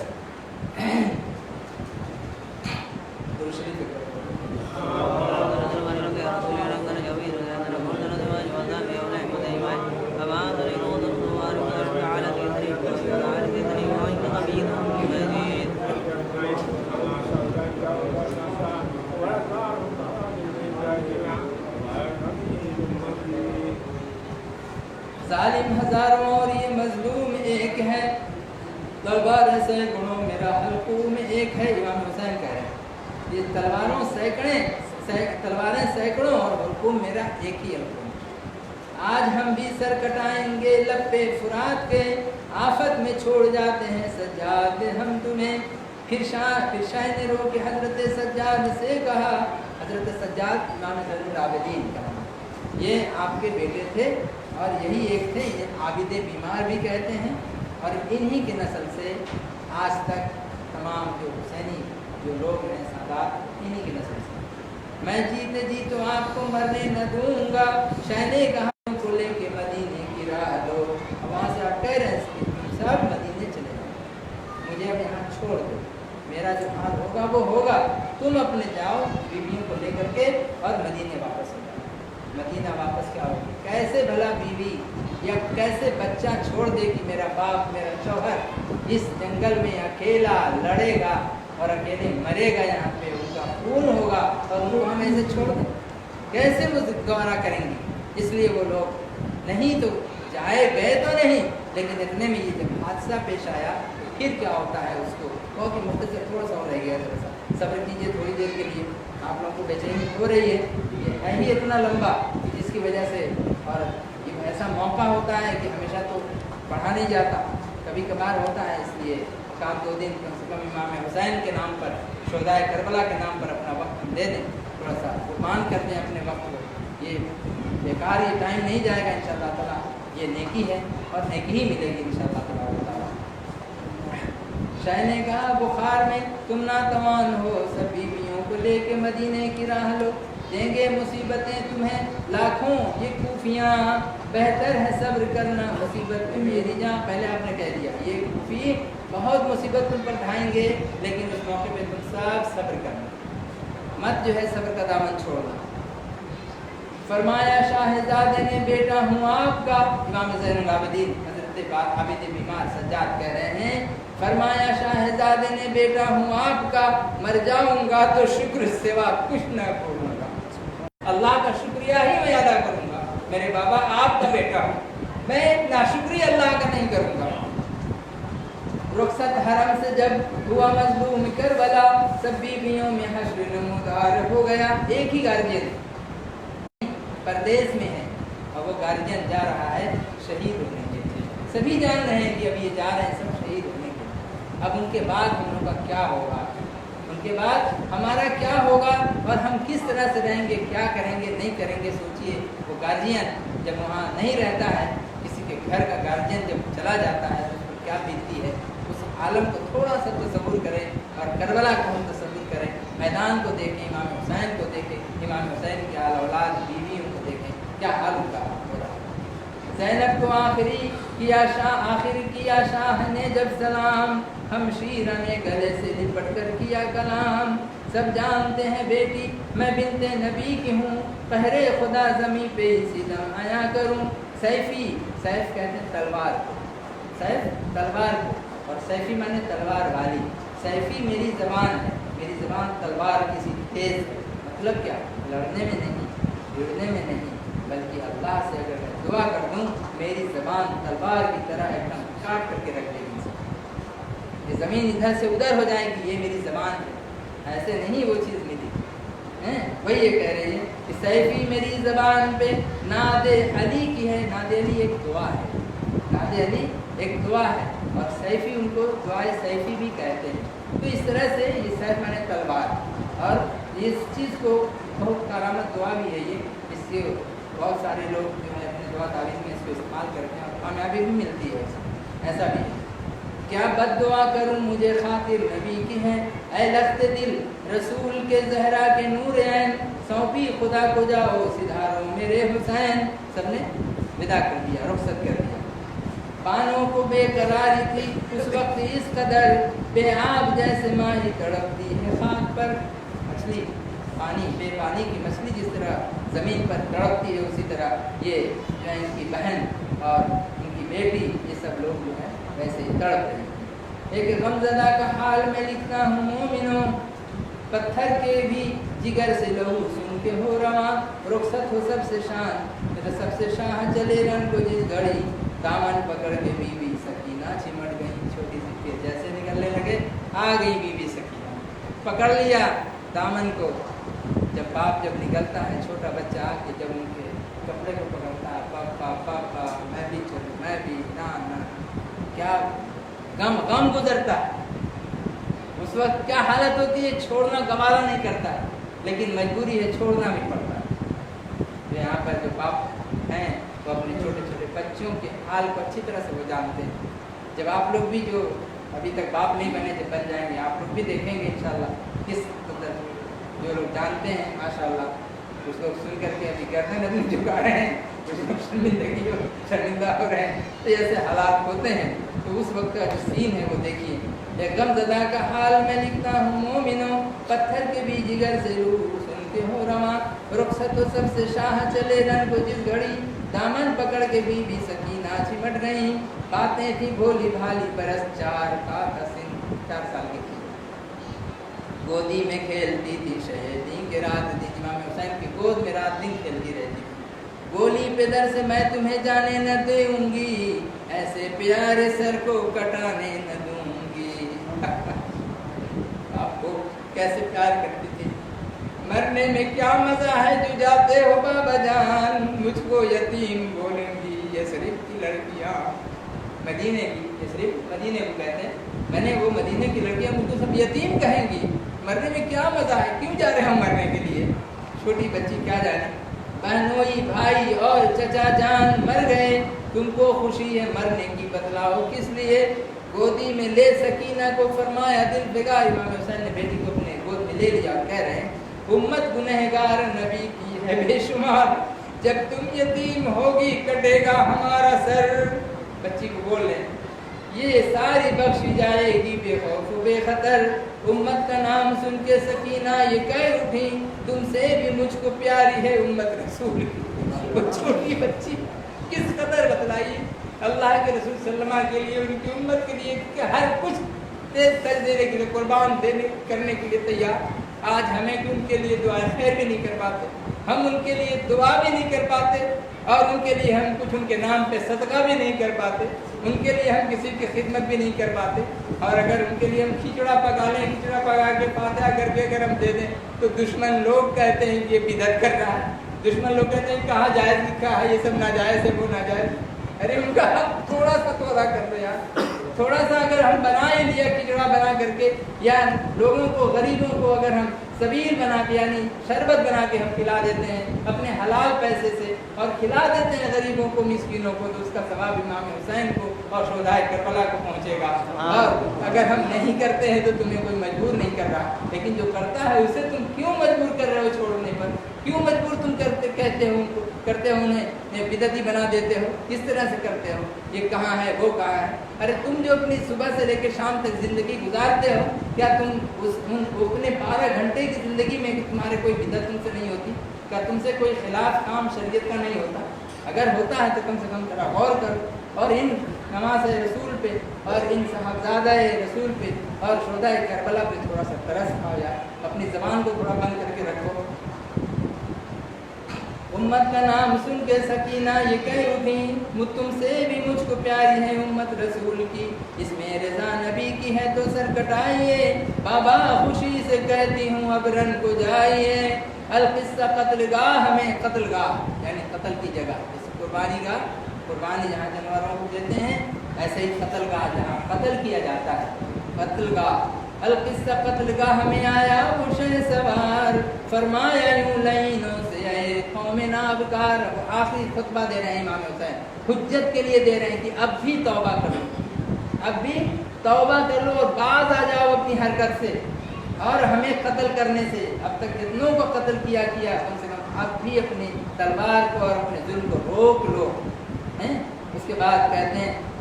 जालिम हजारों और ये मजलूम एक है, तलवार सैकड़ों मेरा हल्कूम एक है। इमाम हुसैन कह रहे हैं ये तलवारें सैकड़ों और हल्कूम मेरा एक ही हल्कूम। आज हम भी सर कटाएंगे लपे फुरात के, आफत में छोड़ जाते हैं सज्जाद हम तुम्हें। फिर शाह ने रो के हजरत सज्जाद से कहा, हजरत सज्जाद इमाम ज़ैनुल आबिदीन का नाम, ये आपके बेटे थे और यही एक थे, ये आबिदे बीमार भी कहते हैं। और इन्हीं के नस्ल से आज तक तमाम जो हुसैनी जो लोग हैं सादात, इन्हीं के नस्ल से। मैं जीते जी तो आपको मरने न दूंगा, शहने कहा को लेके मदीने की राह दो। वहाँ से आप कह रहे हैं सब मदीने चले जाओ, मुझे अब यहाँ छोड़ दो, मेरा जो हाल होगा वो होगा, तुम अपने जाओ बीवियों को लेकर के और मदीने वापस हो जाओ। मदीना वापस क्या होगी, कैसे भला बीवी या कैसे बच्चा छोड़ दे कि मेरा बाप मेरा शौहर इस जंगल में अकेला लड़ेगा और अकेले मरेगा, यहाँ पे उनका खून होगा और वो हमें ऐसे छोड़ दे, कैसे वो गवारा करेंगी। इसलिए वो लोग नहीं तो जाए गए तो नहीं, लेकिन इतने में ये जब हादसा पेश आया तो फिर क्या होता है उसको कहो कि मुख्तसर थोड़ा सा रह गया, थोड़ा सा सब्र कीजिए थोड़ी देर के लिए, आप लोगों को बेचैनी हो रही है, ये है ही इतना लंबा जिसकी वजह से। और ये ऐसा मौका होता है कि हमेशा तो पढ़ा नहीं जाता, कभी कभार होता है, इसलिए 1-2 दिन कम से कम इमाम हुसैन के नाम पर, शुहदाए करबला के नाम पर अपना वक्त हम दे दें, थोड़ा सा कुर्बान कर दें अपने वक्त को। ये बेकार ये टाइम नहीं जाएगा इंशाअल्लाह ताला, ये नेकी है और नेकी ही मिलेगी इंशाअल्लाह ताला। शाह ने कहा बुखार में तुम ना तवान हो, सब बीवियों को लेके मदीने की राह लो, देंगे मुसीबतें तुम्हें लाखों ये कूफियाँ, बेहतर है सब्र करना मुसीबत में मेरी जान। पहले आपने कह दिया ये कूफी बहुत मुसीबत तुम पर ढाएंगे, लेकिन उस मौके पे तुम सब सब्र करना, मत जो है सब्र का दामन छोड़ना। फरमाया शाहजादे ने बेटा हूँ आपका, इमाम ज़ैनुल आबिदीन हज़रत आबिद बीमार सज्जाद कह रहे हैं, फरमाया शाहजादे ने बेटा हूँ आपका, मर जाऊंगा तो शुक्र सिवा कुछ न करूँगा, अल्लाह का शुक्रिया ही मैं अदा करूँगा। मेरे बाबा आपका बेटा हूँ, मैं नाशुक्रिया अल्लाह का नहीं करूँगा। रुखसत हरम से जब हुआ मजलूम करबला, सब बीवियों में हश्र नमूदार हो गया। एक ही गार्जियन परदेश में है और वो गार्जियन जा रहा है शहीद होने के लिए, सभी जान रहे हैं कि अब ये जा रहे हैं सब शहीद होने के लिए। अब उनके बाद हम लोग का क्या होगा, उनके बाद हमारा क्या होगा और हम किस तरह से रहेंगे, क्या करेंगे नहीं करेंगे। सोचिए वो गार्जियन जब वहाँ नहीं रहता है, किसी के घर का गार्जियन जब चला जाता है तो उस पर क्या बीतती है, उस आलम को थोड़ा सा तसव्वुर करें और करबला को हम तसव्वुर करें। میدان کو دیکھیں، امام حسین کو دیکھیں، امام حسین کے آل اولاد بیویوں کو دیکھیں، کیا حال ان کا ہو رہا ہے۔ زینب کو آخری کیا شاہ نے جب سلام، ہم شیرہ نے گلے سے لپٹ کر کیا کلام، سب جانتے ہیں بیٹی میں بنت نبی کی ہوں، قہر خدا زمیں پہ اسی دم آیا کروں۔ سیفی، سیف کہتے ہیں تلوار کو، سیف تلوار کو، اور سیفی مانے تلوار والی۔ سیفی میری زبان ہے، میری زبان تلوار کسی تیز ہے۔ مطلب کیا؟ لڑنے میں نہیں، لڑنے میں نہیں، بلکہ اللہ سے اگر میں دعا کر دوں میری زبان تلوار کی طرح ایک دم کاٹ کر کے رکھ دے گی، یہ زمین ادھر سے ادھر ہو جائے گی، یہ میری زبان ہے۔ ایسے نہیں وہ چیز ملی ہیں، وہی یہ کہہ رہی ہے کہ سیفی میری زبان پہ ناد علی کی ہے۔ ناد علی ایک دعا ہے، ناد علی ایک دعا ہے، اور سیفی ان کو دعائے سیفی بھی کہتے ہیں۔ تو اس طرح سے یہ سیف مانے تلوار، اور اس چیز کو بہت کرامت دعا بھی ہے یہ، اس سے بہت سارے لوگ جو ہے اپنے دعا تعویذ میں اس کو استعمال کرتے ہیں اور کامیابی بھی ملتی ہے، ایسا بھی ہے۔ کیا بد دعا کروں مجھے خاطر نبی کی ہے، اے لخت دل رسول کے زہرا کے نور عین، سونپی خدا کو جاؤ سدھارو میرے حسین۔ سب نے ودا کر دیا، رخصت کر دیا۔ بانوں کو بے قراری تھی اس وقت اس قدر، بے آب جیسے ماہی تڑپتی ہے خاک پر۔ مچھلی پانی، بے پانی کی مچھلی جس طرح زمین پر تڑپتی ہے، اسی طرح یہ جو ہے ان کی بہن اور ان کی بیٹی، یہ سب لوگ جو ہے ویسے ہی تڑپ رہے ہیں۔ ایک غمزدہ کا حال میں لکھتا ہوں مومنوں، پتھر کے بھی جگر سے لہو سن کے ہو رواں، رخصت ہو سب سے شان میرا سب سے شاہ چلے رن کو جس گھڑی، دامن پکڑ کے بی بی سکینہ چمٹ گئی، چھوٹی سی پھر جیسے نکلنے لگے آ گئی بی بی سکینہ، پکڑ لیا دامن کو۔ جب باپ جب نکلتا ہے، چھوٹا بچہ آ کے جب ان کے کپڑے کو پکڑتا ہے، پاپا پاپا میں بھی چلوں، میں بھی، نا نا، کیا غم گزرتا ہے اس وقت، کیا حالت ہوتی ہے، چھوڑنا گوارا نہیں کرتا، لیکن مجبوری ہے، چھوڑنا بھی پڑتا ہے۔ تو یہاں پر جو باپ ہیں وہ اپنے چھوٹے چھوٹے بچوں کے حال کو اچھی طرح سے وہ جانتے ہیں۔ جب آپ لوگ بھی جو ابھی تک باپ نہیں بنے، جب بن جائیں گے آپ لوگ بھی دیکھیں گے انشاءاللہ کس قدر جو لوگ جانتے ہیں ماشاءاللہ، کچھ لوگ سن کر کے ابھی گردن اپنی جھکا رہے ہیں، کچھ لوگ شرمندہ ہو رہے ہیں، تو ایسے حالات ہوتے ہیں۔ تو اس وقت کا جو سین ہے وہ دیکھیے۔ ایک غمزدہ کا حال میں لکھتا ہوں مومنوں، پتھر کے بھی جگر سے روح سن کے ہو رواں، رخصت ہو سب سے شاہ چلے رن کو جس گھڑی، دامن پکڑ کے بی بی سکینہ چمٹ گئیں، باتیں تھی بھولی بھالی برس 4 کا سن، 4 سال کی تھی، گودی میں کھیلتی تھی شہیدی کے رات دن، امام حسین کی گود میں رات دن کھیلتی رہتی تھی۔ گولی پہ در سے میں تمہیں جانے نہ دوں گی، ایسے پیارے سر کو کٹانے نہ دوں گی۔ آپ کو کیسے پیار کرتی تھی۔ مرنے میں کیا مزہ ہے جو جاتے ہو بابا جان، مجھ کو یتیم بولیں گی یثرب کی لڑکیاں، مدینے کی، یثرب مدینے کو کہتے ہیں، میں نے وہ مدینے کی لڑکیاں مجھ کو سب یتیم کہیں گی، مرنے میں کیا مزہ ہے، کیوں جا رہے ہیں ہم مرنے کے لیے۔ چھوٹی بچی کیا جانے، بہنوئی بھائی اور چچا جان مر گئے، تم کو خوشی ہے مرنے کی بتلاؤ کس لیے، گودی میں لے سکینہ کو فرمایا دل بگار، امام حسین نے بیٹی کو اپنے گود میں لے لیا اور کہہ رہے ہیں امت گنہگار نبی کی ہے بے شمار، جب تم یتیم ہوگی کٹے گا ہمارا سر۔ بچی کو بول رہے ہیں یہ ساری بخشی جائے گی بے خوف و بے خطر، امت کا نام سن کے سکینہ یہ کہہ اٹھی، تم سے بھی مجھ کو پیاری ہے امت رسول کی۔ وہ چھوٹی بچی کس قدر بتلائیے اللہ کے رسول صلی اللہ علیہ وسلم کے لیے، ان کی امت کے لیے کہ ہر کچھ کر دینے کے لیے، قربان کرنے کے لیے تیار۔ آج ہمیں کہ ان کے لیے دعائیں خیر بھی نہیں کر پاتے، ہم ان کے لیے دعا بھی نہیں کر پاتے، اور ان کے لیے ہم کچھ ان کے نام پہ صدقہ بھی نہیں کر پاتے، ان کے لیے ہم کسی کی خدمت بھی نہیں کر پاتے، اور اگر ان کے لیے ہم کھچڑا پکا لیں، کھچڑا پکا کے فاتحہ کر کے اگر ہم دے دیں تو دشمن لوگ کہتے ہیں کہ یہ بدعت کر رہا ہے، دشمن لوگ کہتے ہیں کہاں جائز لکھا ہے، یہ سب ناجائز ہے، وہ ناجائز۔ ارے ان کا حق تھوڑا سا تو ادا کر دو یار، تھوڑا سا اگر ہم بنا ہی لیا کھچڑا بنا کر کے، یا لوگوں کو غریبوں کو اگر ہم सबील बना के यानी शरबत बना के हम खिला देते हैं अपने हलाल पैसे से और खिला देते हैं गरीबों को, मिस्किनों को, तो उसका सवाब इमाम हुसैन को और शोहदाए करबला को पहुँचेगा। और अगर हम नहीं करते हैं तो तुम्हें कोई मजबूर नहीं कर रहा, लेकिन जो करता है उसे तुम क्यों मजबूर कर रहे हो छोड़ने पर? क्यों मजबूर तुम करते हो उन्हें बिदती बना देते हो? किस तरह से करते हो? ये कहाँ है, वो कहाँ है? अरे तुम जो अपनी सुबह से लेकर शाम तक ज़िंदगी गुजारते हो, क्या तुम अपने 12 घंटे की ज़िंदगी में तुम्हारे कोई बिदत तुमसे नहीं होती? क्या तुमसे कोई खिलाफ काम शरीयत का नहीं होता? अगर होता है तो कम से कम थोड़ा गौर करो और इन नमाज रसूल पे और इन साहबजादा रसूल पे और शोहदाए करबला पे थोड़ा सा तरस खाओ यार। अपनी ज़बान को थोड़ा बंद करके रखो। उम्मत का नाम सुन के सकीना ये कह उठी, तुमसे भी मुझको प्यारी है उम्मत रसूल की, इसमें रज़ा नबी की है तो सर कटाइए, बाबा खुशी से कहती हूँ अब रन को जाइए। अल-क़िस्सा क़त्लगाह में, क़त्लगाह यानी कत्ल की जगह, जैसे कुर्बानी गाह, कुर्बानी जहाँ जानवरों को देते हैं, ऐसे ही क़त्लगाह जहाँ कत्ल किया जाता है, क़त्लगाह। अल-क़िस्सा क़त्लगाह में आया वो शहसवार, फरमाया यूं लाइनों से ऐ कौमे नाबकार। आखिरी खुतबा दे रहे हैं इमाम हुसैन, हुज्जत के लिए दे रहे हैं कि अब भी तौबा कर लो, अब भी तौबा कर लो और बाज आ जाओ अपनी हरकत से और हमें कत्ल करने से। अब तक जितनों को कत्ल किया कम से कम अब भी अपनी तलवार को और अपने जुल्म को रोक लो, हैं? उसके बाद कहते हैं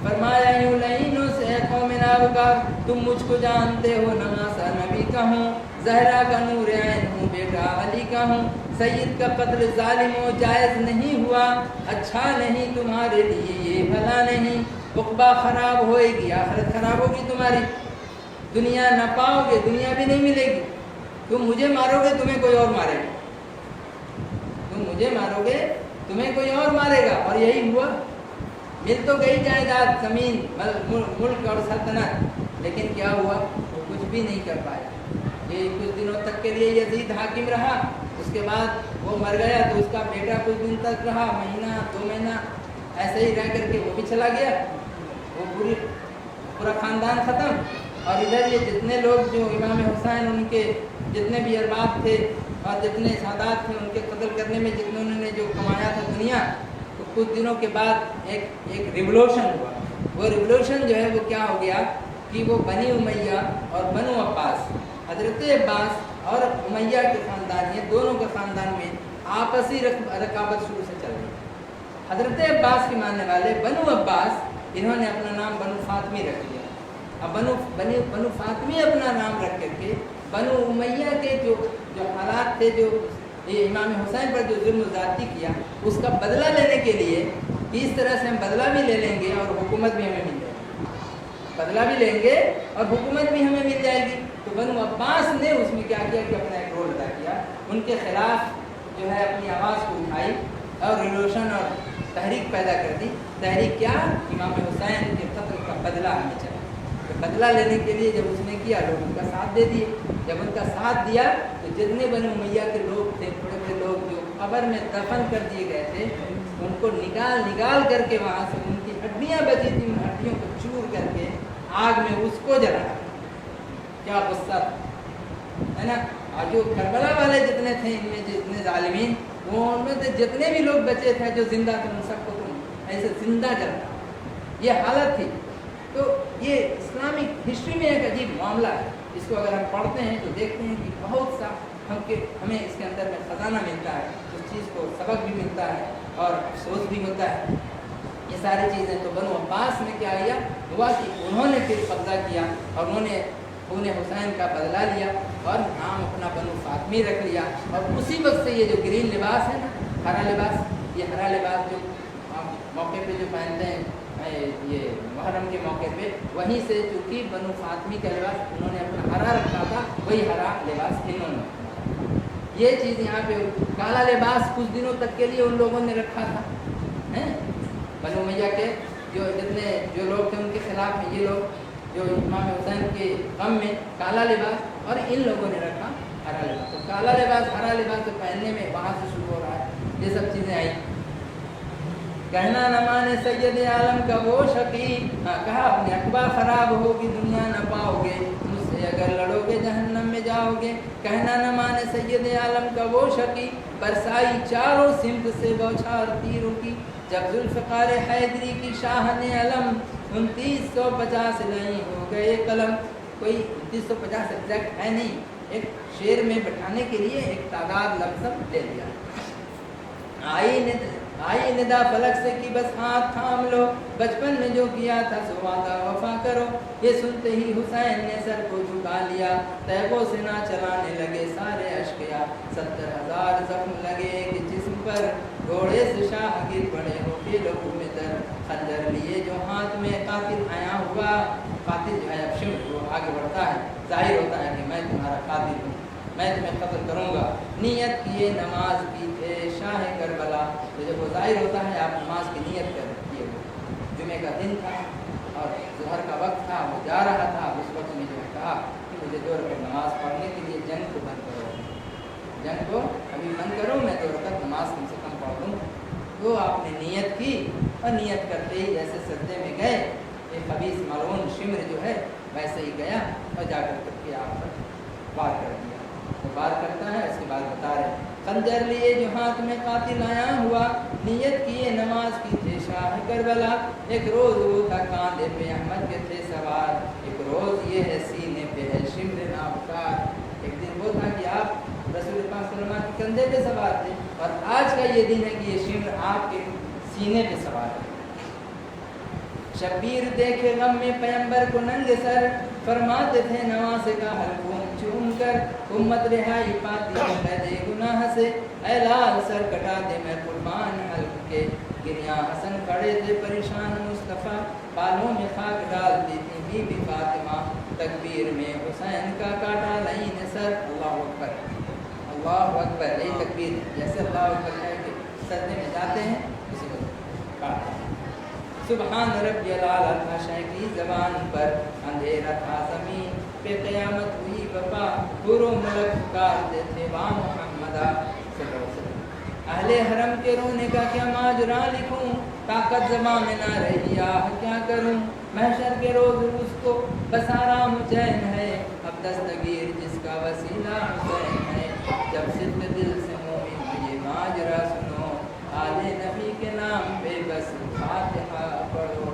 फरमाया यूं लाइनों से कौम नाबकार, तुम मुझको जानते हो नवासा नबी का हूँ, ज़हरा का नूर ऐन हूँ, बेटा अली का हूँ, सैयद का कत्ल जालिमों जायज़ नहीं हुआ, अच्छा नहीं तुम्हारे लिए ये भला नहीं, उक़बा ख़राब होएगी, आखिरत ख़राब होगी तुम्हारी, दुनिया न पाओगे, दुनिया भी नहीं मिलेगी, तुम मुझे मारोगे तुम्हें कोई और मारेगा, तुम मुझे मारोगे तुम्हें कोई और मारेगा। और यही हुआ, मिल तो गई जायदाद, ज़मीन, मुल्क और सल्तनत, लेकिन क्या हुआ? वो कुछ भी नहीं कर पाया। ये कुछ दिनों तक के लिए यजीद हाकिम रहा, उसके बाद वो मर गया तो उसका बेटा कुछ दिन तक रहा, महीना 2 महीना ऐसे ही रह करके वो भी चला गया, वो पूरा ख़ानदान ख़त्म। और इधर ये जितने लोग जो इमाम हुसैन उनके जितने भी अरबाब थे और जितने सादात थे, उनके कत्ल करने में जितने उन्होंने जो कमाया था दुनिया, तो कुछ दिनों के बाद एक रिवोल्यूशन हुआ। वो रिवोल्यूशन जो है वो क्या हो गया कि वो बनी उमैया और बनु अब्बास, हज़रत अब्बास और उमैया के ख़ानदान, ये दोनों के ख़ानदान में आपसी रकाबत शुरू से चल रही। हज़रत अब्बास के मानने वाले बनु अब्बास, इन्होंने अपना नाम बनु फातमी रख लिया। अब बनु फातमी अपना नाम रख करके बनु उमैया के जो हालात थे, जो ये इमाम हुसैन पर जो जुल्म ज़्यादती किया, उसका बदला लेने के लिए इस तरह से हम बदला भी ले लेंगे और हुकूमत भी हमें मिल जाएगी, बदला भी लेंगे और हुकूमत भी हमें मिल जाएगी। तो बनु अब्बास ने उसमें क्या किया कि अपना एक रोल अदा किया, उनके खिलाफ जो है अपनी आवाज़ को उठाई और रिवोल्यूशन और तहरीक पैदा कर दी। तहरीक क्या? इमाम हुसैन के कत्ल का बदला हमें चाहिए। तो बदला लेने के लिए जब उसने किया, लोग उनका साथ दे दिए। जब उनका साथ दिया तो जितने बनु उमैया के लोग थे, बड़े बड़े लोग जो कब्र में दफन कर दिए गए थे, उनको निकाल करके वहाँ से उनकी हड्डियाँ बची थी, उन हड्डियों को चूर करके आग में उसको जलाया। क्या गुस्सा है ना। और जो करबला वाले जितने थे, इनमें जितने जालिमीन, वो उनमें से जितने भी लोग बचे थे जो जिंदा थे, उन सबको तुम ऐसे जिंदा जलाया, ये हालत थी। तो ये इस्लामिक हिस्ट्री में एक अजीब मामला है। इसको अगर हम पढ़ते हैं तो देखते हैं कि बहुत सा हमें इसके अंदर में ख़जाना मिलता है, उस चीज़ को सबक भी मिलता है और अफसोस भी होता है, ये सारी चीज़ें। तो बनु अब्बास में क्या हुआ कि उन्होंने फिर कब्जा किया और उन्होंने हुसैन का बदला लिया और नाम अपना बनु फातमी रख लिया। और उसी वक्त से ये जो ग्रीन लिबास है ना, हरा लिबास, ये हरा लिबास जो मौके पे जो पहनते हैं ये मुहर्रम के मौके पे, वहीं से चूँकि बनु फातमी का लिबास उन्होंने अपना हरा रखा था, वही हरा लिबास इन्होंने, ये चीज़ यहाँ पे काला लिबास कुछ दिनों तक के लिए उन लोगों ने रखा था, हैं बनु उमैया के जो लोग थे उनके खिलाफ में, ये लोग जो इमाम हुसैन के गम में काला लिबास, और इन लोगों ने रखा हरा लिबास। तो काला लिबास हरा लिबास तो पहनने में वहाँ से शुरू हो रहा है, ये सब चीज़ें आई। कहना न माने सैयद आलम का वो शकी, कहा अपने अखबा ख़राब होगी, दुनिया न पाओगे, मुझसे अगर लड़ोगे जहन्नम में जाओगे। कहना न माने सैयद आलम का वो शकी, बरसाई चारों सिमत से बौछार तीरों की। जब जुल्फ़िकार हैदरी की शाह ने अलम 2950 नहीं हो गए कलम। कोई 2950 एग्जैक्ट है नहीं, एक शेर में बैठाने के लिए एक तादाद लमसम ले लिया। आई निदा फलक से कि बस हाथ थाम लो, बचपन में जो किया था सो वादा वफा करो। ये सुनते ही हुसैन ने सर को झुका लिया, तैबों से ना चलाने लगे सारे अश्किया। 70,000 जख्म लगे कि जिस्म पर, घोड़े से शाह गिर पड़े हो के लोगों में दर। खंजर लिए जो हाथ में कातिल आया हुआ, कातिल जो है अब शिव वो आगे बढ़ता है, जाहिर होता है कि मैं तुम्हारा कातिल हूँ, मैं तुम्हें कत्ल करूँगा। नियत किए नमाज की थे शाह करबला। तो जब वो जाहिर होता है आप नमाज की नियत कर किए हो। जुमे का दिन था और ज़ोहर का वक्त था, वो जा रहा था। उस वक्त में जो कहा कि मुझे 2 रकअत नमाज पढ़ने के लिए जंग को बंद करो, जंग को अभी बंद करो, मैं 2 रकअत नमाज कम से कम पढ़ लूँ। तो आपने नियत की और नियत करते ही जैसे सजदे में गए, एक खबीस मालून शिमर जो है वैसे ही गया और जाकर करके आप पर वार कर दिया। तो वार करता है, इसके बाद बता रहे खंजर लिए जो हाथ में कातिल आया हुआ, नियत किए नमाज की थे शाह करबला। एक रोज़ वो था कांधे पे अहमद के थे सवार, एक रोज़ ये है सीने पे है शिमर नाबकार। एक दिन वो था कि आप रसूल पाक सल्लल्लाहु अलैहि वसल्लम के कंधे पे सवार थे, और आज का ये दिन है कि ये शिमर आपके सीने पे सवार है। शब्बीर देखे गम में पैगंबर को नंगे सर, फरमाते थे नवासे का हल्कूम चूम कर। उम्मत रिहाई पाती है कैदे गुनाह से, ऐ लाल सर कटा दे मैं कुर्बान हल्क के। गिरिया हसन खड़े थे परेशान मुस्तफ़ा, बालों में खाक डालती थी बीबी फातिमा। तकबीर में हुसैन का काटा लईन सर। अल्लाह अकबर, अल्लाह अकबर। यही तकबीर है, जैसे अल्लाह अकबर है कि सजदे में जाते हैं उसी को काटते हैं। सुबहान रब्बियल आला था शाह की ज़बान पर, अंधेरा था ज़मीन पे क़यामत हुई बपा। पूरो मुल्क पुकारते थे वा मुहम्मदा। अहले हरम के रोने का क्या माजरा लिखूं, ताकत ज़बां में ना रही आह क्या करूं। महशर के रोज़ उसको बस आराम चैन है, अब दस्तगीर जिसका वसीला हुसैन है। जब सिद्ध दिल से मोमिन ये माजरा सुनो, आले नबी के नाम पे बस फातिहा पढ़ो।